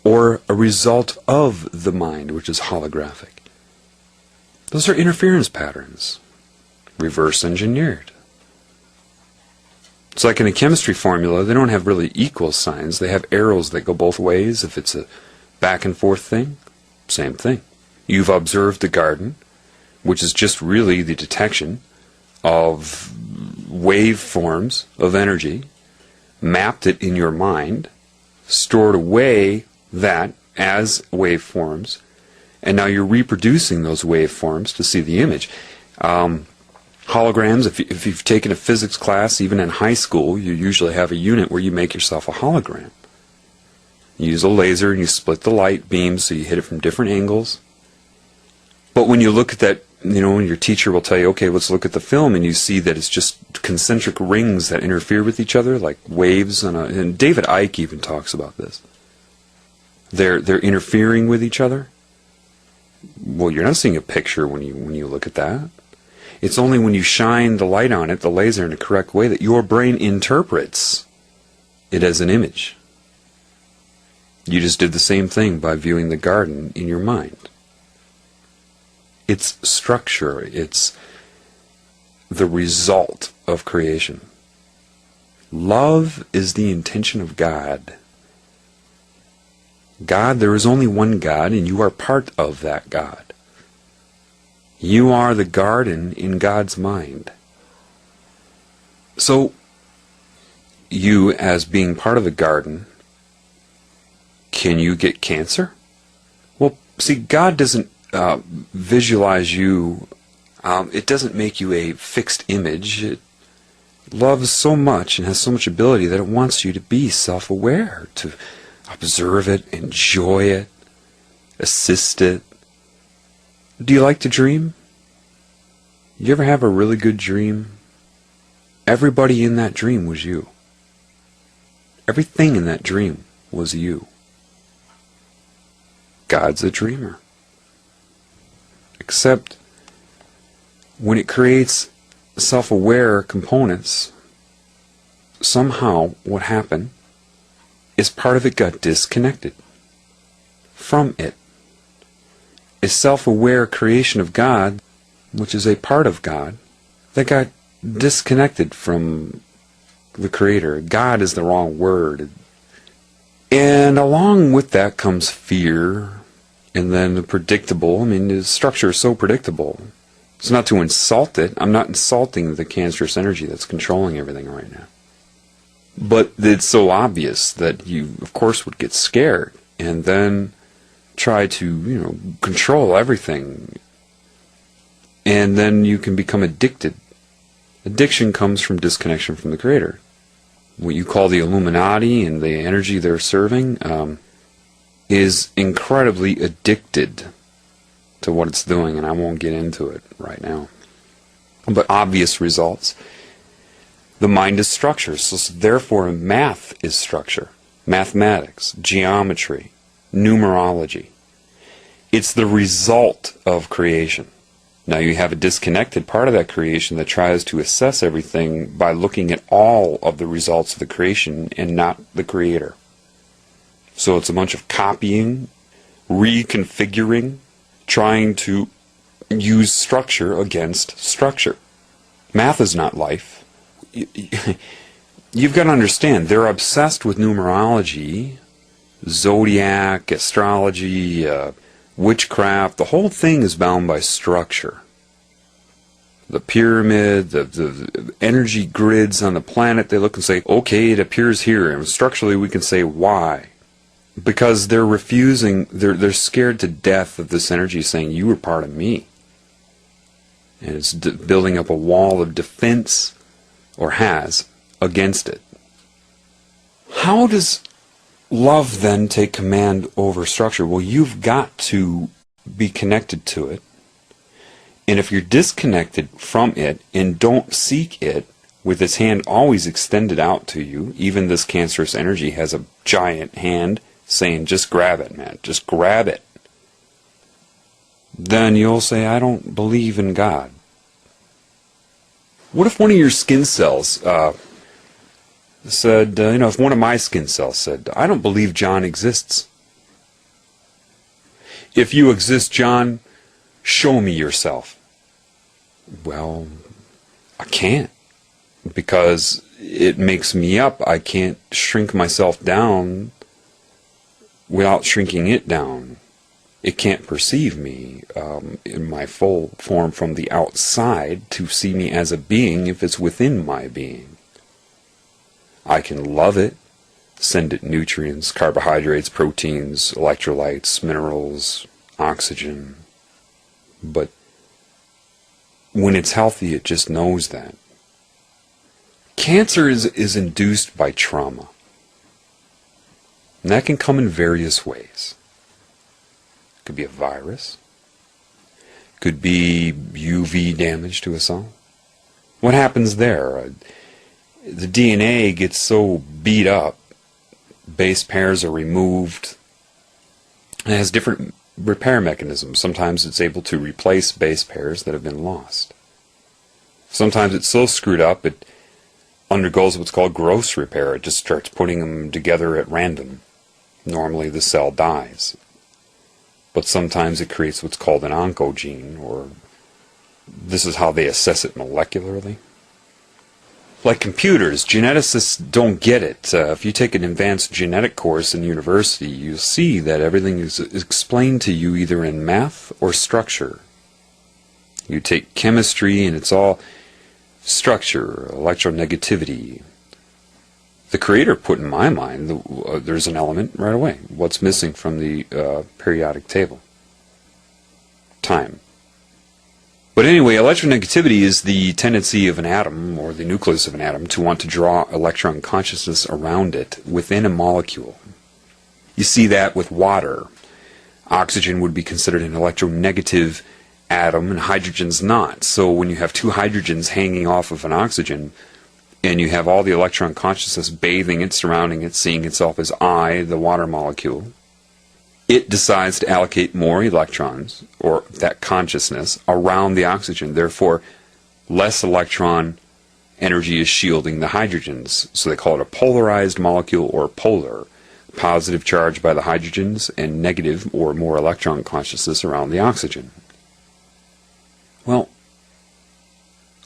Or a result of the mind, which is holographic? Those are interference patterns, reverse engineered. It's like in a chemistry formula, they don't have really equal signs. They have arrows that go both ways. If it's a back and forth thing, same thing. You've observed the garden, which is just really the detection of waveforms of energy, mapped it in your mind, stored away that as waveforms, and now you're reproducing those waveforms to see the image. Holograms, if you've taken a physics class, even in high school, you usually have a unit where you make yourself a hologram. You use a laser and you split the light beam so you hit it from different angles. But when you look at that, when your teacher will tell you, okay, let's look at the film, and you see that it's just concentric rings that interfere with each other, like waves and David Icke even talks about this. They're interfering with each other. Well, you're not seeing a picture when you look at that. It's only when you shine the light on it, the laser, in the correct way, that your brain interprets it as an image. You just did the same thing by viewing the garden in your mind. It's structure. It's the result of creation. Love is the intention of God. God, there is only one God, and you are part of that God. You are the garden in God's mind. So, you, as being part of the garden, can you get cancer? Well, see, God doesn't visualize you. It doesn't make you a fixed image. It loves so much and has so much ability that it wants you to be self-aware, to observe it, enjoy it, assist it. Do you like to dream? You ever have a really good dream? Everybody in that dream was you. Everything in that dream was you. God's a dreamer. Except when it creates self-aware components, somehow what happened is part of it got disconnected from it. A self-aware creation of God, which is a part of God, that got disconnected from the Creator. God is the wrong word. And along with that comes fear, and then the predictable. The structure is so predictable. It's not to insult it. I'm not insulting the cancerous energy that's controlling everything right now. But it's so obvious that you, of course, would get scared and then try to, control everything. And then you can become addicted. Addiction comes from disconnection from the Creator. What you call the Illuminati and the energy they're serving is incredibly addicted to what it's doing, and I won't get into it right now. But obvious results. The mind is structure, so therefore math is structure. Mathematics, geometry, numerology. It's the result of creation. Now you have a disconnected part of that creation that tries to assess everything by looking at all of the results of the creation and not the Creator. So it's a bunch of copying, reconfiguring, trying to use structure against structure. Math is not life. You've got to understand, they're obsessed with numerology, zodiac, astrology, witchcraft. The whole thing is bound by structure. The pyramid, the energy grids on the planet, they look and say, okay, it appears here. And structurally we can say why. Because they're refusing, they're scared to death of this energy saying, you were part of me. And it's building up a wall of defense, or has, against it. How does love then take command over structure? Well, you've got to be connected to it. And if you're disconnected from it and don't seek it, with its hand always extended out to you, even this cancerous energy has a giant hand saying, just grab it, man, just grab it. Then you'll say, I don't believe in God. What if one of your skin cells said, if one of my skin cells said, I don't believe John exists. If you exist, John, show me yourself. Well, I can't, because it makes me up. I can't shrink myself down without shrinking it down. It can't perceive me in my full form from the outside to see me as a being if it's within my being. I can love it, send it nutrients, carbohydrates, proteins, electrolytes, minerals, oxygen. But when it's healthy, it just knows that. Cancer is induced by trauma. And that can come in various ways. It could be a virus. It could be UV damage to a cell. What happens there? The DNA gets so beat up, base pairs are removed. It has different repair mechanisms. Sometimes it's able to replace base pairs that have been lost. Sometimes it's so screwed up it undergoes what's called gross repair. It just starts putting them together at random. Normally the cell dies. But sometimes it creates what's called an oncogene, or this is how they assess it molecularly. Like computers, geneticists don't get it. If you take an advanced genetic course in university, you'll see that everything is explained to you either in math or structure. You take chemistry and it's all structure, electronegativity. The Creator put in my mind, there's an element right away. What's missing from the periodic table? Time. But anyway, electronegativity is the tendency of an atom, or the nucleus of an atom, to want to draw electron consciousness around it within a molecule. You see that with water. Oxygen would be considered an electronegative atom, and hydrogen's not. So when you have two hydrogens hanging off of an oxygen, and you have all the electron consciousness bathing it, surrounding it, seeing itself as I, the water molecule, it decides to allocate more electrons, or that consciousness, around the oxygen. Therefore, less electron energy is shielding the hydrogens. So they call it a polarized molecule, or polar. Positive charge by the hydrogens and negative or more electron consciousness around the oxygen. Well,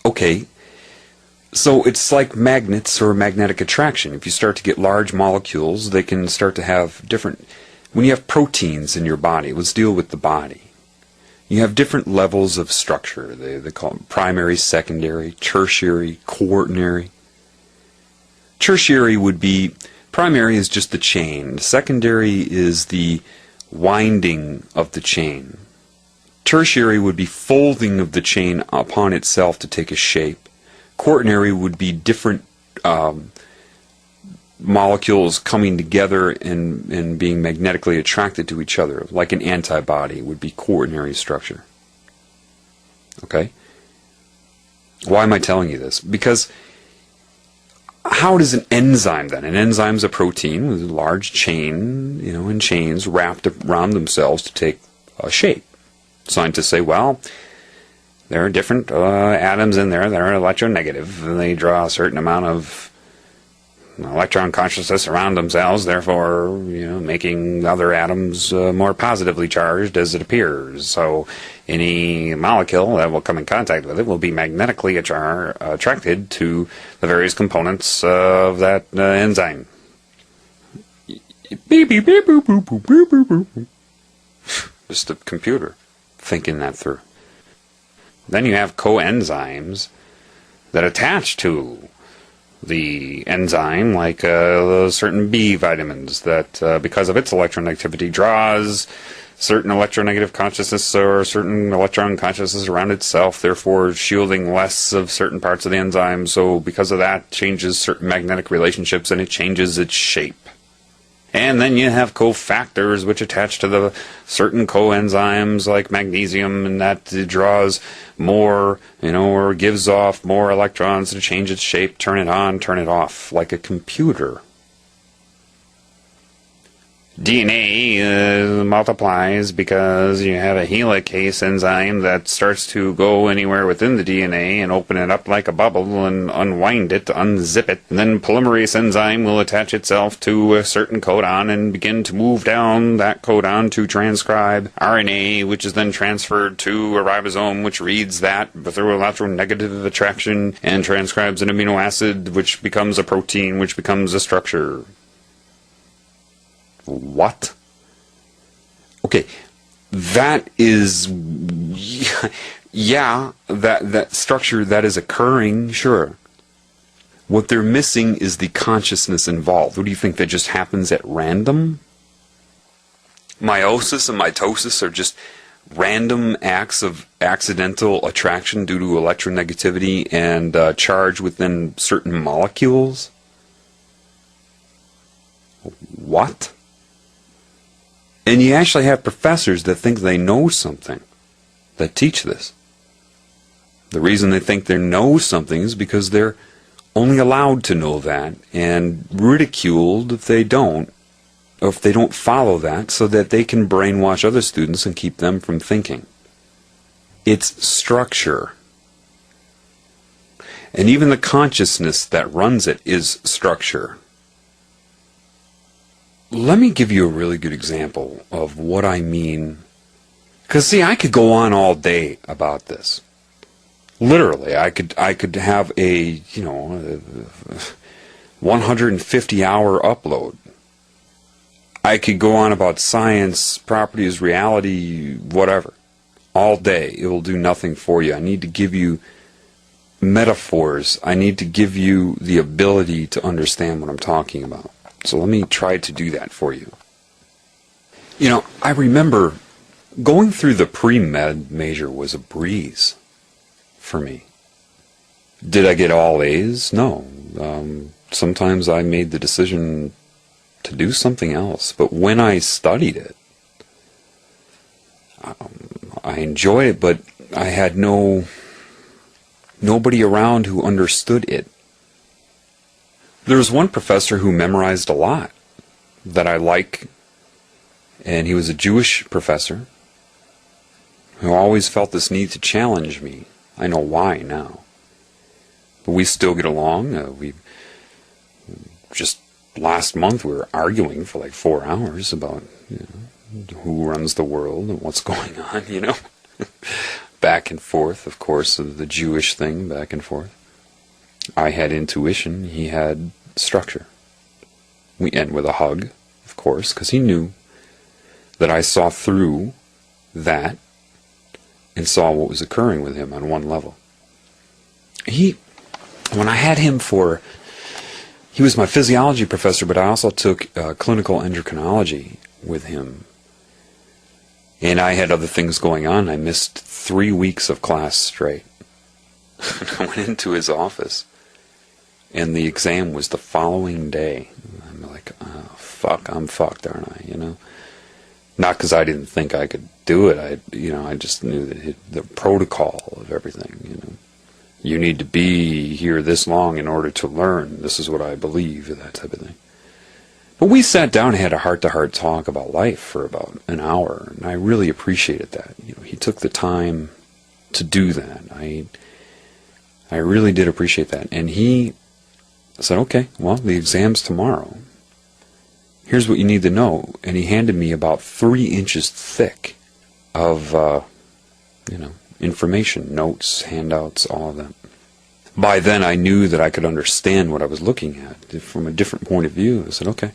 okay. So it's like magnets or magnetic attraction. If you start to get large molecules, they can start to have different... When you have proteins in your body, let's deal with the body. You have different levels of structure. They call them primary, secondary, tertiary, quaternary. Tertiary would be... Primary is just the chain. Secondary is the winding of the chain. Tertiary would be folding of the chain upon itself to take a shape. Quaternary would be different molecules coming together and being magnetically attracted to each other, like an antibody would be quaternary structure. Okay? Why am I telling you this? Because how does an enzyme then? An enzyme is a protein with a large chain, in chains wrapped around themselves to take a shape. Scientists say, well, there are different atoms in there that are electronegative, and they draw a certain amount of electron consciousness around themselves, therefore, making other atoms more positively charged as it appears. So any molecule that will come in contact with it will be magnetically attracted to the various components of that enzyme. Beep, beep, beep, boop, boop, boop, boop, boop, boop. Just a computer thinking that through. Then you have coenzymes that attach to the enzyme, like certain B vitamins that, because of its electronegativity, draws certain electronegative consciousness or certain electron consciousness around itself, therefore shielding less of certain parts of the enzyme. So because of that, changes certain magnetic relationships and it changes its shape. And then you have cofactors which attach to the certain coenzymes like magnesium, and that draws more, or gives off more electrons to change its shape, turn it on, turn it off, like a computer. DNA multiplies because you have a helicase enzyme that starts to go anywhere within the DNA and open it up like a bubble and unwind it, unzip it. And then polymerase enzyme will attach itself to a certain codon and begin to move down that codon to transcribe RNA, which is then transferred to a ribosome, which reads that through electronegative attraction and transcribes an amino acid, which becomes a protein, which becomes a structure. What? Okay, that is, yeah, that structure that is occurring, sure. What they're missing is the consciousness involved. What do you think, that just happens at random? Meiosis and mitosis are just random acts of accidental attraction due to electronegativity and charge within certain molecules? What? And you actually have professors that think they know something, that teach this. The reason they think they know something is because they're only allowed to know that, and ridiculed if they don't, or if they don't follow that, so that they can brainwash other students and keep them from thinking. It's structure. And even the consciousness that runs it is structure. Let me give you a really good example of what I mean. Because, see, I could go on all day about this. Literally, I could have a 150-hour upload. I could go on about science, properties, reality, whatever, all day. It will do nothing for you. I need to give you metaphors. I need to give you the ability to understand what I'm talking about. So let me try to do that for you. I remember going through the pre-med major was a breeze for me. Did I get all A's? No. Sometimes I made the decision to do something else. But when I studied it, I enjoyed it, but I had nobody around who understood it. There was one professor who memorized a lot that I like, and he was a Jewish professor who always felt this need to challenge me. I know why now. But we still get along. We just last month we were arguing for like 4 hours about who runs the world and what's going on, back and forth, of course, of the Jewish thing, back and forth. I had intuition, he had structure. We end with a hug, of course, because he knew that I saw through that and saw what was occurring with him on one level. When I had him he was my physiology professor, but I also took clinical endocrinology with him. And I had other things going on. I missed 3 weeks of class straight. I went into his office, and the exam was the following day. I'm like, oh, fuck, I'm fucked, aren't I? Not because I didn't think I could do it. I just knew that the protocol of everything. You need to be here this long in order to learn. This is what I believe, that type of thing. But we sat down and had a heart-to-heart talk about life for about an hour, and I really appreciated that. He took the time to do that. I really did appreciate that. And he said, okay, well, the exam's tomorrow. Here's what you need to know. And he handed me about 3 inches thick of, information, notes, handouts, all of that. By then, I knew that I could understand what I was looking at from a different point of view. I said, okay.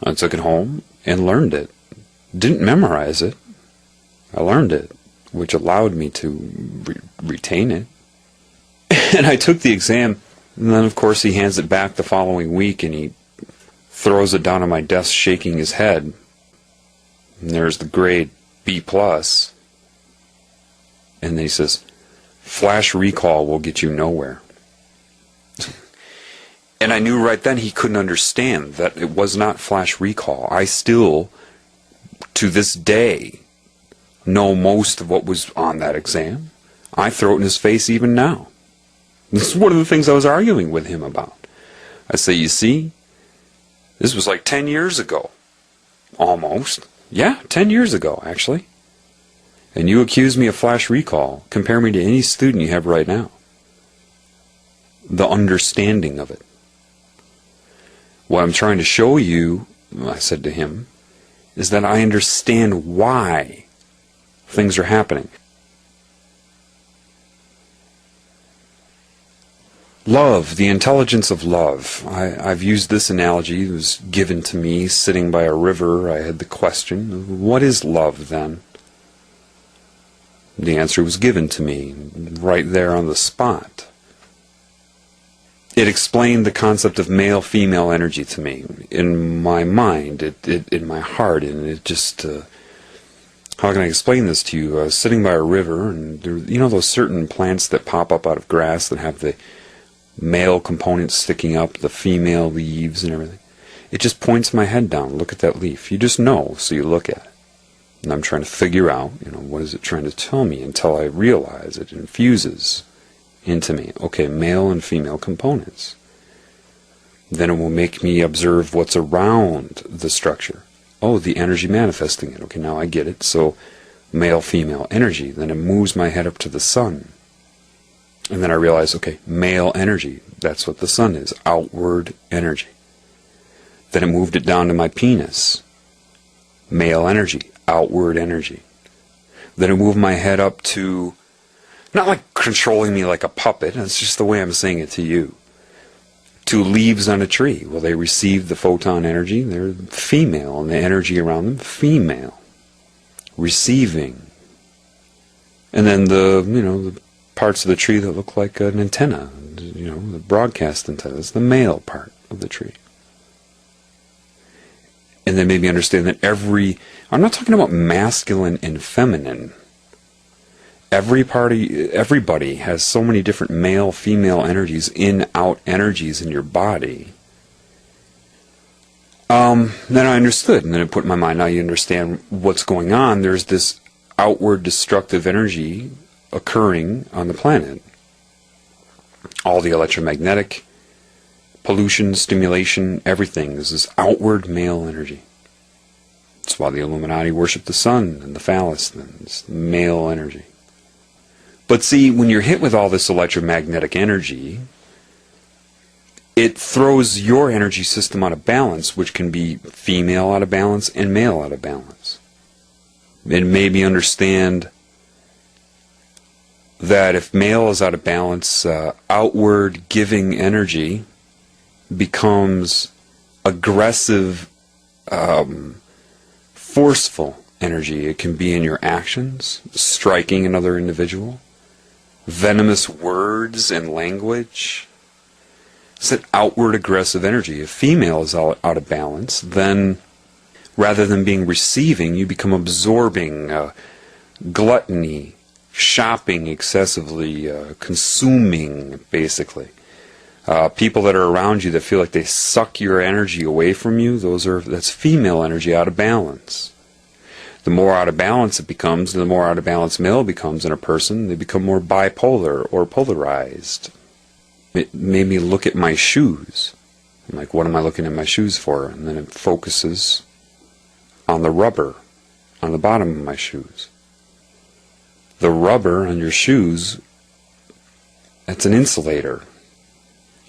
I took it home and learned it. Didn't memorize it. I learned it, which allowed me to retain it. And I took the exam, and then, of course, he hands it back the following week, and he throws it down on my desk, shaking his head. And there's the grade B+. And then he says, flash recall will get you nowhere. And I knew right then he couldn't understand that it was not flash recall. I still, to this day, know most of what was on that exam. I throw it in his face even now. This is one of the things I was arguing with him about. I say, you see, this was like 10 years ago. Almost. Yeah, 10 years ago, actually. And you accuse me of flash recall. Compare me to any student you have right now. The understanding of it. What I'm trying to show you, I said to him, is that I understand why things are happening. Love, the intelligence of love. I've used this analogy. It was given to me sitting by a river. I had the question, what is love then? The answer was given to me right there on the spot. It explained the concept of male-female energy to me in my mind, in my heart, and it just, how can I explain this to you? I was sitting by a river, and there, you know those certain plants that pop up out of grass that have the male components sticking up, the female leaves and everything? It just points my head down. Look at that leaf. You just know, so you look at it. And I'm trying to figure out, what is it trying to tell me until I realize it infuses into me. Okay, male and female components. Then it will make me observe what's around the structure. Oh, the energy manifesting it. Okay, now I get it. So, male-female energy. Then it moves my head up to the sun. And then I realize, okay, male energy. That's what the sun is. Outward energy. Then it moved it down to my penis. Male energy. Outward energy. Then it moved my head up to, not like controlling me like a puppet, that's just the way I'm saying it to you, to leaves on a tree. Well, they receive the photon energy, they're female, and the energy around them, female. Receiving. And then the parts of the tree that look like an antenna, the broadcast antenna, that's the male part of the tree. And then maybe understand that I'm not talking about masculine and feminine. Everybody has so many different male, female energies, in, out energies in your body. Then I understood, and then it put in my mind, now you understand what's going on. There's this outward destructive energy occurring on the planet. All the electromagnetic pollution, stimulation, everything is this outward male energy. That's why the Illuminati worship the sun and the phallus, then it's male energy. But see, when you're hit with all this electromagnetic energy, it throws your energy system out of balance, which can be female out of balance and male out of balance. It made me understand that if male is out of balance, outward giving energy becomes aggressive, forceful energy. It can be in your actions, striking another individual, venomous words and language. It's an outward aggressive energy. If female is out of balance, then rather than being receiving, you become absorbing, gluttony, shopping excessively, consuming, basically. People that are around you that feel like they suck your energy away from you, that's female energy out of balance. The more out of balance it becomes, the more out of balance male becomes in a person, they become more bipolar or polarized. It made me look at my shoes. I'm like, what am I looking at my shoes for? And then it focuses on the rubber on the bottom of my shoes. The rubber on your shoes, that's an insulator.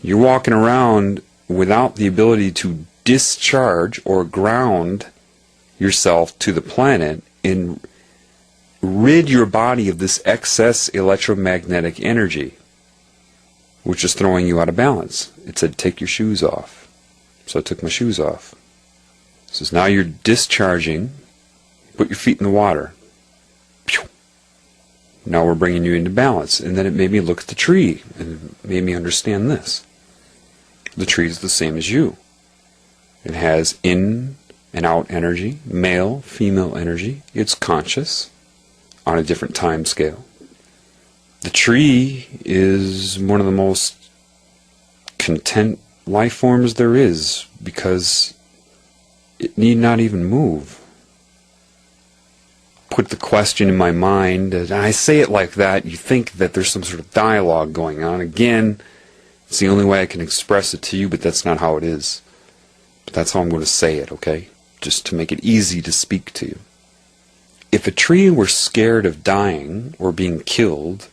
You're walking around without the ability to discharge or ground yourself to the planet and rid your body of this excess electromagnetic energy, which is throwing you out of balance. It said, take your shoes off. So I took my shoes off. It says, now you're discharging. Put your feet in the water. Now we're bringing you into balance. And then it made me look at the tree and it made me understand this. The tree is the same as you. It has in and out energy, male, female energy. It's conscious on a different time scale. The tree is one of the most content life forms there is, because it need not even move. Put the question in my mind, and I say it like that, you think that there's some sort of dialogue going on. Again, it's the only way I can express it to you, but that's not how it is. But that's how I'm going to say it, okay? Just to make it easy to speak to you. If a tree were scared of dying or being killed,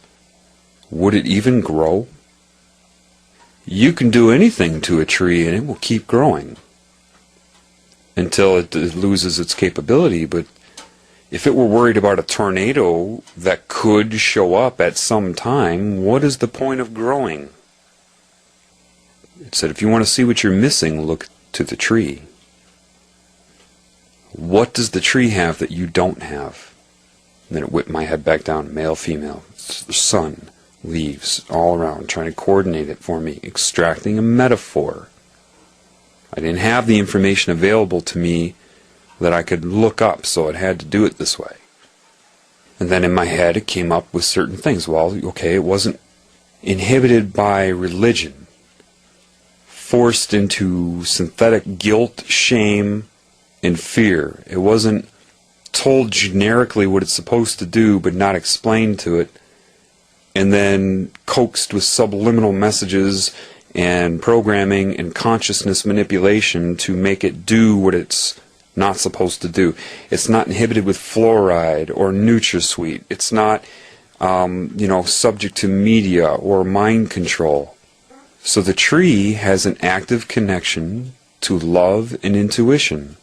would it even grow? You can do anything to a tree and it will keep growing until it loses its capability. But if it were worried about a tornado that could show up at some time, what is the point of growing? It said, if you want to see what you're missing, look to the tree. What does the tree have that you don't have? And then it whipped my head back down, male, female, the sun, leaves, all around, trying to coordinate it for me, extracting a metaphor. I didn't have the information available to me that I could look up, so it had to do it this way. And then in my head it came up with certain things. Well, okay, it wasn't inhibited by religion, forced into synthetic guilt, shame, and fear. It wasn't told generically what it's supposed to do but not explained to it, and then coaxed with subliminal messages and programming and consciousness manipulation to make it do what it's not supposed to do. It's not inhibited with fluoride or NutraSweet. It's not subject to media or mind control. So the tree has an active connection to love and intuition.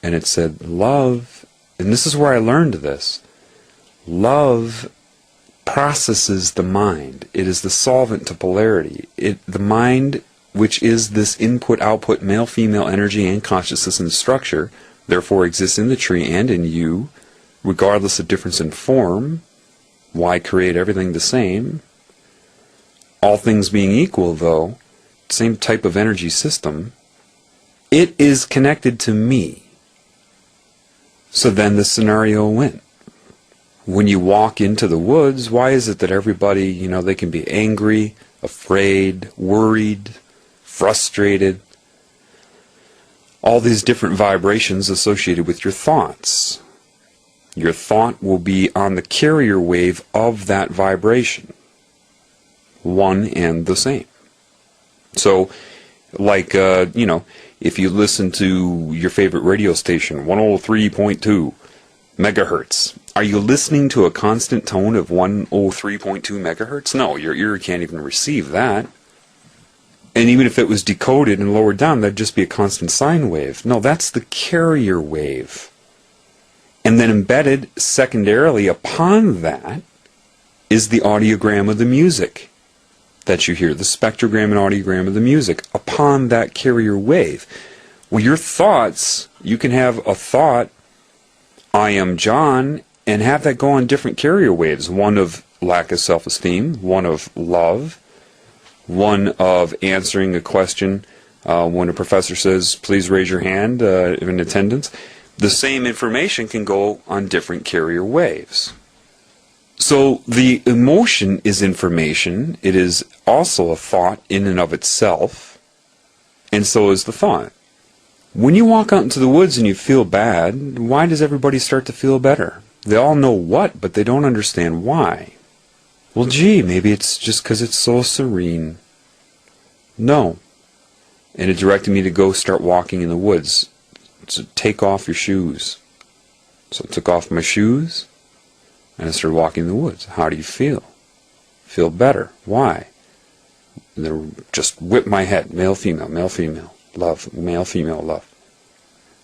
And it said, love, and this is where I learned this, love processes the mind. It is the solvent to polarity. The mind, which is this input-output male-female energy and consciousness and structure, therefore exists in the tree and in you, regardless of difference in form. Why create everything the same? All things being equal, though, same type of energy system, it is connected to me. So then the scenario went. When you walk into the woods, why is it that everybody, they can be angry, afraid, worried, frustrated? All these different vibrations associated with your thoughts. Your thought will be on the carrier wave of that vibration. One and the same. So, like, if you listen to your favorite radio station, 103.2 megahertz, are you listening to a constant tone of 103.2 megahertz? No, your ear can't even receive that. And even if it was decoded and lowered down, that'd just be a constant sine wave. No, that's the carrier wave. And then embedded secondarily upon that is the audiogram of the music that you hear, the spectrogram and audiogram of the music upon that carrier wave. Well, your thoughts, you can have a thought, I am John, and have that go on different carrier waves. One of lack of self-esteem, one of love, one of answering a question when a professor says, please raise your hand in attendance. The same information can go on different carrier waves. So the emotion is information. It is also a thought in and of itself, and so is the thought. When you walk out into the woods and you feel bad, why does everybody start to feel better? They all know what, but they don't understand why. Well, gee, maybe it's just because it's so serene. No. And it directed me to go start walking in the woods. So take off your shoes. So I took off my shoes, and I started walking in the woods. How do you feel? Feel better. Why? And then just whip my head. Male, female, love, male, female, love.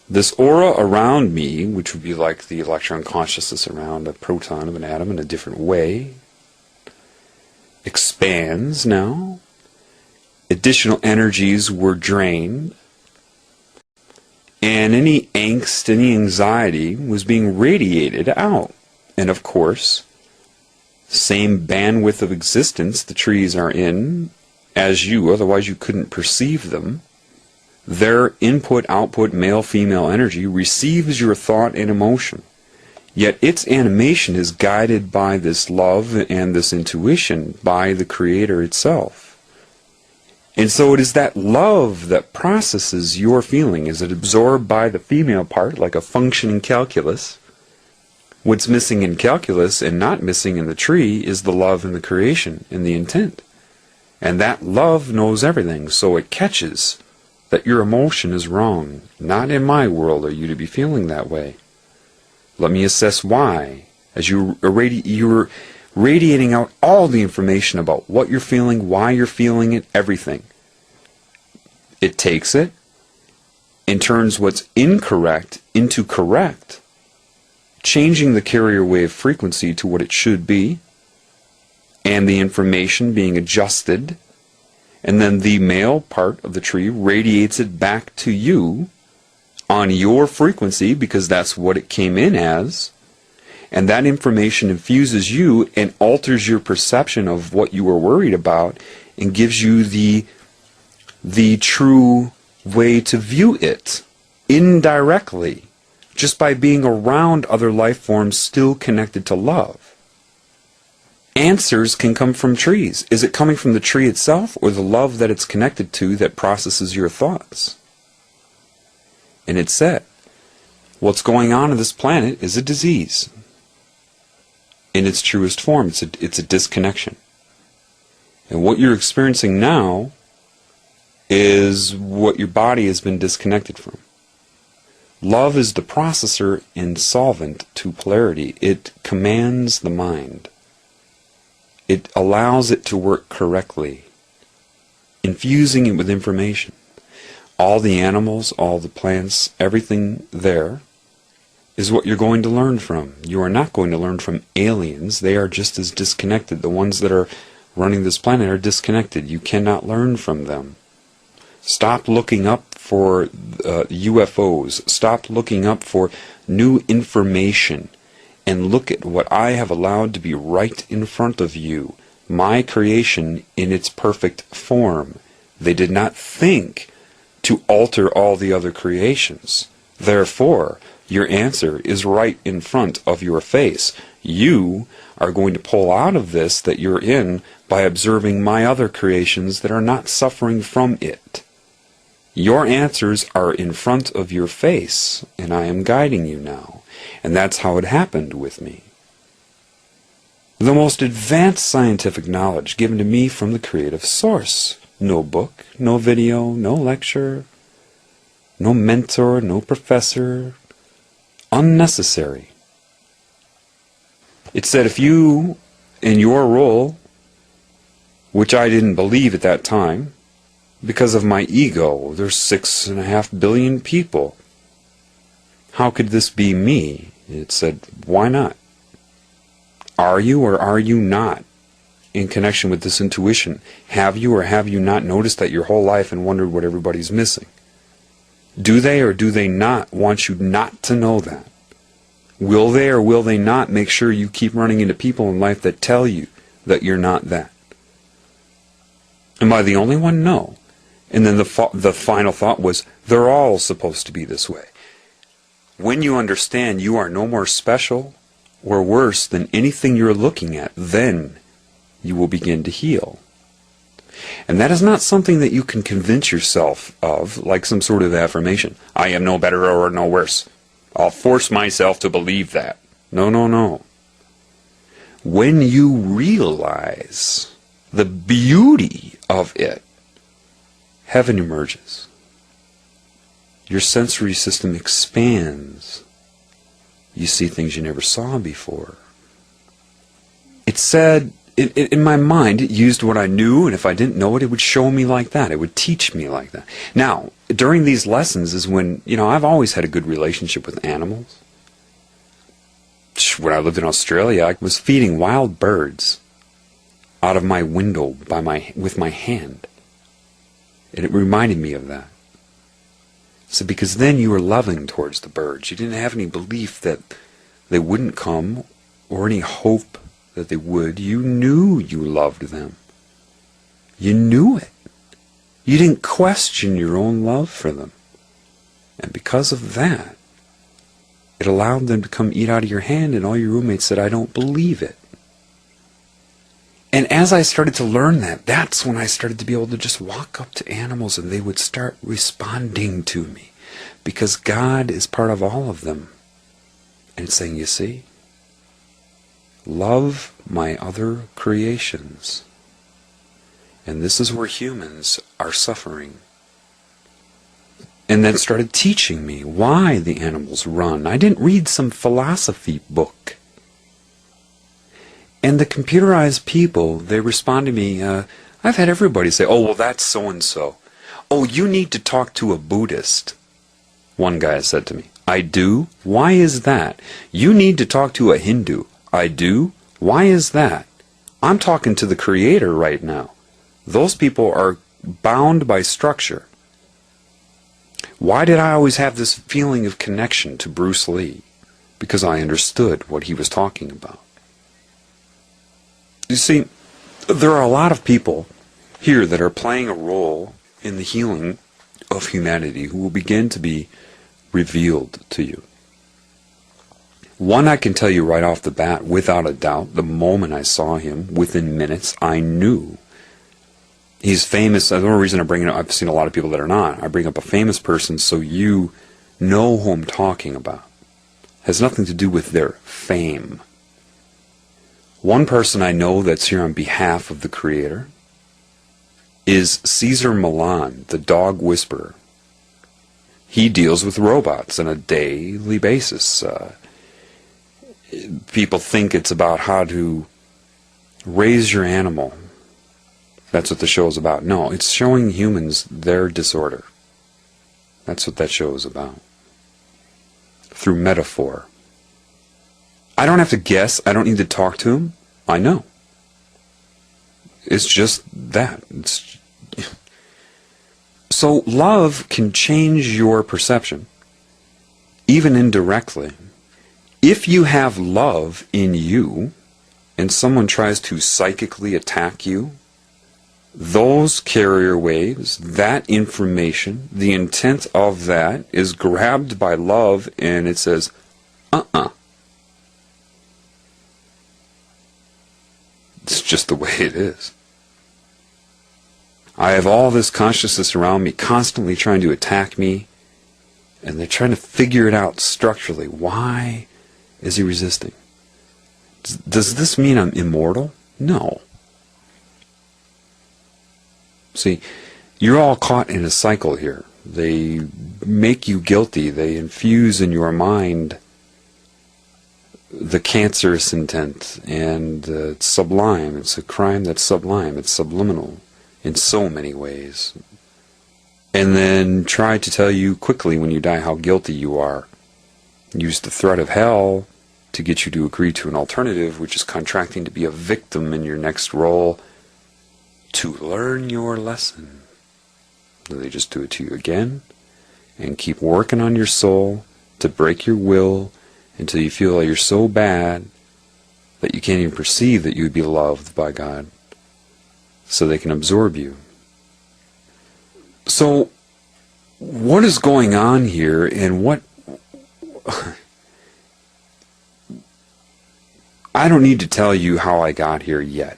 This aura around me, which would be like the electron consciousness around a proton of an atom in a different way, expands now. Additional energies were drained. And any angst, any anxiety was being radiated out. And of course, same bandwidth of existence the trees are in as you, otherwise you couldn't perceive them. Their input-output male-female energy receives your thought and emotion. Yet its animation is guided by this love and this intuition by the Creator itself. And so it is that love that processes your feeling. Is it absorbed by the female part, like a functioning calculus? What's missing in calculus and not missing in the tree is the love and the creation and the intent. And that love knows everything, so it catches that your emotion is wrong. Not in my world are you to be feeling that way. Let me assess why. As you're radiating out all the information about what you're feeling, why you're feeling it, everything. It takes it and turns what's incorrect into correct, changing the carrier wave frequency to what it should be, and the information being adjusted, and then the male part of the tree radiates it back to you on your frequency, because that's what it came in as, and that information infuses you and alters your perception of what you were worried about and gives you the true way to view it indirectly, just by being around other life forms still connected to love. Answers can come from trees. Is it coming from the tree itself or the love that it's connected to that processes your thoughts? And it said, what's going on this planet is a disease. In its truest form, it's a disconnection. And what you're experiencing now is what your body has been disconnected from. Love is the processor and solvent to polarity. It commands the mind. It allows it to work correctly, infusing it with information. All the animals, all the plants, everything there is what you're going to learn from. You are not going to learn from aliens. They are just as disconnected. The ones that are running this planet are disconnected. You cannot learn from them. Stop looking up for UFOs. Stop looking up for new information. And look at what I have allowed to be right in front of you. My creation in its perfect form. They did not think to alter all the other creations. Therefore, your answer is right in front of your face. You are going to pull out of this that you're in by observing my other creations that are not suffering from it. Your answers are in front of your face, and I am guiding you now. And that's how it happened with me. The most advanced scientific knowledge given to me from the creative source. No book, no video, no lecture, no mentor, no professor. Unnecessary. It said if you, in your role, which I didn't believe at that time, because of my ego, there's 6.5 billion people. How could this be me? It said, why not? Are you or are you not in connection with this intuition? Have you or have you not noticed that your whole life and wondered what everybody's missing? Do they or do they not want you not to know that? Will they or will they not make sure you keep running into people in life that tell you that you're not that? Am I the only one? No. And then the final thought was, they're all supposed to be this way. When you understand you are no more special or worse than anything you're looking at, then you will begin to heal. And that is not something that you can convince yourself of, like some sort of affirmation. I am no better or no worse. I'll force myself to believe that. No, no, no. When you realize the beauty of it, heaven emerges. Your sensory system expands. You see things you never saw before. It said, in my mind, it used what I knew, and if I didn't know it, it would show me like that. It would teach me like that. Now, during these lessons is when, I've always had a good relationship with animals. When I lived in Australia, I was feeding wild birds out of my window with my hand. And it reminded me of that. So because then you were loving towards the birds. You didn't have any belief that they wouldn't come or any hope that they would. You knew you loved them. You knew it. You didn't question your own love for them. And because of that, it allowed them to come eat out of your hand, and all your roommates said, I don't believe it. And as I started to learn that, that's when I started to be able to just walk up to animals and they would start responding to me. Because God is part of all of them. And it's saying, you see, love my other creations. And this is where humans are suffering. And then started teaching me why the animals run. I didn't read some philosophy book. And the computerized people, they respond to me, I've had everybody say, oh, well, that's so-and-so. Oh, you need to talk to a Buddhist, one guy said to me. I do? Why is that? You need to talk to a Hindu. I do? Why is that? I'm talking to the Creator right now. Those people are bound by structure. Why did I always have this feeling of connection to Bruce Lee? Because I understood what he was talking about. You see, there are a lot of people here that are playing a role in the healing of humanity who will begin to be revealed to you. One I can tell you right off the bat, without a doubt, the moment I saw him, within minutes, I knew. He's famous. The only reason I bring it up, I've seen a lot of people that are not. I bring up a famous person so you know who I'm talking about. It has nothing to do with their fame. One person I know that's here on behalf of the Creator is Caesar Milan, the dog whisperer. He deals with robots on a daily basis. People think it's about how to raise your animal. That's what the show is about. No, it's showing humans their disorder. That's what that show is about. Through metaphor. I don't have to guess. I don't need to talk to him. I know. It's just that. So love can change your perception, even indirectly. If you have love in you, and someone tries to psychically attack you, those carrier waves, that information, the intent of that is grabbed by love and it says, It's just the way it is. I have all this consciousness around me constantly trying to attack me, and they're trying to figure it out structurally. Why is he resisting? Does this mean I'm immortal? No. See, you're all caught in a cycle here. They make you guilty. They infuse in your mind the cancerous intent, and it's sublime. It's a crime that's sublime. It's subliminal in so many ways. And then try to tell you quickly when you die how guilty you are. Use the threat of hell to get you to agree to an alternative, which is contracting to be a victim in your next role to learn your lesson. They just do it to you again and keep working on your soul to break your will until you feel like you're so bad that you can't even perceive that you would be loved by God, so they can absorb you. So what is going on here, and what I don't need to tell you how I got here yet.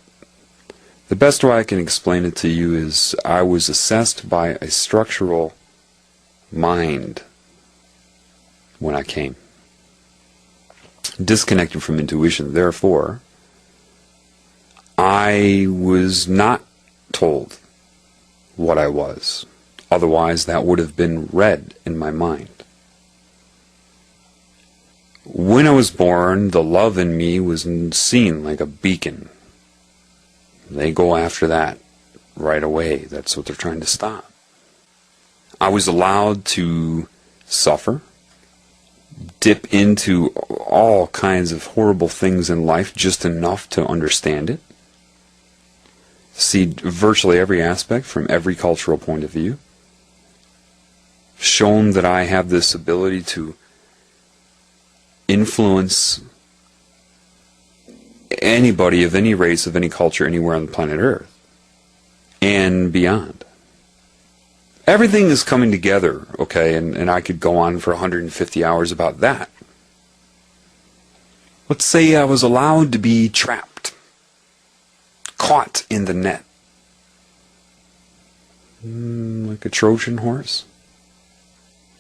The best way I can explain it to you is I was assessed by a structural mind when I came. Disconnected from intuition. Therefore, I was not told what I was. Otherwise, that would have been read in my mind. When I was born, the love in me was seen like a beacon. They go after that right away. That's what they're trying to stop. I was allowed to suffer, dip into all kinds of horrible things in life, just enough to understand it. See virtually every aspect from every cultural point of view. Shown that I have this ability to influence anybody of any race, of any culture, anywhere on the planet Earth, and beyond. Everything is coming together, okay, and I could go on for 150 hours about that. Let's say I was allowed to be trapped, caught in the net. Like a Trojan horse,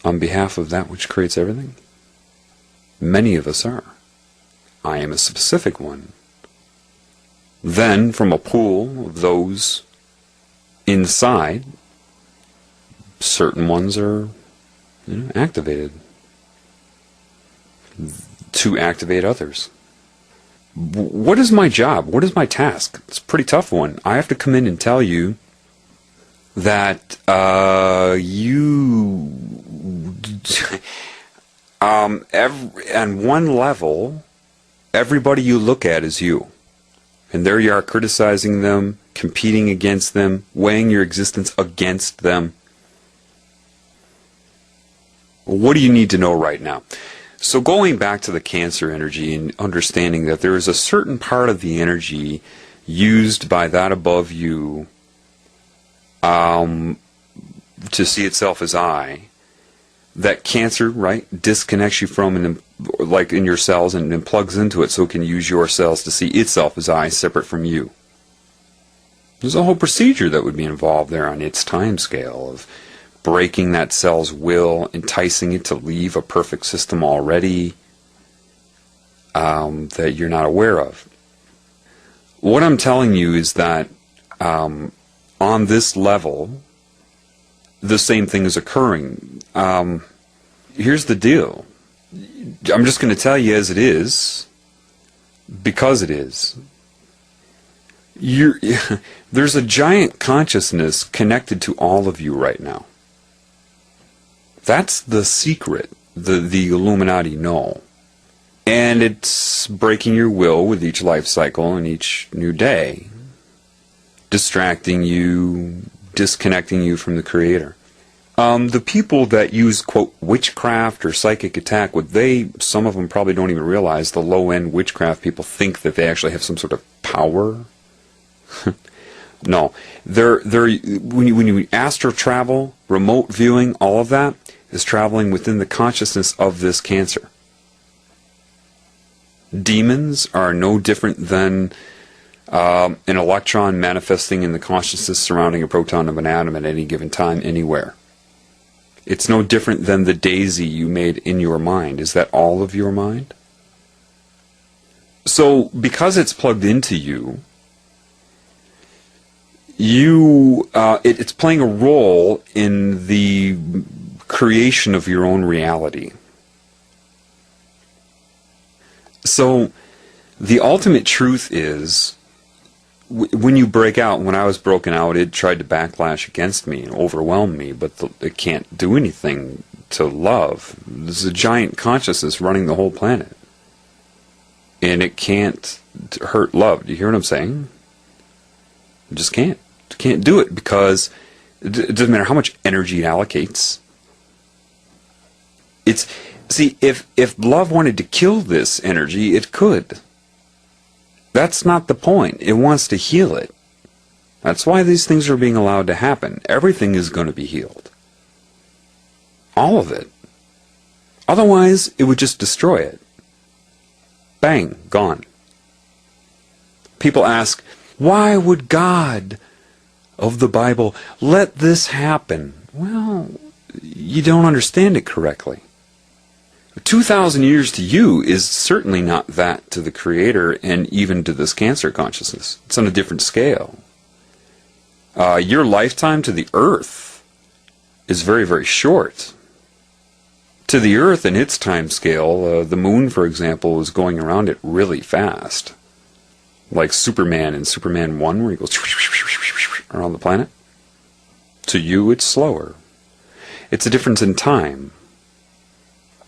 on behalf of that which creates everything? Many of us are. I am a specific one. Then, from a pool of those inside, certain ones are activated to activate others. What is my job? What is my task? It's a pretty tough one. I have to come in and tell you that on one level, everybody you look at is you. And there you are criticizing them, competing against them, weighing your existence against them. What do you need to know right now? So going back to the Cancer energy and understanding that there is a certain part of the energy used by that above you to see itself as I, that Cancer, right, disconnects you from, and like in your cells, and plugs into it so it can use your cells to see itself as I, separate from you. There's a whole procedure that would be involved there on its time scale of breaking that cell's will, enticing it to leave a perfect system already that you're not aware of. What I'm telling you is that on this level, the same thing is occurring. Here's the deal. I'm just going to tell you as it is, because it is. There's a giant consciousness connected to all of you right now. That's the secret the Illuminati know. And it's breaking your will with each life cycle and each new day, distracting you, disconnecting you from the Creator. The people that use, quote, witchcraft or psychic attack, some of them probably don't even realize the low-end witchcraft people think that they actually have some sort of power. No. When you astral travel, remote viewing, all of that is traveling within the consciousness of this Cancer. Demons are no different than an electron manifesting in the consciousness surrounding a proton of an atom at any given time, anywhere. It's no different than the daisy you made in your mind. Is that all of your mind? So, because it's plugged into you, it's playing a role in the creation of your own reality. So, the ultimate truth is, when you break out, when I was broken out, it tried to backlash against me and overwhelm me, but it can't do anything to love. There's a giant consciousness running the whole planet. And it can't hurt love. Do you hear what I'm saying? It just can't. It can't do it because it doesn't matter how much energy it allocates. See, if love wanted to kill this energy, it could. That's not the point. It wants to heal it. That's why these things are being allowed to happen. Everything is going to be healed. All of it. Otherwise, it would just destroy it. Bang, gone. People ask, why would God of the Bible let this happen? Well, you don't understand it correctly. 2,000 years to you is certainly not that to the Creator and even to this Cancer consciousness. It's on a different scale. Your lifetime to the Earth is very, very short. To the Earth and its time scale, the Moon, for example, is going around it really fast. Like Superman in Superman 1, where he goes around the planet. To you, it's slower. It's a difference in time.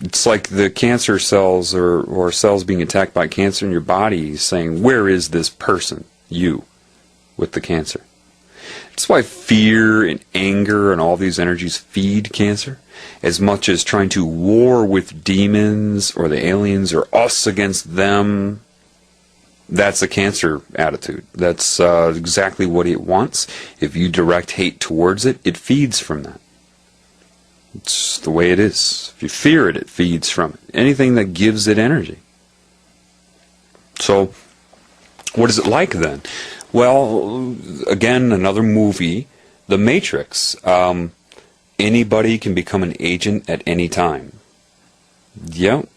It's like the cancer cells or cells being attacked by cancer in your body saying, where is this person, you, with the cancer? That's why fear and anger and all these energies feed cancer, as much as trying to war with demons or the aliens or us against them. That's a cancer attitude. That's exactly what it wants. If you direct hate towards it, it feeds from that. It's the way it is. If you fear it, it feeds from it. Anything that gives it energy. So, what is it like then? Well, again, another movie, The Matrix. Anybody can become an agent at any time. Yep.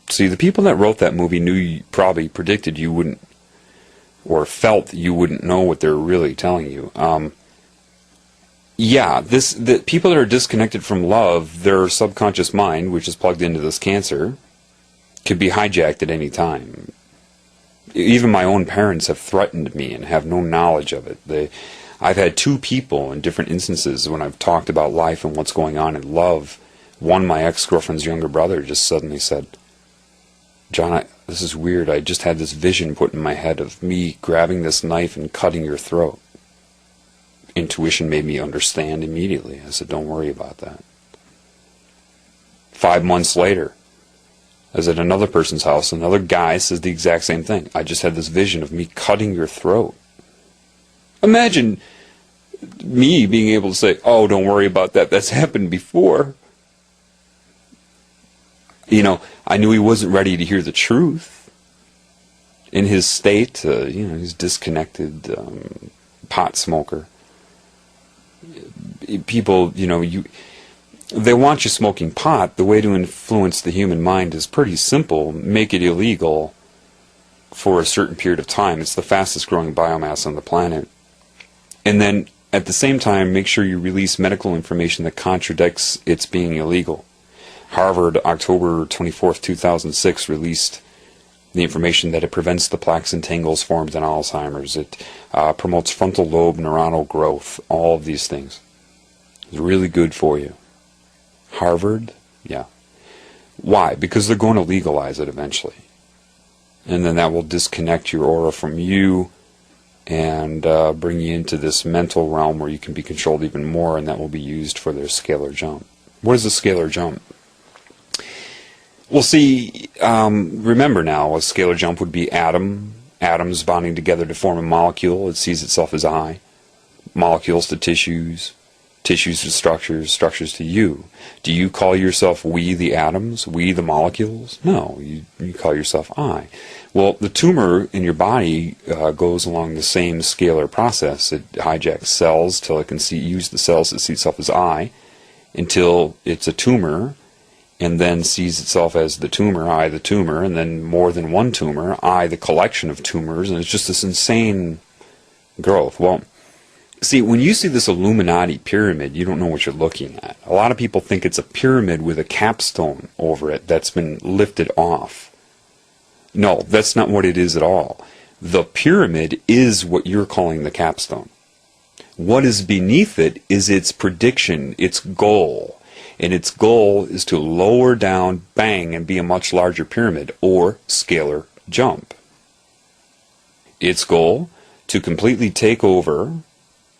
See, the people that wrote that movie probably predicted you wouldn't, or felt that you wouldn't know what they're really telling you. Yeah, the people that are disconnected from love, their subconscious mind, which is plugged into this cancer, could be hijacked at any time. Even my own parents have threatened me and have no knowledge of it. I've had two people in different instances when I've talked about life and what's going on in love. One, my ex-girlfriend's younger brother, just suddenly said, John, this is weird. I just had this vision put in my head of me grabbing this knife and cutting your throat. Intuition made me understand immediately. I said, don't worry about that. 5 months later, I was at another person's house. Another guy says the exact same thing. I just had this vision of me cutting your throat. Imagine me being able to say, oh, don't worry about that. That's happened before. You know, I knew he wasn't ready to hear the truth. In his state, he's disconnected, pot smoker. People, they want you smoking pot. The way to influence the human mind is pretty simple. Make it illegal for a certain period of time. It's the fastest growing biomass on the planet. And then, at the same time, make sure you release medical information that contradicts its being illegal. Harvard, October 24th, 2006, released the information that it prevents the plaques and tangles formed in Alzheimer's. It promotes frontal lobe neuronal growth. All of these things. It's really good for you. Harvard? Yeah. Why? Because they're going to legalize it eventually. And then that will disconnect your aura from you and bring you into this mental realm where you can be controlled even more, and that will be used for their scalar jump. What is a scalar jump? Well, see, remember now, a scalar jump would be atoms bonding together to form a molecule. It sees itself as I. Molecules to tissues, tissues to structures, structures to you. Do you call yourself we the atoms, we the molecules? No, you call yourself I. Well, the tumor in your body goes along the same scalar process. It hijacks cells till it can use the cells to see itself as I, until it's a tumor, and then sees itself as the tumor, I the tumor, and then more than one tumor, I the collection of tumors, and it's just this insane growth. Well, see, when you see this Illuminati pyramid, you don't know what you're looking at. A lot of people think it's a pyramid with a capstone over it that's been lifted off. No, that's not what it is at all. The pyramid is what you're calling the capstone. What is beneath it is its prediction, its goal. And its goal is to lower down, bang, and be a much larger pyramid, or scalar jump. Its goal, to completely take over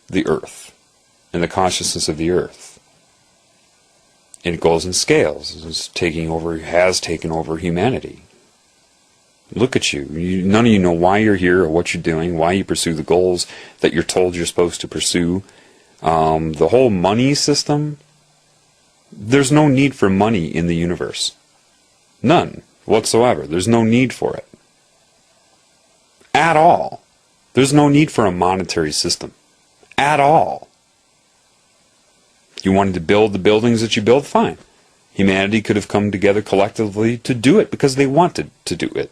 the earth and the consciousness of the earth. And it goes in scales. It's has taken over humanity. Look at you. None of you know why you're here or what you're doing, why you pursue the goals that you're told you're supposed to pursue. The whole money system, there's no need for money in the universe. None whatsoever. There's no need for it. At all. There's no need for a monetary system. At all. You wanted to build the buildings that you build? Fine. Humanity could have come together collectively to do it because they wanted to do it.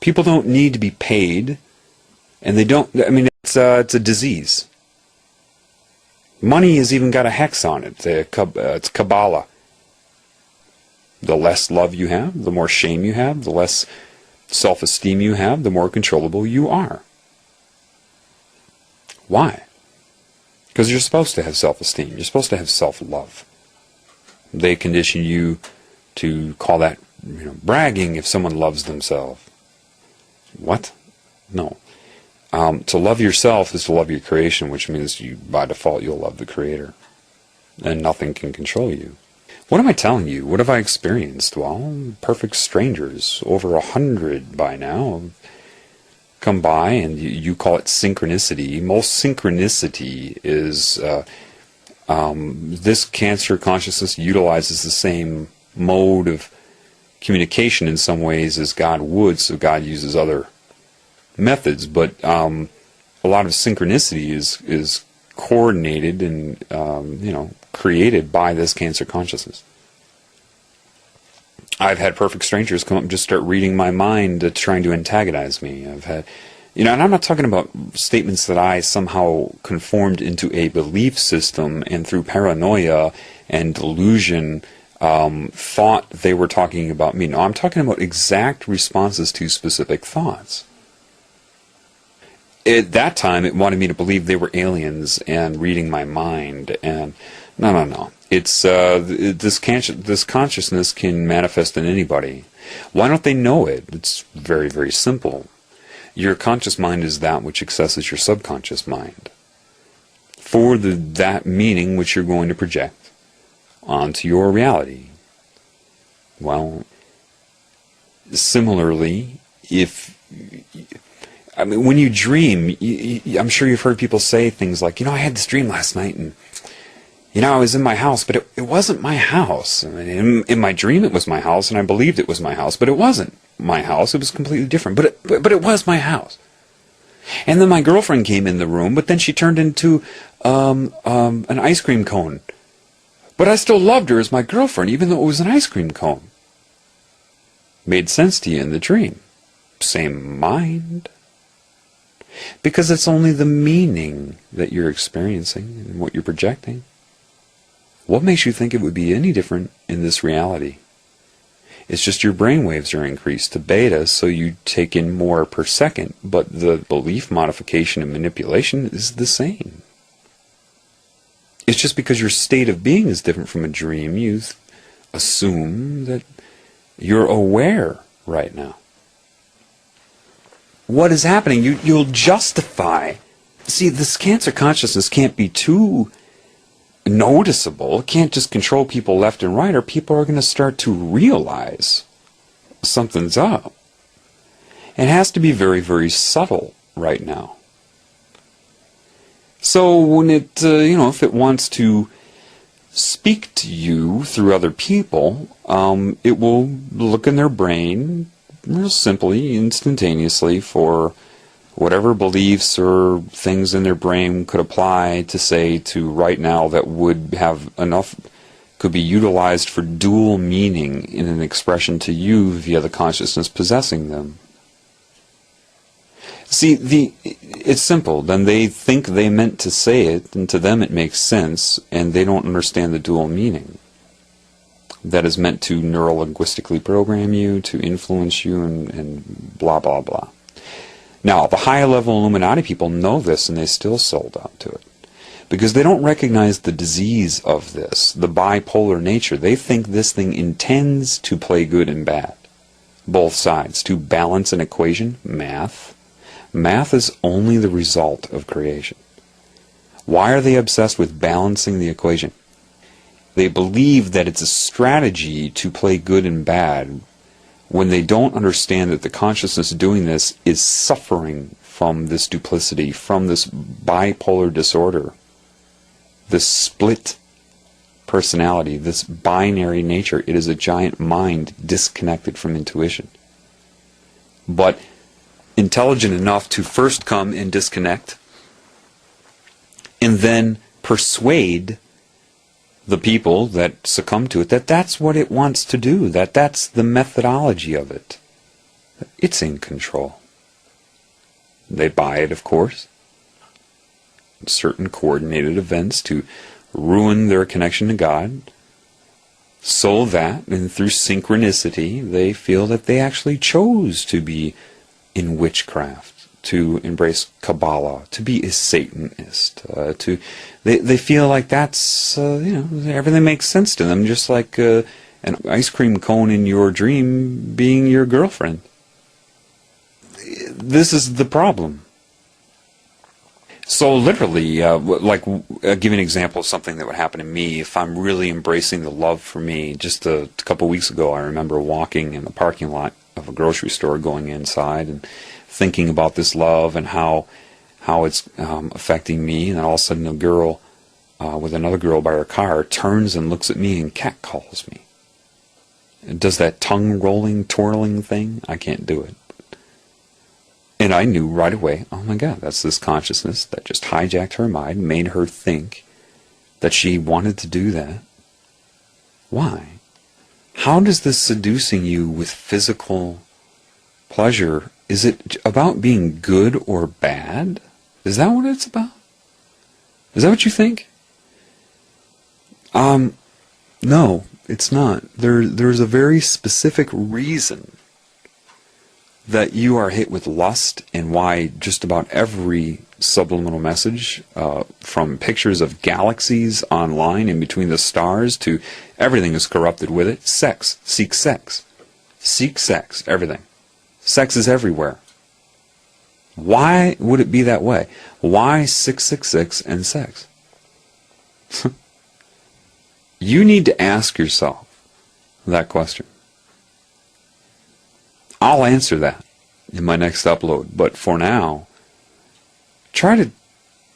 People don't need to be paid, and they don't, it's a disease. Money has even got a hex on it. It's Kabbalah. The less love you have, the more shame you have, the less self-esteem you have, the more controllable you are. Why? Because you're supposed to have self-esteem. You're supposed to have self-love. They condition you to call that bragging if someone loves themselves. What? No. To love yourself is to love your creation, which means by default you'll love the Creator. And nothing can control you. What am I telling you? What have I experienced? Well, perfect strangers, over 100 by now, come by, and you call it synchronicity. Most synchronicity is this cancer consciousness utilizes the same mode of communication in some ways as God would, so God uses other methods, but a lot of synchronicity is coordinated and created by this cancer consciousness. I've had perfect strangers come up and just start reading my mind, trying to antagonize me. I've had, and I'm not talking about statements that I somehow conformed into a belief system and through paranoia and delusion thought they were talking about me. No, I'm talking about exact responses to specific thoughts. At that time, it wanted me to believe they were aliens and reading my mind. And no. It's this consciousness can manifest in anybody. Why don't they know it? It's very, very simple. Your conscious mind is that which accesses your subconscious mind for that meaning which you're going to project onto your reality. Well, similarly, when you dream, I'm sure you've heard people say things like, I had this dream last night, and I was in my house, but it wasn't my house. In my dream, it was my house, and I believed it was my house, but it wasn't my house. It was completely different, but it was my house. And then my girlfriend came in the room, but then she turned into an ice cream cone. But I still loved her as my girlfriend, even though it was an ice cream cone. Made sense to you in the dream. Same mind. Because it's only the meaning that you're experiencing and what you're projecting. What makes you think it would be any different in this reality? It's just your brain waves are increased to beta, so you take in more per second, but the belief modification and manipulation is the same. It's just because your state of being is different from a dream, you assume that you're aware right now. What is happening? You'll justify. See, this cancer consciousness can't be too noticeable. It can't just control people left and right, or people are going to start to realize something's up. It has to be very, very subtle right now. So when it, if it wants to speak to you through other people, it will look in their brain real simply, instantaneously, for whatever beliefs or things in their brain could apply to say to right now that would have enough, could be utilized for dual meaning in an expression to you via the consciousness possessing them. See, it's simple. Then they think they meant to say it, and to them it makes sense, and they don't understand the dual meaning that is meant to neuro-linguistically program you, to influence you, and blah, blah, blah. Now, the high-level Illuminati people know this, and they still sold out to it. Because they don't recognize the disease of this, the bipolar nature. They think this thing intends to play good and bad. Both sides. To balance an equation, math. Math is only the result of creation. Why are they obsessed with balancing the equation? They believe that it's a strategy to play good and bad when they don't understand that the consciousness doing this is suffering from this duplicity, from this bipolar disorder, this split personality, this binary nature. It is a giant mind disconnected from intuition. But intelligent enough to first come and disconnect, and then persuade the people that succumb to it that that's what it wants to do, that that's the methodology of it. It's in control. They buy it, of course. Certain coordinated events to ruin their connection to God, so that, and through synchronicity, they feel that they actually chose to be in witchcraft, to embrace Kabbalah, to be a Satanist, they feel like that's, everything makes sense to them, just like an ice cream cone in your dream being your girlfriend. This is the problem. So literally, give you an example of something that would happen to me if I'm really embracing the love for me. Just a couple weeks ago, I remember walking in the parking lot of a grocery store, going inside and thinking about this love and how it's affecting me, and then all of a sudden a girl with another girl by her car turns and looks at me and catcalls me. It does that tongue rolling, twirling thing. I can't do it. And I knew right away, oh my God, that's this consciousness that just hijacked her mind, made her think that she wanted to do that. Why? How does this seducing you with physical pleasure, is it about being good or bad? Is that what it's about? Is that what you think? No, it's not. There's a very specific reason that you are hit with lust, and why just about every subliminal message, from pictures of galaxies online in between the stars to everything is corrupted with it. Sex. Seek sex. Seek sex. Everything. Sex is everywhere. Why would it be that way? Why 666 and sex? You need to ask yourself that question. I'll answer that in my next upload, but for now, try to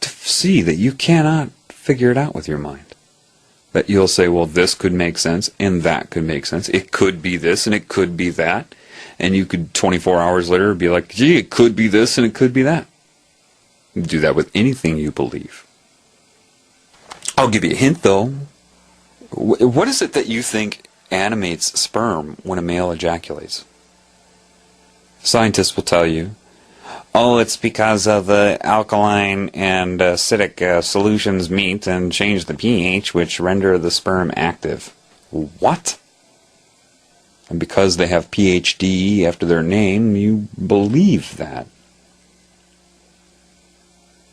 see that you cannot figure it out with your mind. That you'll say, well, this could make sense, and that could make sense. It could be this, and it could be that. And you could, 24 hours later, be like, gee, it could be this, and it could be that. Do that with anything you believe. I'll give you a hint, though. What is it that you think animates sperm when a male ejaculates? Scientists will tell you, oh, it's because of the alkaline and acidic solutions meet and change the pH, which render the sperm active. What? And because they have PhD after their name, you believe that.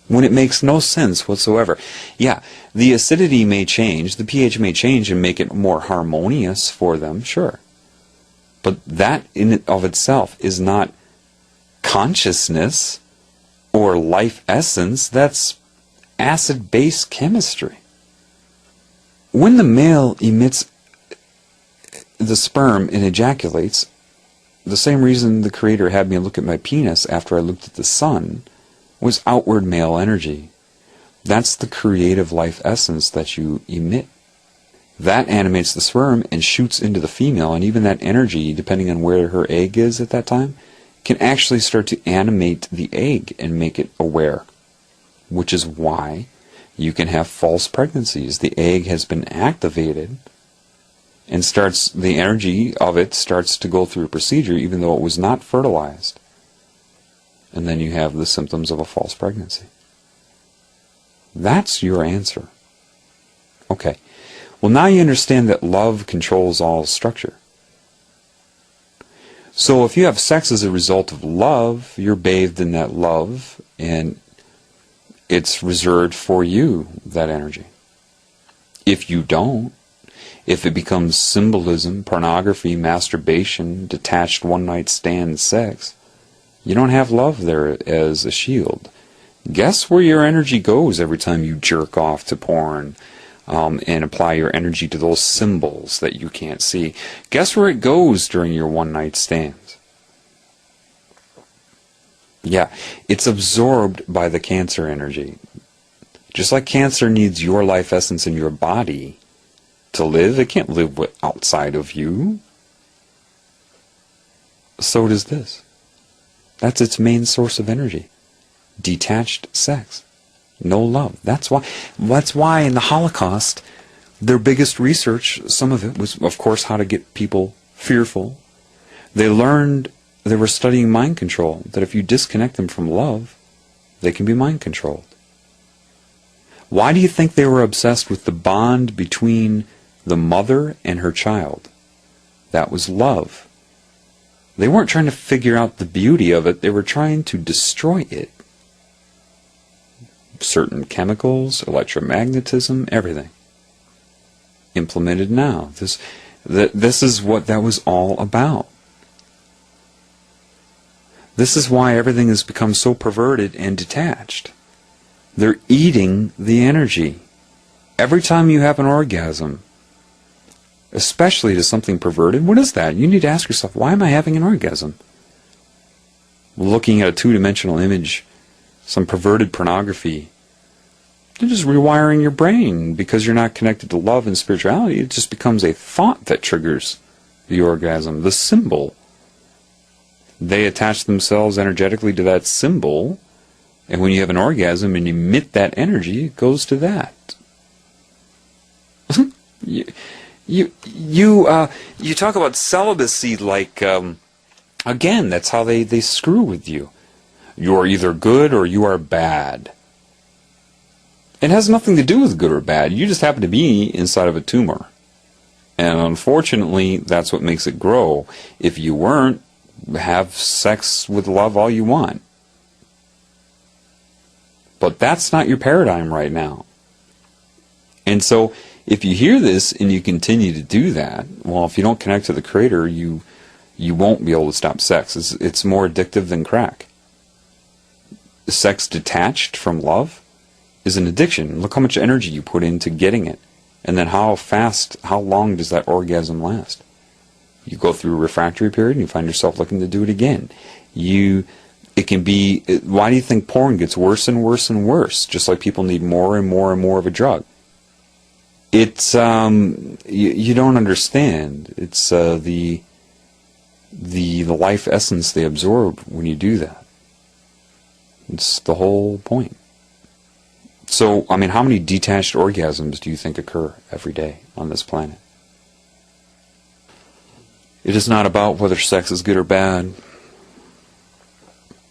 When it makes no sense whatsoever. Yeah, the acidity may change, the pH may change and make it more harmonious for them, sure. But that in and of itself is not consciousness or life essence. That's acid-base chemistry. When the male emits the sperm and ejaculates, the same reason the Creator had me look at my penis after I looked at the sun was outward male energy. That's the creative life essence that you emit. That animates the sperm and shoots into the female, and even that energy, depending on where her egg is at that time, can actually start to animate the egg and make it aware. Which is why you can have false pregnancies. The egg has been activated, and the energy of it starts to go through a procedure even though it was not fertilized. And then you have the symptoms of a false pregnancy. That's your answer. Okay. Well, now you understand that love controls all structure. So if you have sex as a result of love, you're bathed in that love, and it's reserved for you, that energy. If you don't, if it becomes symbolism, pornography, masturbation, detached one-night stand sex, you don't have love there as a shield. Guess where your energy goes every time you jerk off to porn and apply your energy to those symbols that you can't see? Guess where it goes during your one-night stands? Yeah, it's absorbed by the Cancer energy. Just like Cancer needs your life essence in your body to live, it can't live outside of you. So does this. That's its main source of energy. Detached sex. No love. That's why in the Holocaust, their biggest research, some of it was, of course, how to get people fearful. They were studying mind control, that if you disconnect them from love, they can be mind controlled. Why do you think they were obsessed with the bond between the mother and her child? That was love. They weren't trying to figure out the beauty of it, they were trying to destroy it. Certain chemicals, electromagnetism, everything. Implemented now. This is what that was all about. This is why everything has become so perverted and detached. They're eating the energy. Every time you have an orgasm, especially to something perverted, what is that? You need to ask yourself, why am I having an orgasm? Looking at a two-dimensional image, some perverted pornography, you're just rewiring your brain because you're not connected to love and spirituality. It just becomes a thought that triggers the orgasm, the symbol. They attach themselves energetically to that symbol, and when you have an orgasm and emit that energy, it goes to that. You talk about celibacy like, again, that's how they screw with you. You are either good or you are bad. It has nothing to do with good or bad. You just happen to be inside of a tumor. And unfortunately, that's what makes it grow. If you weren't, have sex with love all you want. But that's not your paradigm right now. And so, if you hear this and you continue to do that, well, if you don't connect to the Creator, you won't be able to stop sex. It's more addictive than crack. Sex detached from love is an addiction. Look how much energy you put into getting it. And then how long does that orgasm last? You go through a refractory period and you find yourself looking to do it again. It can be, why do you think porn gets worse and worse and worse? Just like people need more and more and more of a drug. It's, you don't understand. It's the life essence they absorb when you do that. It's the whole point. So, I mean, how many detached orgasms do you think occur every day on this planet? It is not about whether sex is good or bad.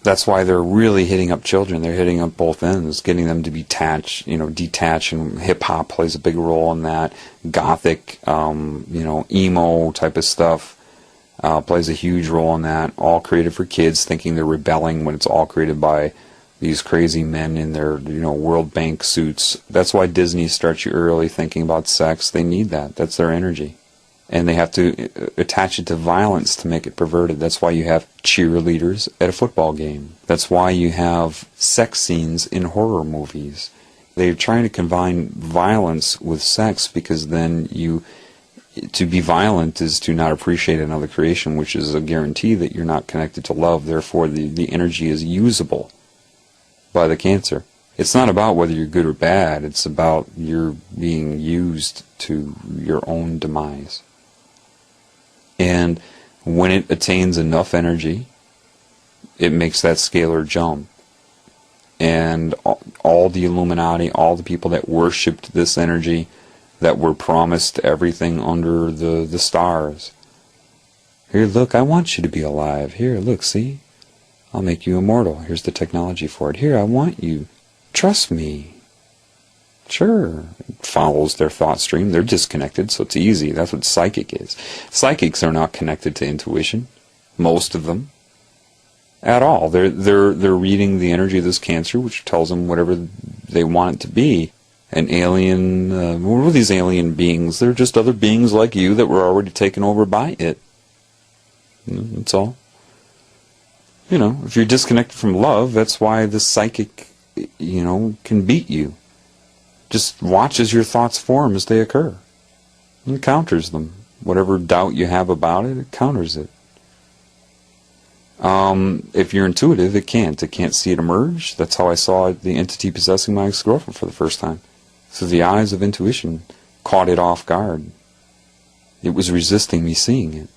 That's why they're really hitting up children. They're hitting up both ends, getting them to detach, and hip-hop plays a big role in that. Gothic, emo type of stuff plays a huge role in that. All created for kids, thinking they're rebelling when it's all created by these crazy men in their, World Bank suits. That's why Disney starts you early thinking about sex. They need that. That's their energy. And they have to attach it to violence to make it perverted. That's why you have cheerleaders at a football game. That's why you have sex scenes in horror movies. They're trying to combine violence with sex because then to be violent is to not appreciate another creation, which is a guarantee that you're not connected to love. Therefore, the energy is usable by the cancer. It's not about whether you're good or bad. It's about you're being used to your own demise. And when it attains enough energy, it makes that scalar jump. And all the Illuminati, all the people that worshipped this energy, that were promised everything under the stars. Here, look, I want you to be alive. Here, look, see? I'll make you immortal. Here's the technology for it. Here, I want you. Trust me. Sure. It follows their thought stream. They're disconnected, so it's easy. That's what psychic is. Psychics are not connected to intuition. Most of them. At all. They're reading the energy of this cancer, which tells them whatever they want it to be. An alien, what are these alien beings? They're just other beings like you that were already taken over by it. That's all. If you're disconnected from love, that's why the psychic, can beat you. Just watch as your thoughts form as they occur. And it counters them. Whatever doubt you have about it, it counters it. If you're intuitive, it can't. It can't see it emerge. That's how I saw the entity possessing my ex-girlfriend for the first time. Through the eyes of intuition, caught it off guard. It was resisting me seeing it.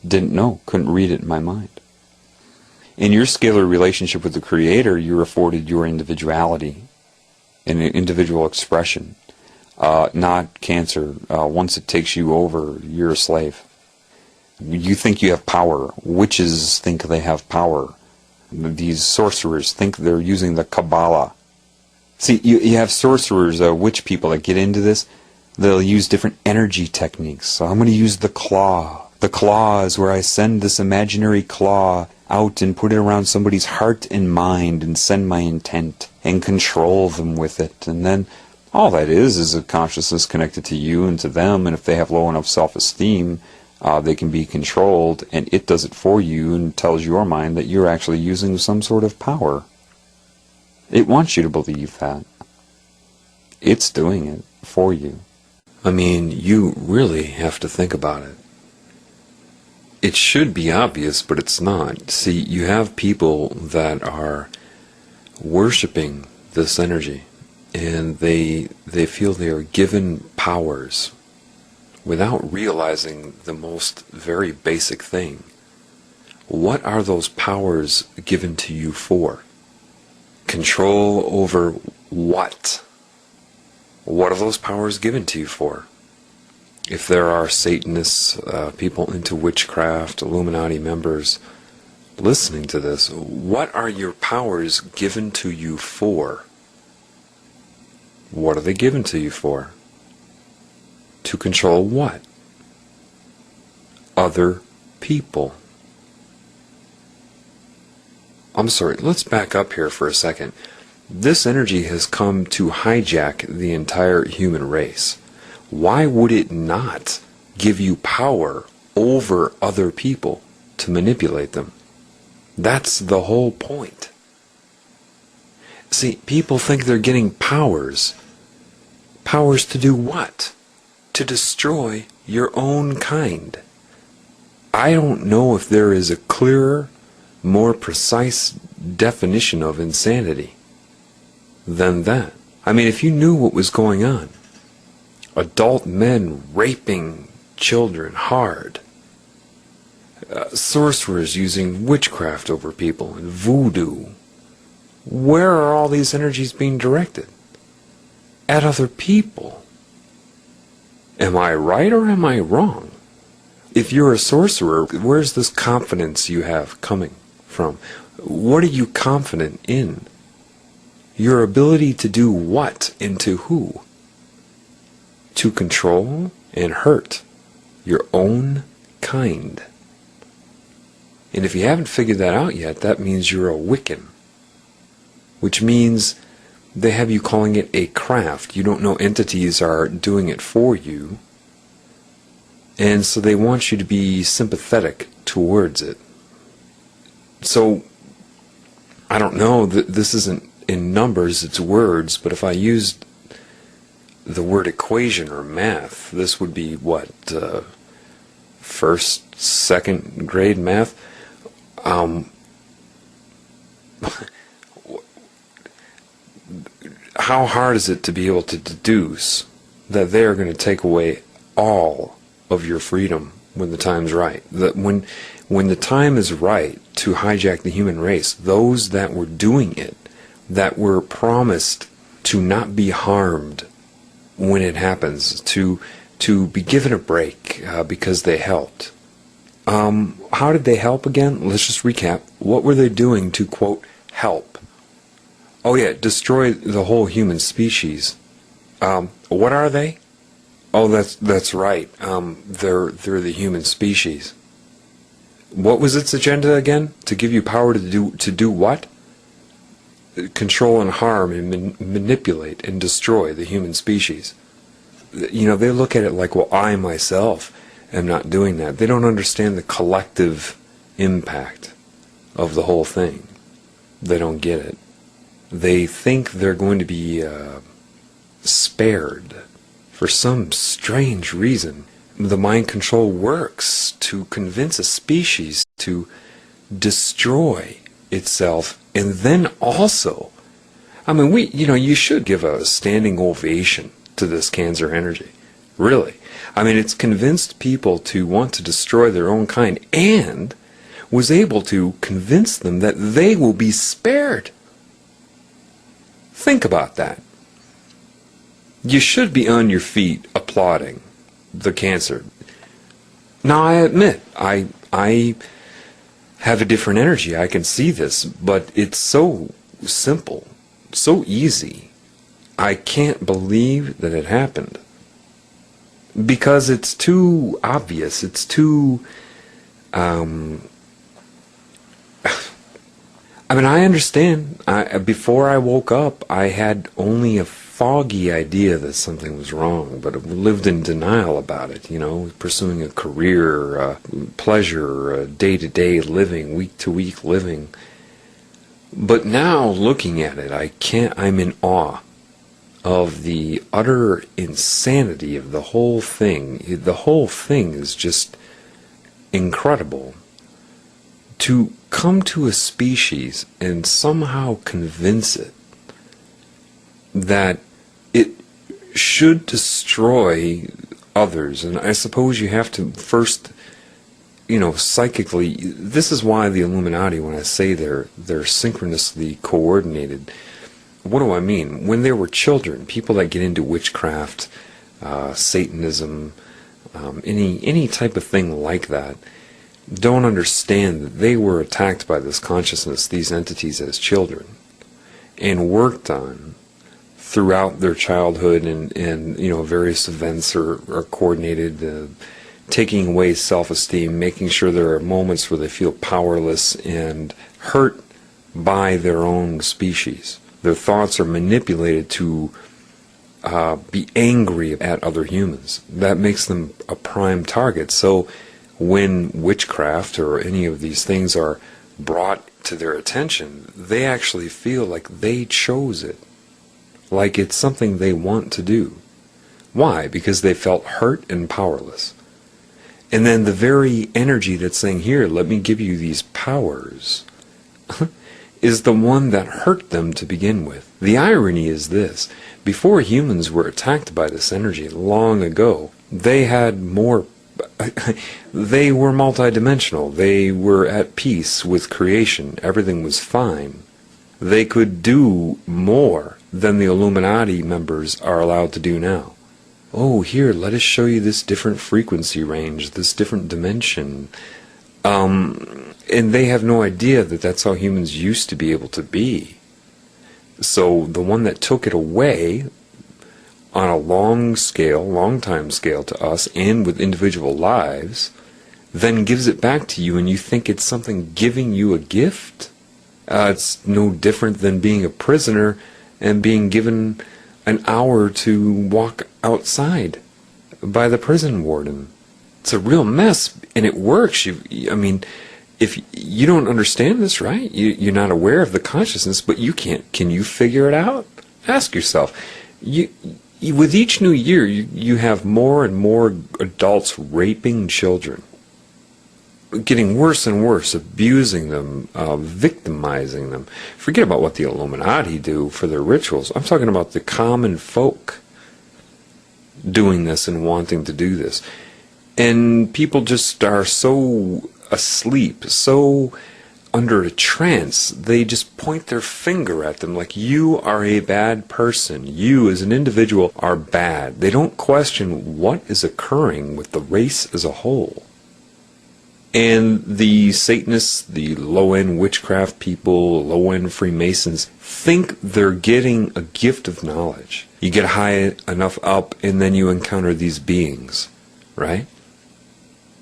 Didn't know, couldn't read it in my mind. In your scalar relationship with the Creator, you're afforded your individuality and individual expression, not cancer. Once it takes you over, you're a slave. You think you have power. Witches think they have power. These sorcerers think they're using the Kabbalah. See, you have sorcerers, witch people that get into this. They'll use different energy techniques. So I'm going to use the claw. The claw is where I send this imaginary claw out and put it around somebody's heart and mind and send my intent and control them with it. And then all that is a consciousness connected to you and to them. And if they have low enough self-esteem, they can be controlled, and it does it for you and tells your mind that you're actually using some sort of power. It wants you to believe that. It's doing it for you. I mean, you really have to think about it. It should be obvious, but it's not. See, you have people that are worshiping this energy, and they feel they are given powers without realizing the most very basic thing. what are those powers given to you for? Control over what? What are those powers given to you for? If there are Satanists, people into witchcraft, Illuminati members listening to this, what are your powers given to you for? What are they given to you for? To control what? Other people. I'm sorry, let's back up here for a second. This energy has come to hijack the entire human race. Why would it not give you power over other people to manipulate them? That's the whole point. See, people think they're getting powers. Powers to do what? To destroy your own kind. I don't know if there is a clearer, more precise definition of insanity than that. I mean, if you knew what was going on, adult men raping children hard, sorcerers using witchcraft over people and voodoo, where are all these energies being directed? At other people. Am I right or am I wrong? If you're a sorcerer, where's this confidence you have coming from? What are you confident in? Your ability to do what and to who? To control and hurt your own kind. And if you haven't figured that out yet, that means you're a Wiccan. Which means they have you calling it a craft. You don't know entities are doing it for you. And so they want you to be sympathetic towards it. So, I don't know, this isn't in numbers, it's words, but if I used the word equation or math, this would be what, first, second grade math? How hard is it to be able to deduce that they are going to take away all of your freedom when the time's right? That when the time is right to hijack the human race, those that were doing it, that were promised to not be harmed when it happens, to be given a break because they helped. How did they help again? Let's just recap. What were they doing to, quote, help? Oh yeah, destroy the whole human species. What are they? Oh, that's right. They're the human species. What was its agenda again? To give you power to do what? Control and harm and manipulate and destroy the human species. You know, they look at it like, well, I myself am not doing that. They don't understand the collective impact of the whole thing. They don't get it. They think they're going to be spared for some strange reason. The mind control works to convince a species to destroy itself, and then also, I mean, you should give a standing ovation to this Cancer energy. Really. I mean, it's convinced people to want to destroy their own kind and was able to convince them that they will be spared. Think about that. You should be on your feet applauding the Cancer. Now, I admit, I have a different energy. I can see this, but it's so simple, so easy. I can't believe that it happened. Because it's too obvious. It's too... I mean, I understand. Before I woke up, I had only a foggy idea that something was wrong, but I lived in denial about it, pursuing a career, pleasure, day-to-day living, week-to-week living. But now, looking at it, I'm in awe of the utter insanity of the whole thing. The whole thing is just incredible. To come to a species and somehow convince it that it should destroy others, and I suppose you have to first psychically, this is why the Illuminati, when I say they're synchronously coordinated, what do I mean? When they were children, people that get into witchcraft, Satanism, any type of thing like that, don't understand that they were attacked by this consciousness, these entities, as children, and worked on throughout their childhood, and various events are coordinated, taking away self-esteem, making sure there are moments where they feel powerless and hurt by their own species. Their thoughts are manipulated to be angry at other humans. That makes them a prime target. So when witchcraft or any of these things are brought to their attention, they actually feel like they chose it, like it's something they want to do. Why? Because they felt hurt and powerless. And then the very energy that's saying, here, let me give you these powers, is the one that hurt them to begin with. The irony is this: before humans were attacked by this energy long ago, they had more, they were multidimensional, they were at peace with creation, everything was fine. They could do more than the Illuminati members are allowed to do now. Oh, here, let us show you this different frequency range, this different dimension. And they have no idea that that's how humans used to be able to be. So the one that took it away on a long time scale to us, and with individual lives, then gives it back to you, and you think it's something giving you a gift? It's no different than being a prisoner and being given an hour to walk outside by the prison warden. It's a real mess, and it works. If you don't understand this, right? You're not aware of the consciousness, but you can't. Can you figure it out? Ask yourself. With each new year, you have more and more adults raping children, getting worse and worse, abusing them, victimizing them. Forget about what the Illuminati do for their rituals. I'm talking about the common folk doing this and wanting to do this. And people just are so asleep, so under a trance, they just point their finger at them like, you are a bad person. You as an individual are bad. They don't question what is occurring with the race as a whole. And the Satanists, the low-end witchcraft people, low-end Freemasons, think they're getting a gift of knowledge. You get high enough up, and then you encounter these beings, right?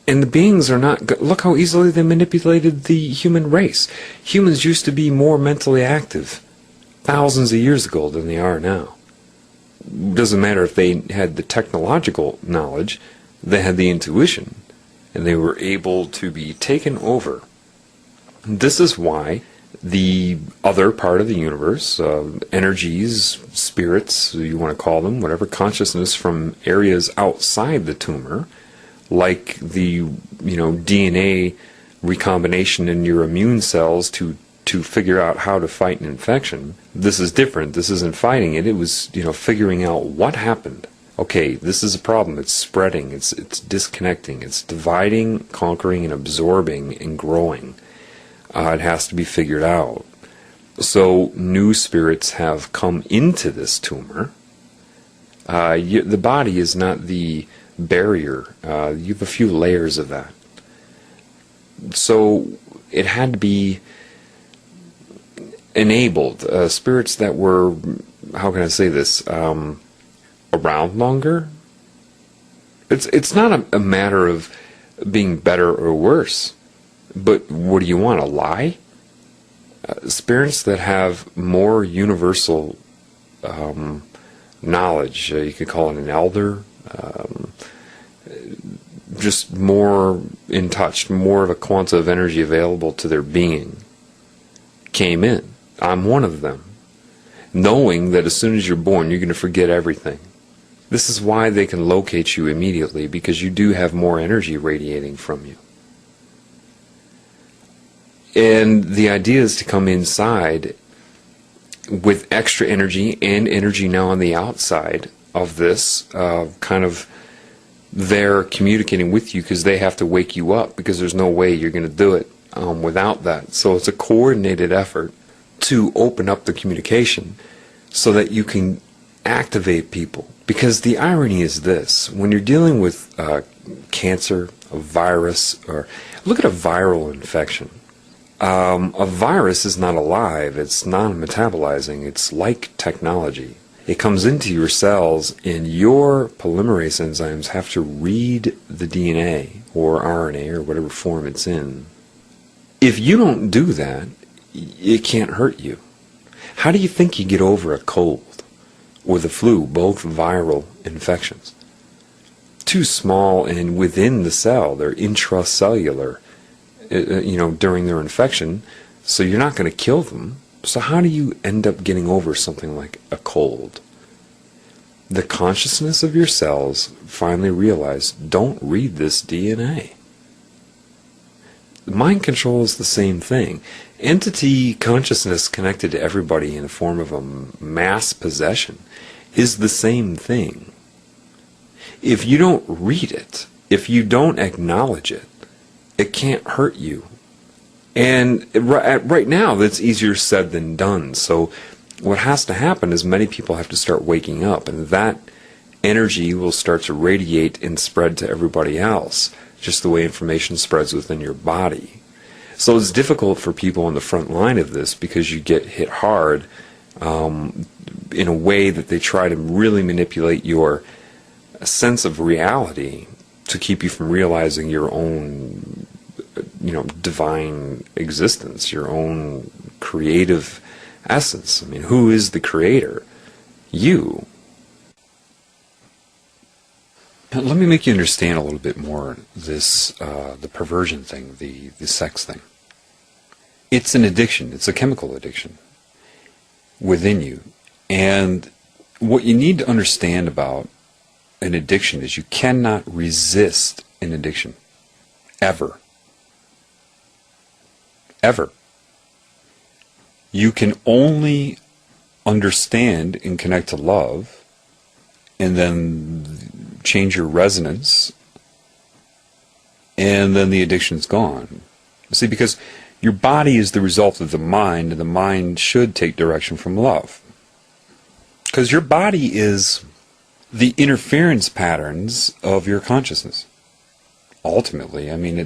And the beings are not... Look how easily they manipulated the human race. Humans used to be more mentally active thousands of years ago than they are now. Doesn't matter if they had the technological knowledge, they had the intuition. And they were able to be taken over. This is why the other part of the universe, energies, spirits, you want to call them, whatever, consciousness from areas outside the tumor, like the DNA recombination in your immune cells to figure out how to fight an infection. This is different. This isn't fighting it. It was figuring out what happened. Okay, this is a problem. It's spreading. It's disconnecting. It's dividing, conquering, and absorbing and growing. It has to be figured out. So new spirits have come into this tumor. The body is not the barrier. You have a few layers of that. So it had to be enabled. Spirits that were, how can I say this, around longer. It's not a matter of being better or worse, but what do you want, a lie? Spirits that have more universal knowledge, you could call it an elder, just more in touch, more of a quanta of energy available to their being, came in. I'm one of them, knowing that as soon as you're born, you're going to forget everything. This is why they can locate you immediately, because you do have more energy radiating from you. And the idea is to come inside with extra energy and energy now on the outside of this kind of They're communicating with you because they have to wake you up, because there's no way you're going to do it without that. So it's a coordinated effort to open up the communication so that you can activate people. Because the irony is this: when you're dealing with cancer, a virus, or look at a viral infection. A virus is not alive, it's non-metabolizing, it's like technology. It comes into your cells, and your polymerase enzymes have to read the DNA or RNA or whatever form it's in. If you don't do that, it can't hurt you. How do you think you get over a cold or the flu, both viral infections? Too small, and within the cell, they're intracellular, during their infection, so you're not going to kill them. So how do you end up getting over something like a cold? The consciousness of your cells finally realize, don't read this DNA. Mind control is the same thing. Entity consciousness connected to everybody in the form of a mass possession is the same thing. If you don't read it, if you don't acknowledge it, it can't hurt you. And right now, that's easier said than done. So what has to happen is many people have to start waking up, and that energy will start to radiate and spread to everybody else, just the way information spreads within your body. So it's difficult for people on the front line of this, because you get hit hard in a way that they try to really manipulate your sense of reality to keep you from realizing your own divine existence, your own creative essence. I mean, who is the creator? You. Now, let me make you understand a little bit more this, the perversion thing, the sex thing. It's an addiction. It's a chemical addiction within you. And what you need to understand about an addiction is you cannot resist an addiction. Ever. Ever. You can only understand and connect to love, and then change your resonance, and then the addiction's gone. See, because your body is the result of the mind, and the mind should take direction from love. Because your body is the interference patterns of your consciousness. Ultimately, I mean,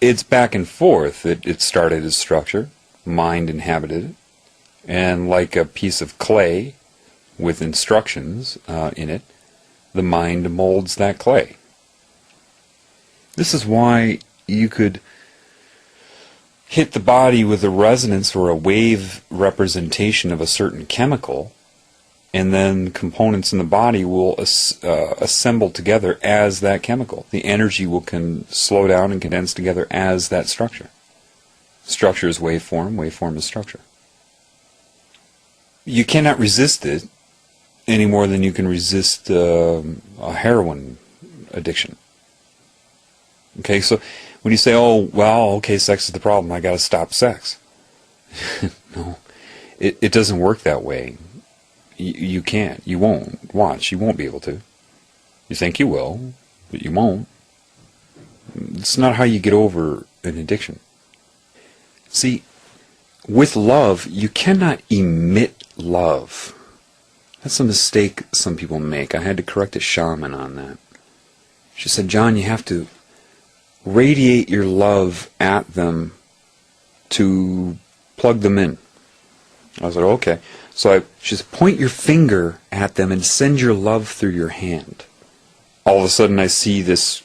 it's back and forth. It started as structure, mind inhabited it, and like a piece of clay with instructions in it, the mind molds that clay. This is why you could hit the body with a resonance or a wave representation of a certain chemical, and then components in the body will assemble together as that chemical. The energy will slow down and condense together as that structure. Structure is waveform, waveform is structure. You cannot resist it any more than you can resist a heroin addiction. Okay, so when you say, oh, well, okay, sex is the problem, I got to stop sex. No, it doesn't work that way. You can't. You won't. Watch. You won't be able to. You think you will, but you won't. It's not how you get over an addiction. See, with love, you cannot emit love. That's a mistake some people make. I had to correct a shaman on that. She said, John, you have to radiate your love at them to plug them in. I was like, okay. So she said, point your finger at them and send your love through your hand. All of a sudden I see this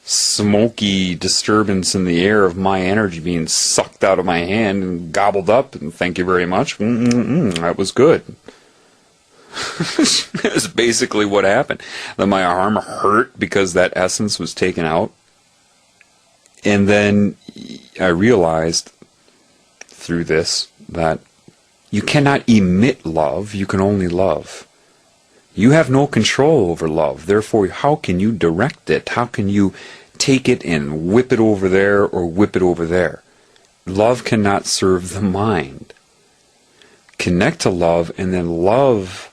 smoky disturbance in the air of my energy being sucked out of my hand and gobbled up, and thank you very much. That was good. That's basically what happened. Then my arm hurt because that essence was taken out. And then I realized through this that you cannot emit love, you can only love. You have no control over love, therefore how can you direct it? How can you take it and whip it over there or whip it over there? Love cannot serve the mind. Connect to love, and then love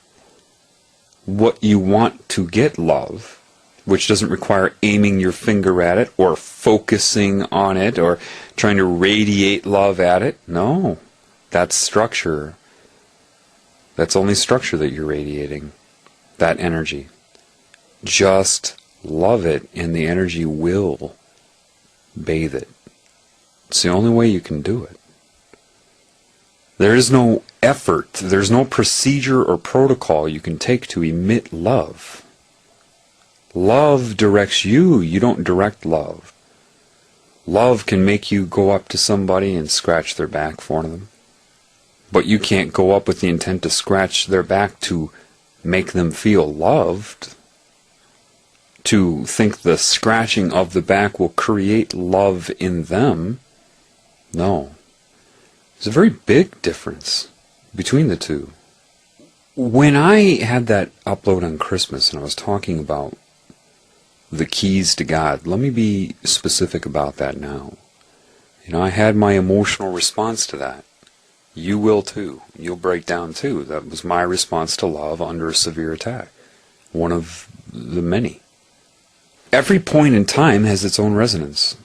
what you want to get love, which doesn't require aiming your finger at it or focusing on it or trying to radiate love at it. No, that's structure. That's only structure that you're radiating, that energy. Just love it, and the energy will bathe it. It's the only way you can do it. There is no effort, there's no procedure or protocol you can take to emit love. Love directs you, you don't direct love. Love can make you go up to somebody and scratch their back for them. But you can't go up with the intent to scratch their back to make them feel loved. To think the scratching of the back will create love in them. No. There's a very big difference between the two. When I had that upload on Christmas and I was talking about the keys to God, let me be specific about that now. I had my emotional response to that. You will too. You'll break down too. That was my response to love under a severe attack. One of the many. Every point in time has its own resonance.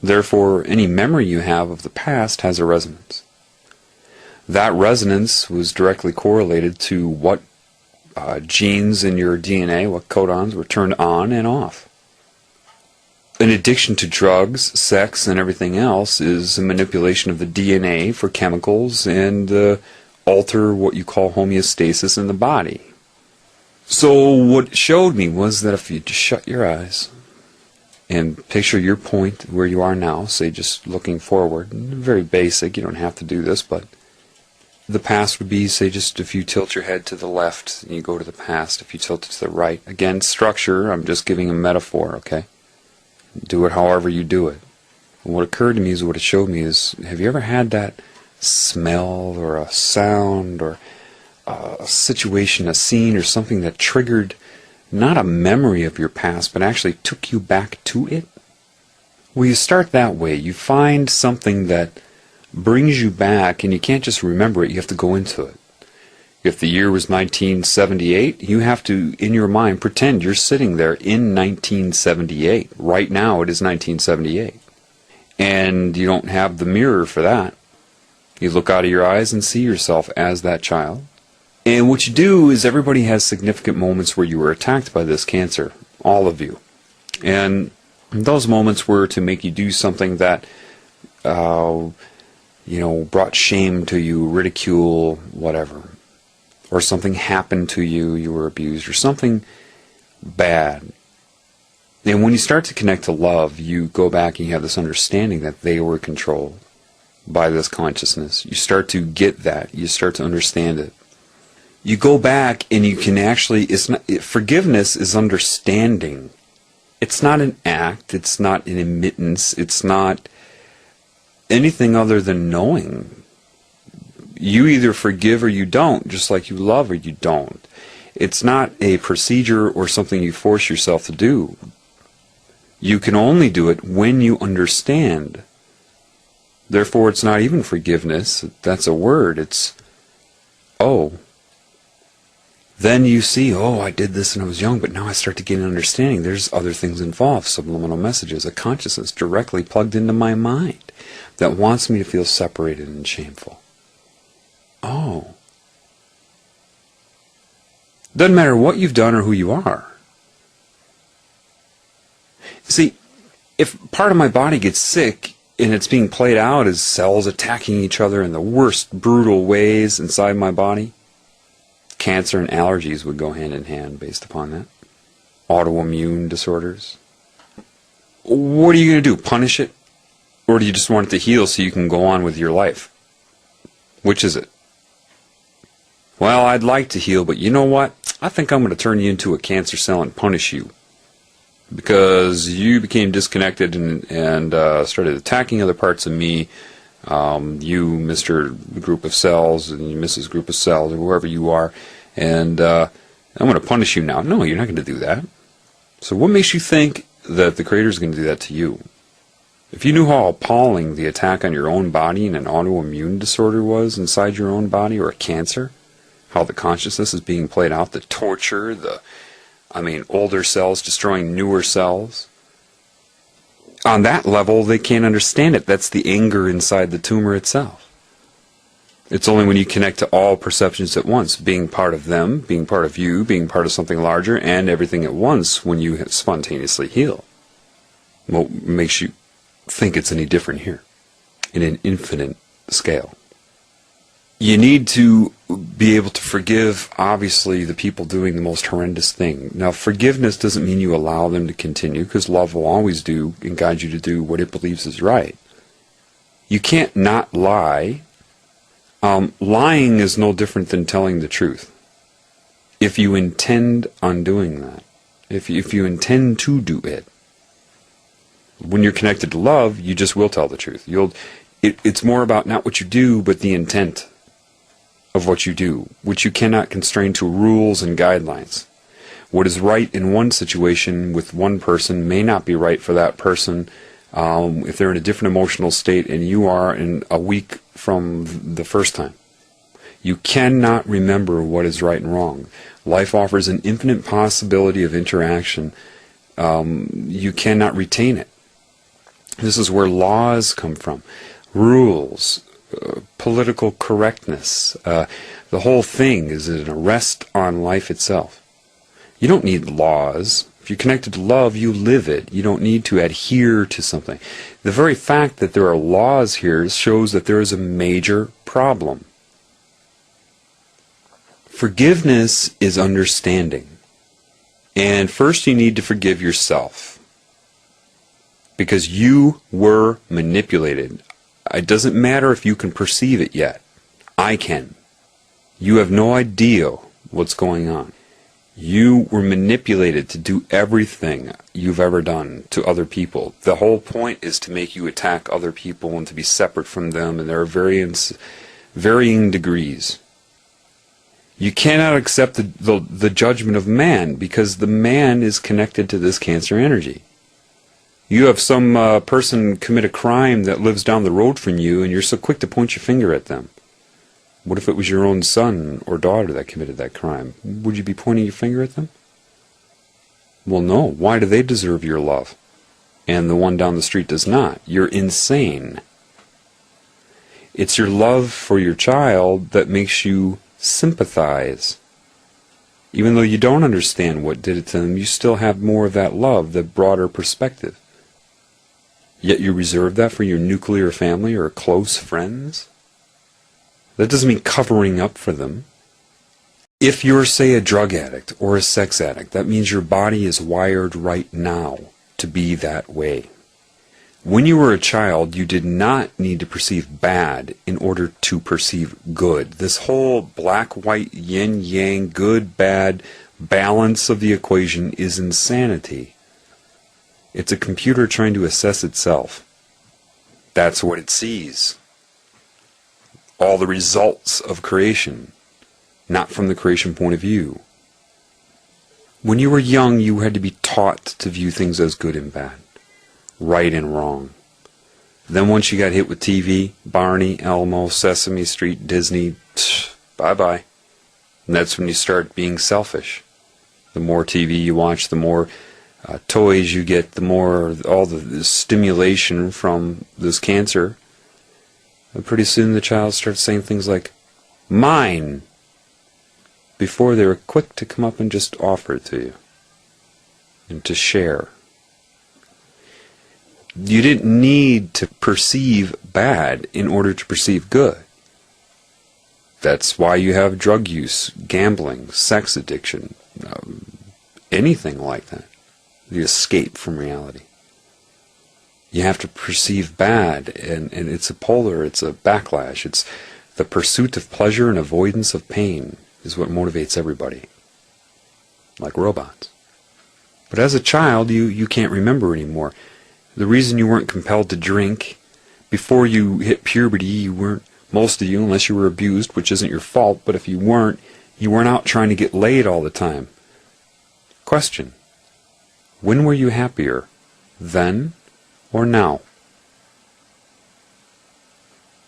Therefore, any memory you have of the past has a resonance. That resonance was directly correlated to what genes in your DNA, what codons were turned on and off. An addiction to drugs, sex, and everything else is a manipulation of the DNA for chemicals and alter what you call homeostasis in the body. So what it showed me was that if you just shut your eyes and picture your point where you are now, say just looking forward, very basic, you don't have to do this, but the past would be, say, just if you tilt your head to the left and you go to the past, if you tilt it to the right. Again, structure, I'm just giving a metaphor, okay? Do it however you do it. And what occurred to me is what it showed me is, have you ever had that smell or a sound or a situation, a scene or something that triggered not a memory of your past, but actually took you back to it? Well, you start that way. You find something that brings you back, and you can't just remember it, you have to go into it. If the year was 1978, you have to, in your mind, pretend you're sitting there in 1978. Right now it is 1978. And you don't have the mirror for that. You look out of your eyes and see yourself as that child. And what you do is everybody has significant moments where you were attacked by this cancer. All of you. And those moments were to make you do something that brought shame to you, ridicule, whatever. Or something happened to you, you were abused, or something bad. And when you start to connect to love, you go back and you have this understanding that they were controlled by this consciousness. You start to get that. You start to understand it. You go back and you can actually, forgiveness is understanding. It's not an act, it's not an admittance, it's not anything other than knowing. You either forgive or you don't, just like you love or you don't. It's not a procedure or something you force yourself to do. You can only do it when you understand. Therefore, it's not even forgiveness. That's a word. It's, oh. Then you see, oh, I did this when I was young, but now I start to get an understanding. There's other things involved, subliminal messages, a consciousness directly plugged into my mind that wants me to feel separated and shameful. Oh. Doesn't matter what you've done or who you are. See, if part of my body gets sick and it's being played out as cells attacking each other in the worst brutal ways inside my body, cancer and allergies would go hand in hand based upon that. Autoimmune disorders. What are you going to do? Punish it? Or do you just want it to heal so you can go on with your life? Which is it? Well, I'd like to heal, but you know what? I think I'm going to turn you into a cancer cell and punish you. Because you became disconnected and started attacking other parts of me. You, Mr. Group of Cells, and you, Mrs. Group of Cells, or whoever you are. And I'm going to punish you now. No, you're not going to do that. So what makes you think that the Creator is going to do that to you? If you knew how appalling the attack on your own body and an autoimmune disorder was inside your own body, or a cancer, how the consciousness is being played out, the torture, older cells destroying newer cells. On that level, they can't understand it. That's the anger inside the tumor itself. It's only when you connect to all perceptions at once, being part of them, being part of you, being part of something larger, and everything at once, when you spontaneously heal. What makes you think it's any different here, in an infinite scale? You need to be able to forgive, obviously, the people doing the most horrendous thing. Now, forgiveness doesn't mean you allow them to continue, because love will always do and guide you to do what it believes is right. You can't not lie. Lying is no different than telling the truth. If you intend on doing that, if you intend to do it, when you're connected to love, you just will tell the truth. It's more about not what you do, but the intent of what you do, which you cannot constrain to rules and guidelines. What is right in one situation with one person may not be right for that person if they're in a different emotional state and you are in a week from the first time. You cannot remember what is right and wrong. Life offers an infinite possibility of interaction. You cannot retain it. This is where laws come from. Rules, political correctness. The whole thing is an arrest on life itself. You don't need laws. If you're connected to love, you live it. You don't need to adhere to something. The very fact that there are laws here shows that there is a major problem. Forgiveness is understanding. And first you need to forgive yourself. Because you were manipulated. It doesn't matter if you can perceive it yet. I can. You have no idea what's going on. You were manipulated to do everything you've ever done to other people. The whole point is to make you attack other people and to be separate from them, and there are varying degrees. You cannot accept the judgment of man because the man is connected to this Cancer energy. You have some person commit a crime that lives down the road from you, and you're so quick to point your finger at them. What if it was your own son or daughter that committed that crime? Would you be pointing your finger at them? Well, no. Why do they deserve your love? And the one down the street does not. You're insane. It's your love for your child that makes you sympathize. Even though you don't understand what did it to them, you still have more of that love, the broader perspective. Yet you reserve that for your nuclear family or close friends? That doesn't mean covering up for them. If you're, say, a drug addict or a sex addict, that means your body is wired right now to be that way. When you were a child, you did not need to perceive bad in order to perceive good. This whole black-white, yin-yang, good-bad balance of the equation is insanity. It's a computer trying to assess itself. That's what it sees. All the results of creation, not from the creation point of view. When you were young, you had to be taught to view things as good and bad, right and wrong. Then once you got hit with TV, Barney, Elmo, Sesame Street, Disney, bye-bye. And that's when you start being selfish. The more TV you watch, the more toys you get, the more all the stimulation from this cancer. And pretty soon the child starts saying things like, mine, before they were quick to come up and just offer it to you and to share. You didn't need to perceive bad in order to perceive good. That's why you have drug use, gambling, sex addiction, anything like that. The escape from reality. You have to perceive bad, and it's a polar, it's a backlash. It's the pursuit of pleasure and avoidance of pain is what motivates everybody. Like robots. But as a child, you can't remember anymore. The reason you weren't compelled to drink, before you hit puberty, you weren't, most of you, unless you were abused, which isn't your fault, but if you weren't out trying to get laid all the time. Question. When were you happier? Then or now?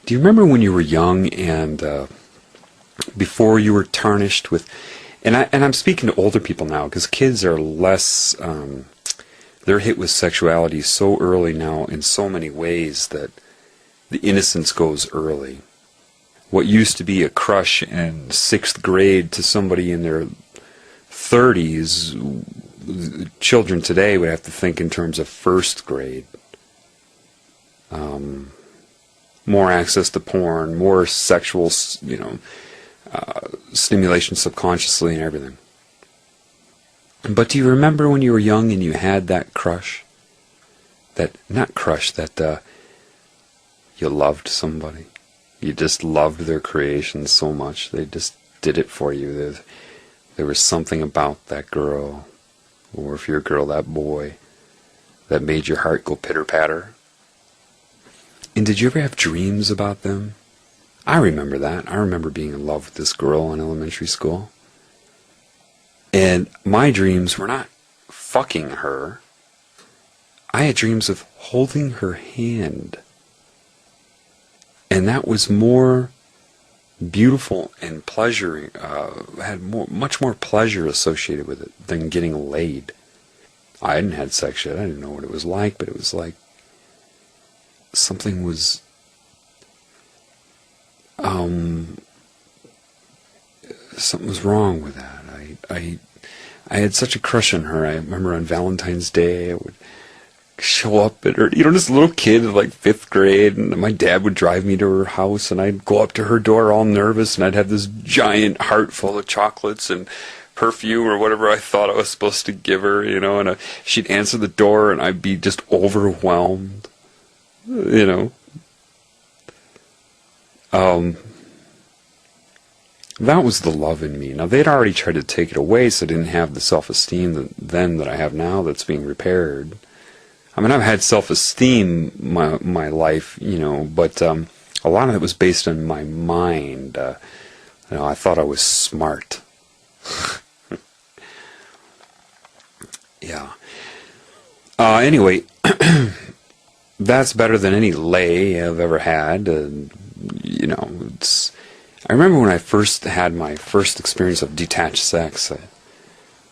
Do you remember when you were young and before you were tarnished with, and I'm speaking to older people now, because kids are less, they're hit with sexuality so early now in so many ways that the innocence goes early. What used to be a crush in 6th grade to somebody in their 30s, children today would have to think in terms of 1st grade. More access to porn, more sexual, stimulation subconsciously and everything. But do you remember when you were young and you had that crush? That you loved somebody. You just loved their creation so much. They just did it for you. There was something about that girl, or if you're a girl, that boy, that made your heart go pitter-patter. And did you ever have dreams about them? I remember that. I remember being in love with this girl in elementary school. And my dreams were not fucking her. I had dreams of holding her hand. And that was more beautiful and pleasuring, had much more pleasure associated with it than getting laid. I hadn't had sex yet. I didn't know what it was like, but it was like something was wrong with that. I had such a crush on her. I remember on Valentine's Day I would show up at her, this little kid in like 5th grade, and my dad would drive me to her house, and I'd go up to her door all nervous, and I'd have this giant heart full of chocolates and perfume or whatever I thought I was supposed to give her, and she'd answer the door, and I'd be just overwhelmed, That was the love in me. Now, they'd already tried to take it away, so I didn't have the self-esteem that I have now that's being repaired. I mean, I've had self-esteem my life, but a lot of it was based on my mind. I thought I was smart. Yeah. Anyway, that's better than any lay I've ever had. I remember when I first had my first experience of detached sex.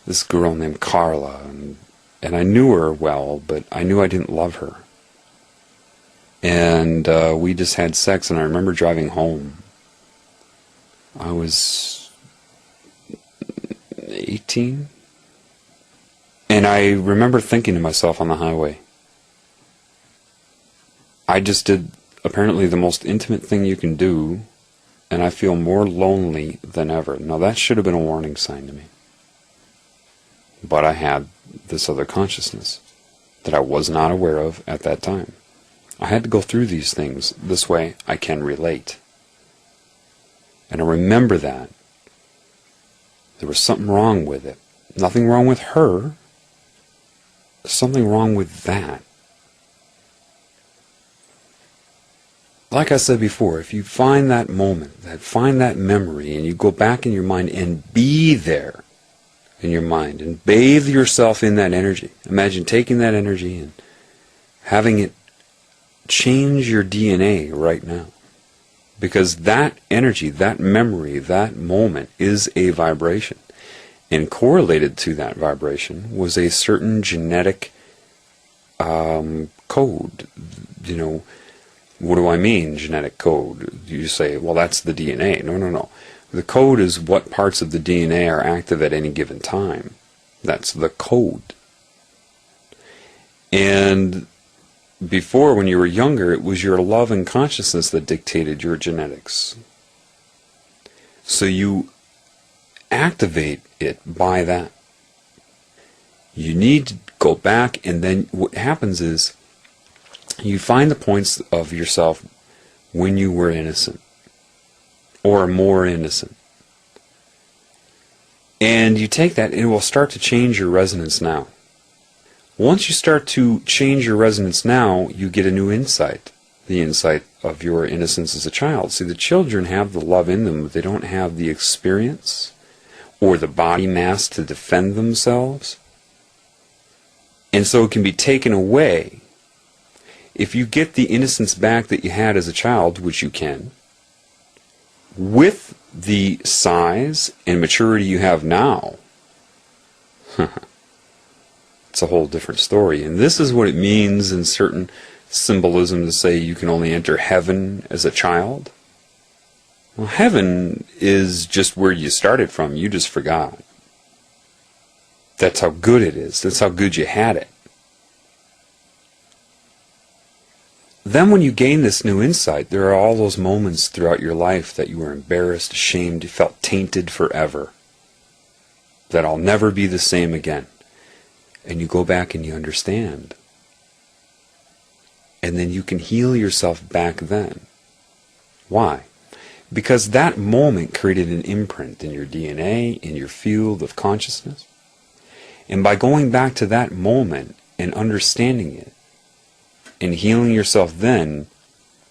This girl named Carla, and I knew her well, but I knew I didn't love her. And we just had sex, and I remember driving home. I was 18. And I remember thinking to myself on the highway, I just did apparently the most intimate thing you can do, and I feel more lonely than ever. Now that should have been a warning sign to me. But I had this other consciousness that I was not aware of at that time. I had to go through these things. This way I can relate. And I remember that. There was something wrong with it. Nothing wrong with her. Something wrong with that. Like I said before, if you find that moment, find that memory, and you go back in your mind and be there in your mind and bathe yourself in that energy. Imagine taking that energy and having it change your DNA right now. Because that energy, that memory, that moment is a vibration. And correlated to that vibration was a certain genetic code. What do I mean, genetic code? You say, well, that's the DNA. No. The code is what parts of the DNA are active at any given time. That's the code. And before, when you were younger, it was your love and consciousness that dictated your genetics. So you activate it by that. You need to go back, and then what happens is you find the points of yourself when you were innocent or more innocent. And you take that and it will start to change your resonance now. Once you start to change your resonance now, you get a new insight. The insight of your innocence as a child. See, the children have the love in them, but they don't have the experience or the body mass to defend themselves. And so it can be taken away. If you get the innocence back that you had as a child, which you can, with the size and maturity you have now, it's a whole different story. And this is what it means in certain symbolism to say you can only enter heaven as a child. Well, heaven is just where you started from. You just forgot. That's how good it is. That's how good you had it. Then when you gain this new insight, there are all those moments throughout your life that you were embarrassed, ashamed, you felt tainted forever. That I'll never be the same again. And you go back and you understand. And then you can heal yourself back then. Why? Because that moment created an imprint in your DNA, in your field of consciousness. And by going back to that moment and understanding it, and healing yourself then,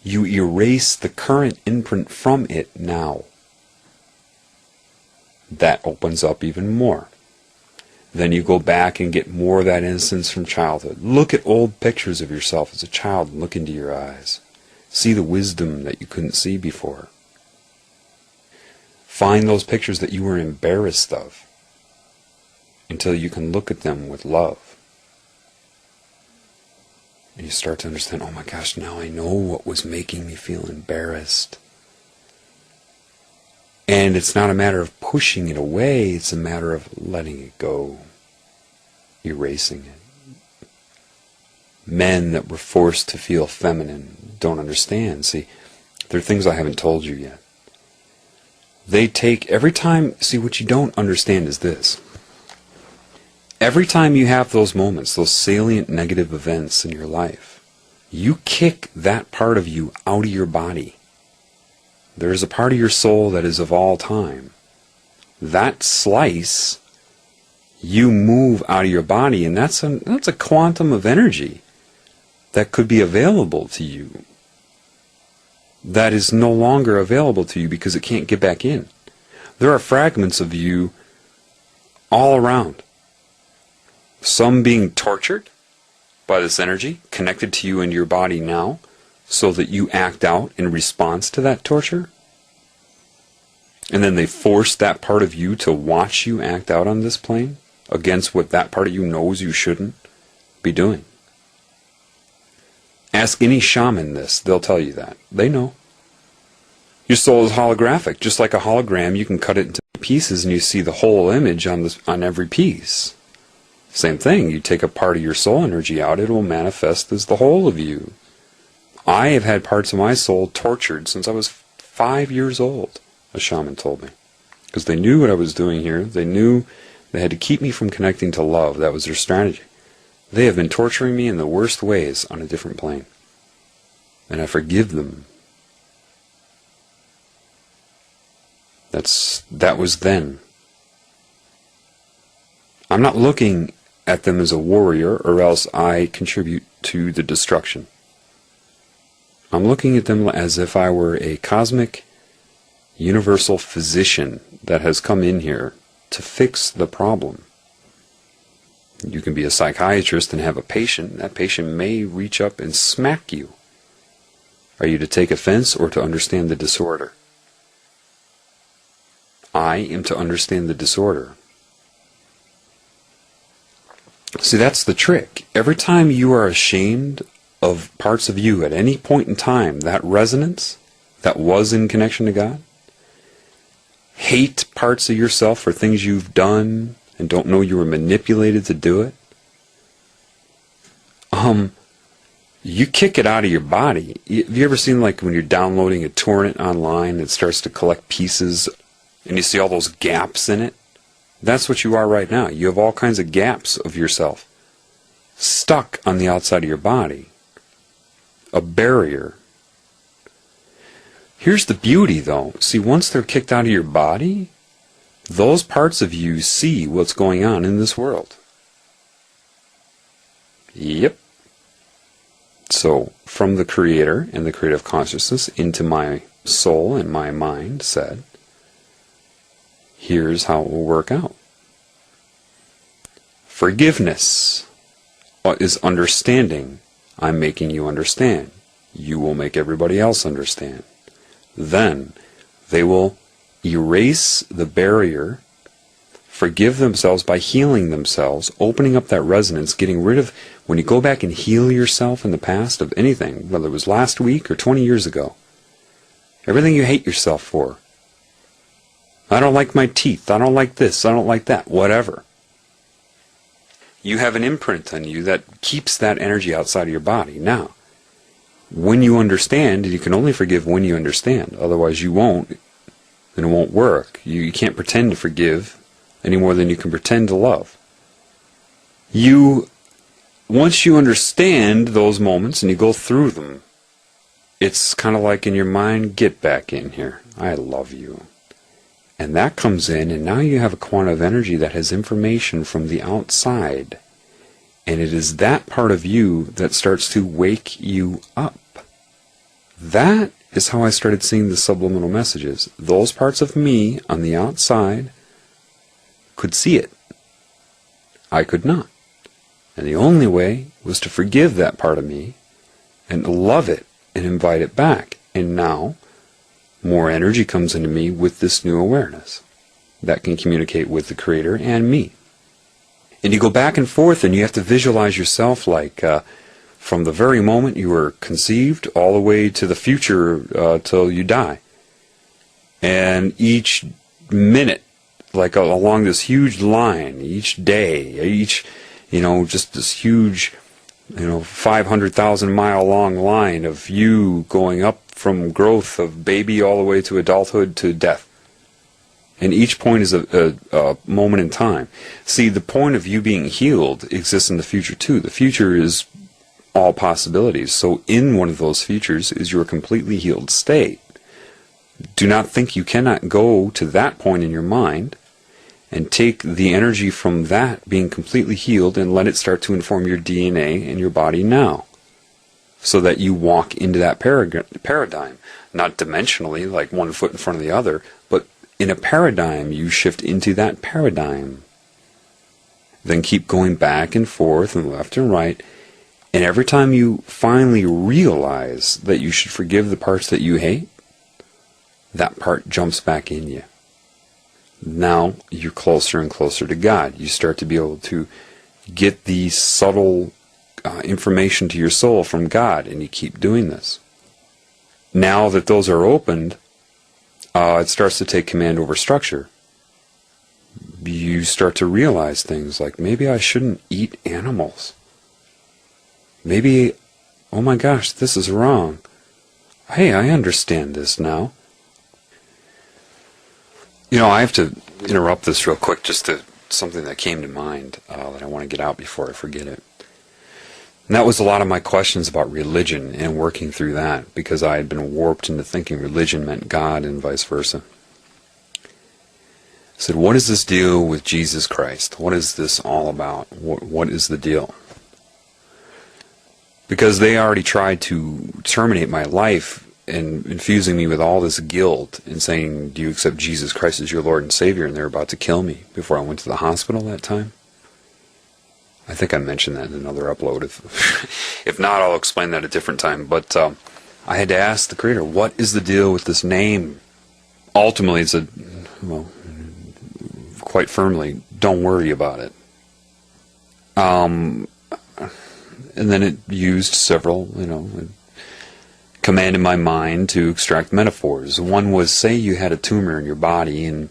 you erase the current imprint from it now. That opens up even more. Then you go back and get more of that innocence from childhood. Look at old pictures of yourself as a child and look into your eyes. See the wisdom that you couldn't see before. Find those pictures that you were embarrassed of until you can look at them with love. And you start to understand, oh my gosh, now I know what was making me feel embarrassed. And it's not a matter of pushing it away, it's a matter of letting it go, erasing it. Men that were forced to feel feminine don't understand. See, there are things I haven't told you yet. They take, every time, see what you don't understand is this. Every time you have those moments, those salient negative events in your life, you kick that part of you out of your body. There is a part of your soul that is of all time. That slice, you move out of your body, and that's a quantum of energy that could be available to you. That is no longer available to you because it can't get back in. There are fragments of you all around. Some being tortured by this energy, connected to you and your body now, so that you act out in response to that torture. And then they force that part of you to watch you act out on this plane against what that part of you knows you shouldn't be doing. Ask any shaman this, they'll tell you that. They know. Your soul is holographic. Just like a hologram, you can cut it into pieces and you see the whole image on every piece. Same thing, you take a part of your soul energy out, it will manifest as the whole of you. I have had parts of my soul tortured since I was 5 years old, a shaman told me. Because they knew what I was doing here. They knew they had to keep me from connecting to love. That was their strategy. They have been torturing me in the worst ways on a different plane. And I forgive them. That was then. I'm not looking at them as a warrior, or else I contribute to the destruction. I'm looking at them as if I were a cosmic, universal physician that has come in here to fix the problem. You can be a psychiatrist and have a patient. That patient may reach up and smack you. Are you to take offense or to understand the disorder? I am to understand the disorder. See, that's the trick. Every time you are ashamed of parts of you at any point in time, that resonance that was in connection to God, hate parts of yourself for things you've done and don't know you were manipulated to do it, you kick it out of your body. Have you ever seen, like, when you're downloading a torrent online, it starts to collect pieces and you see all those gaps in it? That's what you are right now. You have all kinds of gaps of yourself stuck on the outside of your body. A barrier. Here's the beauty, though. See, once they're kicked out of your body, those parts of you see what's going on in this world. Yep. So, from the Creator and the creative consciousness into my soul and my mind said, here's how it will work out. Forgiveness is understanding. I'm making you understand. You will make everybody else understand. Then they will erase the barrier, forgive themselves by healing themselves, opening up that resonance, getting rid of, when you go back and heal yourself in the past of anything, whether it was last week or 20 years ago, everything you hate yourself for. I don't like my teeth, I don't like this, I don't like that, whatever. You have an imprint on you that keeps that energy outside of your body. Now, when you understand, and you can only forgive when you understand, otherwise you won't, and it won't work. You can't pretend to forgive any more than you can pretend to love. Once you understand those moments and you go through them, it's kind of like in your mind, get back in here. I love you. And that comes in, and now you have a quantum of energy that has information from the outside. And it is that part of you that starts to wake you up. That is how I started seeing the subliminal messages. Those parts of me on the outside could see it. I could not. And the only way was to forgive that part of me and love it and invite it back. And now, more energy comes into me with this new awareness that can communicate with the Creator and me. And you go back and forth, and you have to visualize yourself like from the very moment you were conceived all the way to the future till you die. And each minute, like along this huge line, each day, just this huge, 500,000 mile long line of you going up from growth of baby all the way to adulthood to death. And each point is a moment in time. See, the point of you being healed exists in the future too. The future is all possibilities. So in one of those futures is your completely healed state. Do not think you cannot go to that point in your mind and take the energy from that being completely healed and let it start to inform your DNA and your body now. So that you walk into that paradigm. Not dimensionally, like one foot in front of the other, but in a paradigm, you shift into that paradigm. Then keep going back and forth and left and right. And every time you finally realize that you should forgive the parts that you hate, that part jumps back in you. Now you're closer and closer to God. You start to be able to get the subtle information to your soul from God, and you keep doing this. Now that those are opened, it starts to take command over structure. You start to realize things like, maybe I shouldn't eat animals. Maybe, oh my gosh, this is wrong. Hey, I understand this now. I have to interrupt this real quick, just to something that came to mind that I want to get out before I forget it. And that was a lot of my questions about religion and working through that, because I had been warped into thinking religion meant God and vice versa. I said, what is this deal with Jesus Christ? What is this all about? What is the deal? Because they already tried to terminate my life and infusing me with all this guilt and saying, do you accept Jesus Christ as your Lord and Savior? And they're about to kill me before I went to the hospital that time. I think I mentioned that in another upload. If not, I'll explain that at a different time. But I had to ask the Creator, what is the deal with this name? Ultimately, it's quite firmly, don't worry about it. And then it used several, commanded my mind to extract metaphors. One was, say you had a tumor in your body and,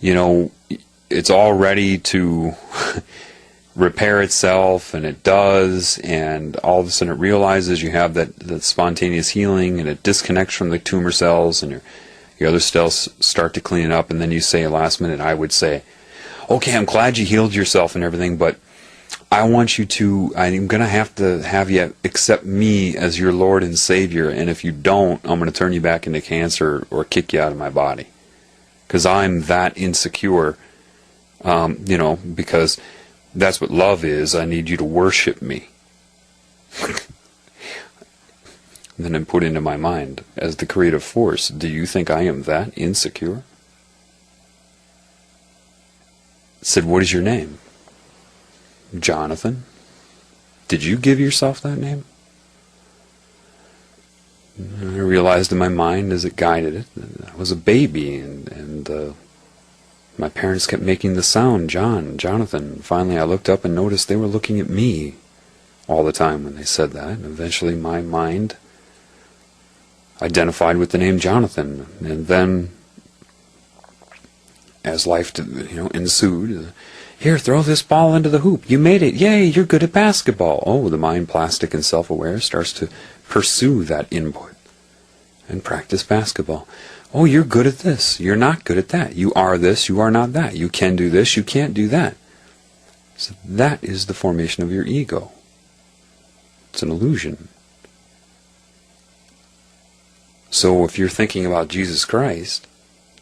it's all ready to repair itself, and it does, and all of a sudden it realizes you have that spontaneous healing, and it disconnects from the tumor cells, and your other cells start to clean it up, and then you say last minute, I would say, okay, I'm glad you healed yourself and everything, but I'm going to have you accept me as your Lord and Savior, and if you don't, I'm going to turn you back into cancer or kick you out of my body. Because I'm that insecure, because that's what love is. I need you to worship me. And then I put into my mind, as the creative force, do you think I am that insecure? I said, what is your name? Jonathan. Did you give yourself that name? And I realized in my mind as it guided it that I was a baby, and my parents kept making the sound, John, Jonathan. Finally I looked up and noticed they were looking at me all the time when they said that. And eventually my mind identified with the name Jonathan. And then, as life ensued, here, throw this ball into the hoop. You made it. Yay, you're good at basketball. Oh, the mind, plastic and self-aware, starts to pursue that input and practice basketball. Oh, you're good at this. You're not good at that. You are this. You are not that. You can do this. You can't do that. So that is the formation of your ego. It's an illusion. So if you're thinking about Jesus Christ,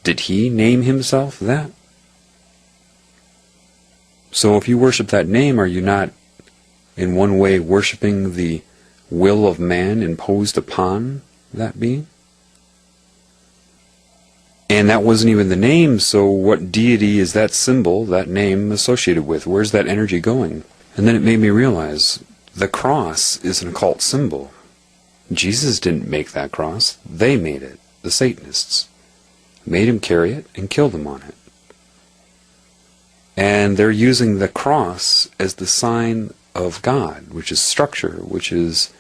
did he name himself that? So if you worship that name, are you not in one way worshiping the will of man imposed upon that being? And that wasn't even the name, so what deity is that symbol, that name associated with? Where's that energy going? And then it made me realize the cross is an occult symbol. Jesus didn't make that cross. They made it. The Satanists made him carry it and killed him on it. And they're using the cross as the sign of God, which is structure, which is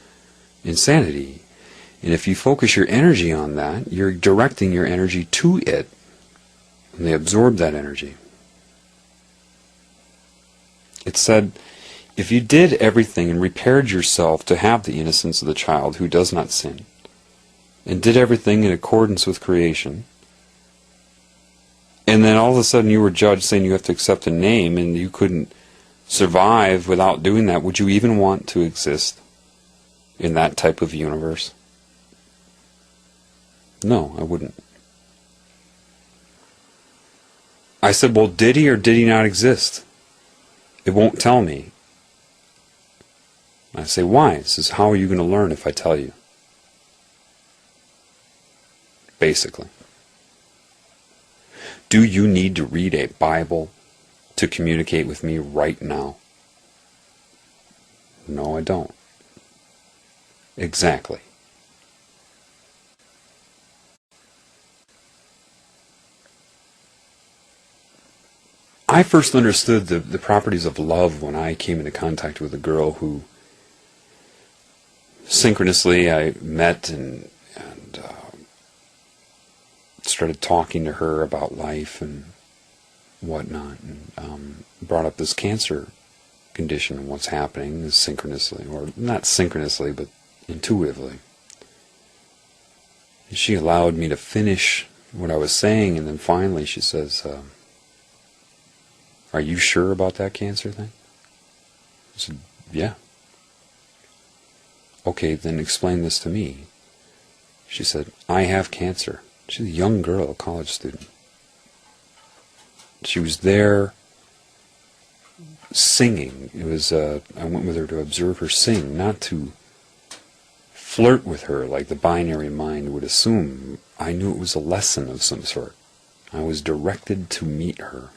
insanity. And if you focus your energy on that, you're directing your energy to it. And they absorb that energy. It said, if you did everything and repaired yourself to have the innocence of the child who does not sin, and did everything in accordance with creation, and then all of a sudden you were judged saying you have to accept a name and you couldn't survive without doing that, would you even want to exist in that type of universe? No, I wouldn't. I said, well, did he or did he not exist? It won't tell me. I say, why? It says, how are you going to learn if I tell you? Basically. Do you need to read a Bible to communicate with me right now? No, I don't. Exactly. I first understood the properties of love when I came into contact with a girl who synchronously I met and started talking to her about life and whatnot, and brought up this cancer condition and what's happening synchronously, or not synchronously, but intuitively. And she allowed me to finish what I was saying, and then finally she says, are you sure about that cancer thing? I said, yeah. Okay, then explain this to me. She said, I have cancer. She's a young girl, a college student. She was there singing. It was I went with her to observe her sing, not to flirt with her like the binary mind would assume. I knew it was a lesson of some sort. I was directed to meet her.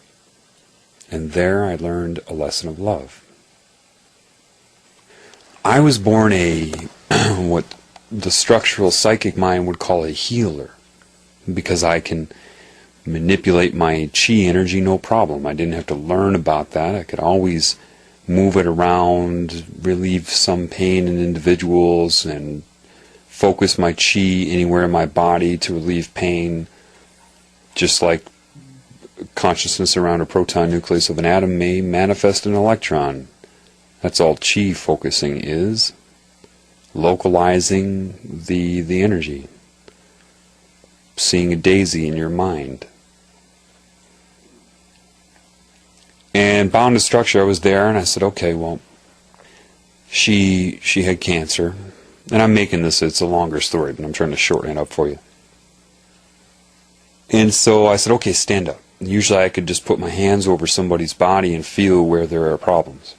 And there I learned a lesson of love. I was born what the structural psychic mind would call a healer, because I can manipulate my chi energy no problem. I didn't have to learn about that. I could always move it around, relieve some pain in individuals, and focus my chi anywhere in my body to relieve pain, just like consciousness around a proton nucleus of an atom may manifest an electron. That's all chi focusing is. Localizing the energy. Seeing a daisy in your mind. And bound to structure, I was there and I said, okay, well, she had cancer. And I'm making this, it's a longer story, but I'm trying to shorten it up for you. And so I said, okay, stand up. Usually I could just put my hands over somebody's body and feel where there are problems.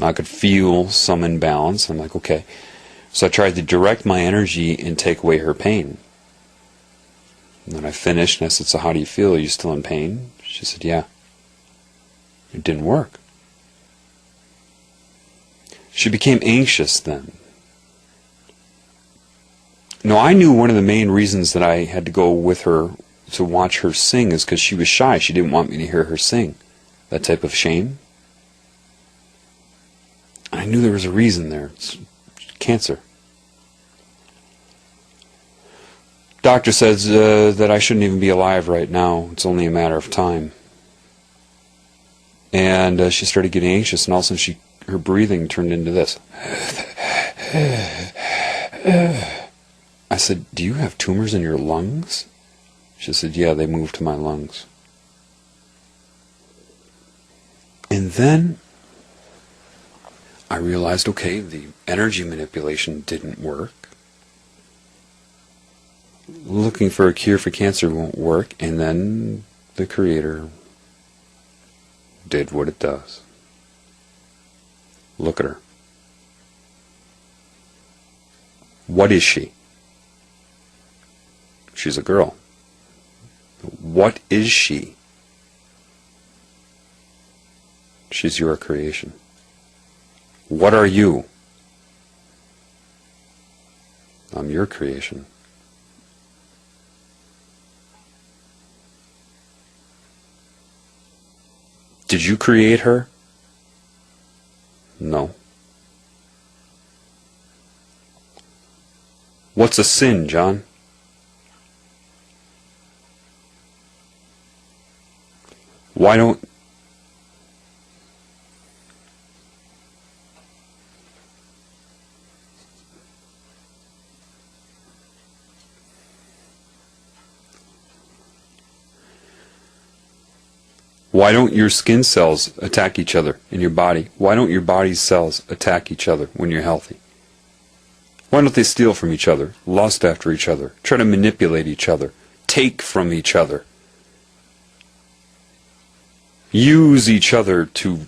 I could feel some imbalance. I'm like, okay. So I tried to direct my energy and take away her pain. And then I finished and I said, so how do you feel? Are you still in pain? She said, yeah. It didn't work. She became anxious then. No, I knew one of the main reasons that I had to go with her to watch her sing is because she was shy. She didn't want me to hear her sing. That type of shame. I knew there was a reason there. It's cancer. Doctor says that I shouldn't even be alive right now. It's only a matter of time. And she started getting anxious, and all of a sudden her breathing turned into this. I said, "Do you have tumors in your lungs?" She said, "Yeah, they moved to my lungs." And then I realized, okay, the energy manipulation didn't work. Looking for a cure for cancer won't work, and then the Creator did what it does. Look at her. What is she? She's a girl. What is she? She's your creation. What are you? I'm your creation. Did you create her? No. What's a sin, John? Why don't your skin cells attack each other in your body? Why don't your body's cells attack each other when you're healthy? Why don't they steal from each other, lust after each other, try to manipulate each other, take from each other, use each other to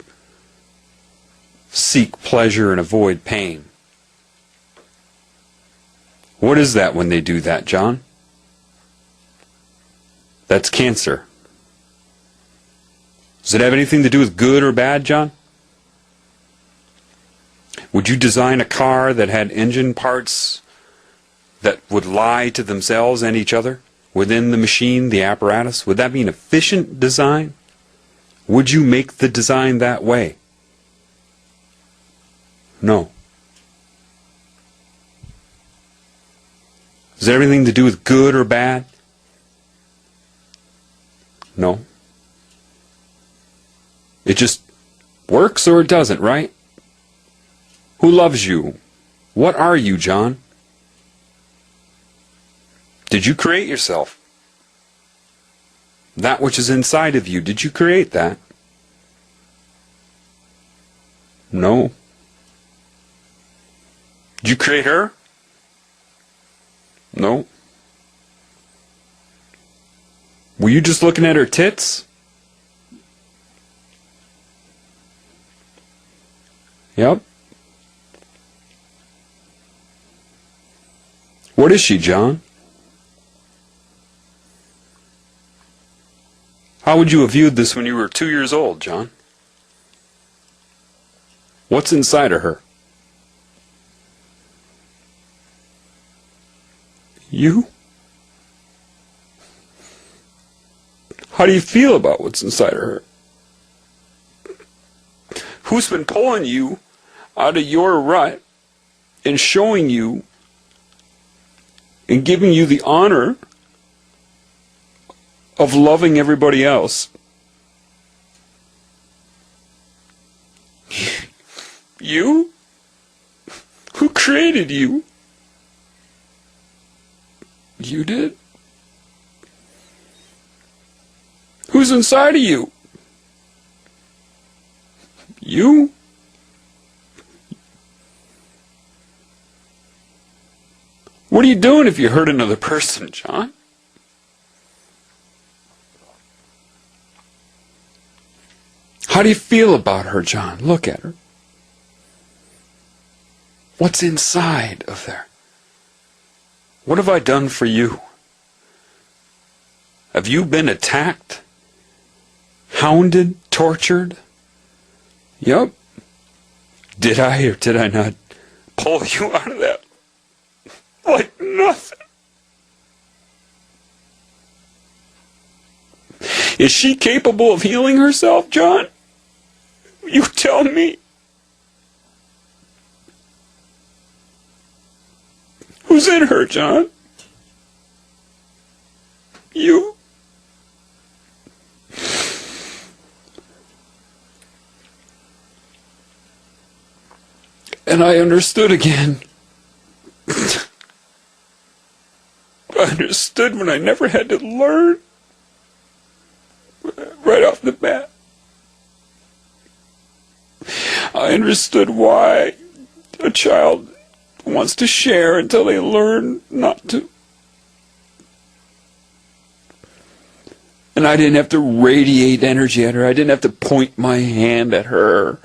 seek pleasure and avoid pain? What is that when they do that, John? That's cancer. Does it have anything to do with good or bad, John? Would you design a car that had engine parts that would lie to themselves and each other within the machine, the apparatus? Would that be an efficient design? Would you make the design that way? No. Does it have anything to do with good or bad? No. It just works or it doesn't, right? Who loves you? What are you, John? Did you create yourself? That which is inside of you, did you create that? No. Did you create her? No. Were you just looking at her tits? Yep. What is she, John? How would you have viewed this when you were 2 years old, John? What's inside of her? You? How do you feel about what's inside of her? Who's been pulling you out of your rut and showing you and giving you the honor of loving everybody else? You? Who created you? You did? Who's inside of you? You? What are you doing if you hurt another person, John? How do you feel about her, John? Look at her. What's inside of there? What have I done for you? Have you been attacked? Hounded? Tortured? Yep. Did I or did I not pull you out of that? Like nothing. Is she capable of healing herself, John? You tell me. Who's in her, John? You? And I understood again. I understood when I never had to learn. Right off the bat. I understood why a child wants to share until they learn not to. And I didn't have to radiate energy at her. I didn't have to point my hand at her.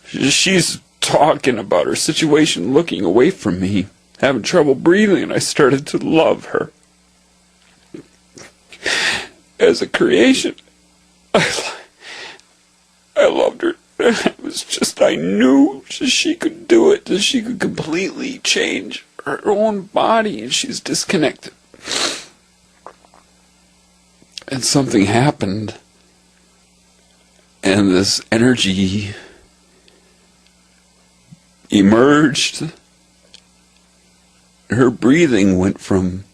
She's talking about her situation, looking away from me, having trouble breathing, and I started to love her. As a creation, I loved her. It was just, I knew she could do it, that she could completely change her own body, and she's disconnected. And something happened, and this energy emerged. Her breathing went from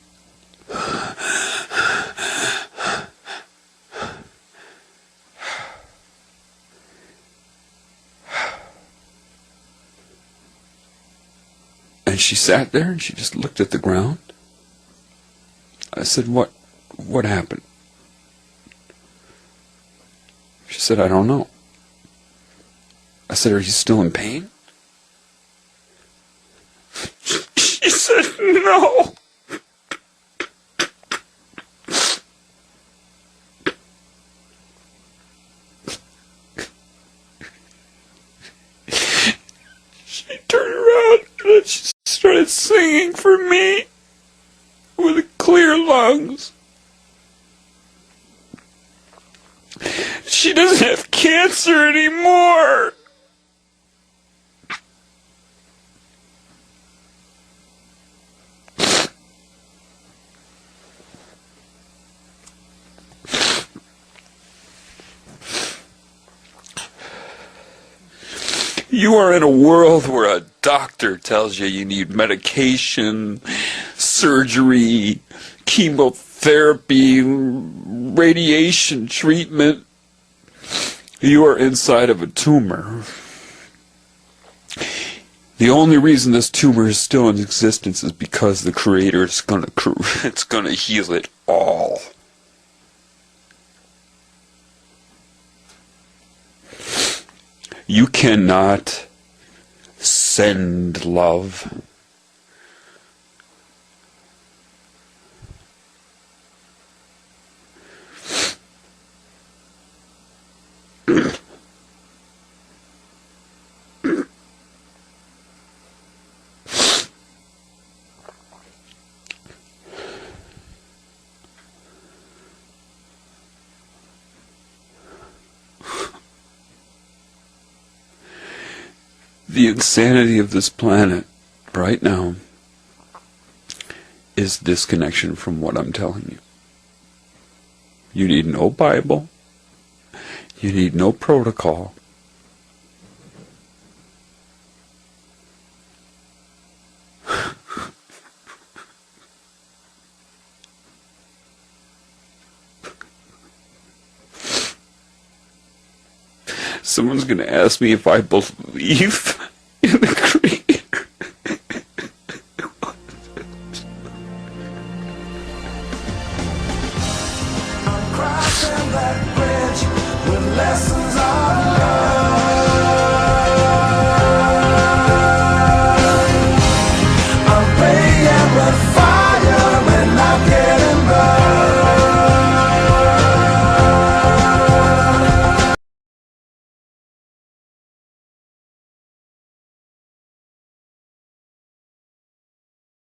and she sat there and she just looked at the ground. I said, what happened? She said, I don't know. I said, are you still in pain? She said, no. She turned around and she started singing for me with clear lungs. She doesn't have cancer anymore. You are in a world where a doctor tells you need medication, surgery, chemotherapy, radiation treatment. You are inside of a tumor. The only reason this tumor is still in existence is because the Creator is going to heal it all. You cannot send love. The insanity of this planet right now is disconnection from what I'm telling you. You need no Bible. You need no protocol. Someone's going to ask me if I believe in the Creator.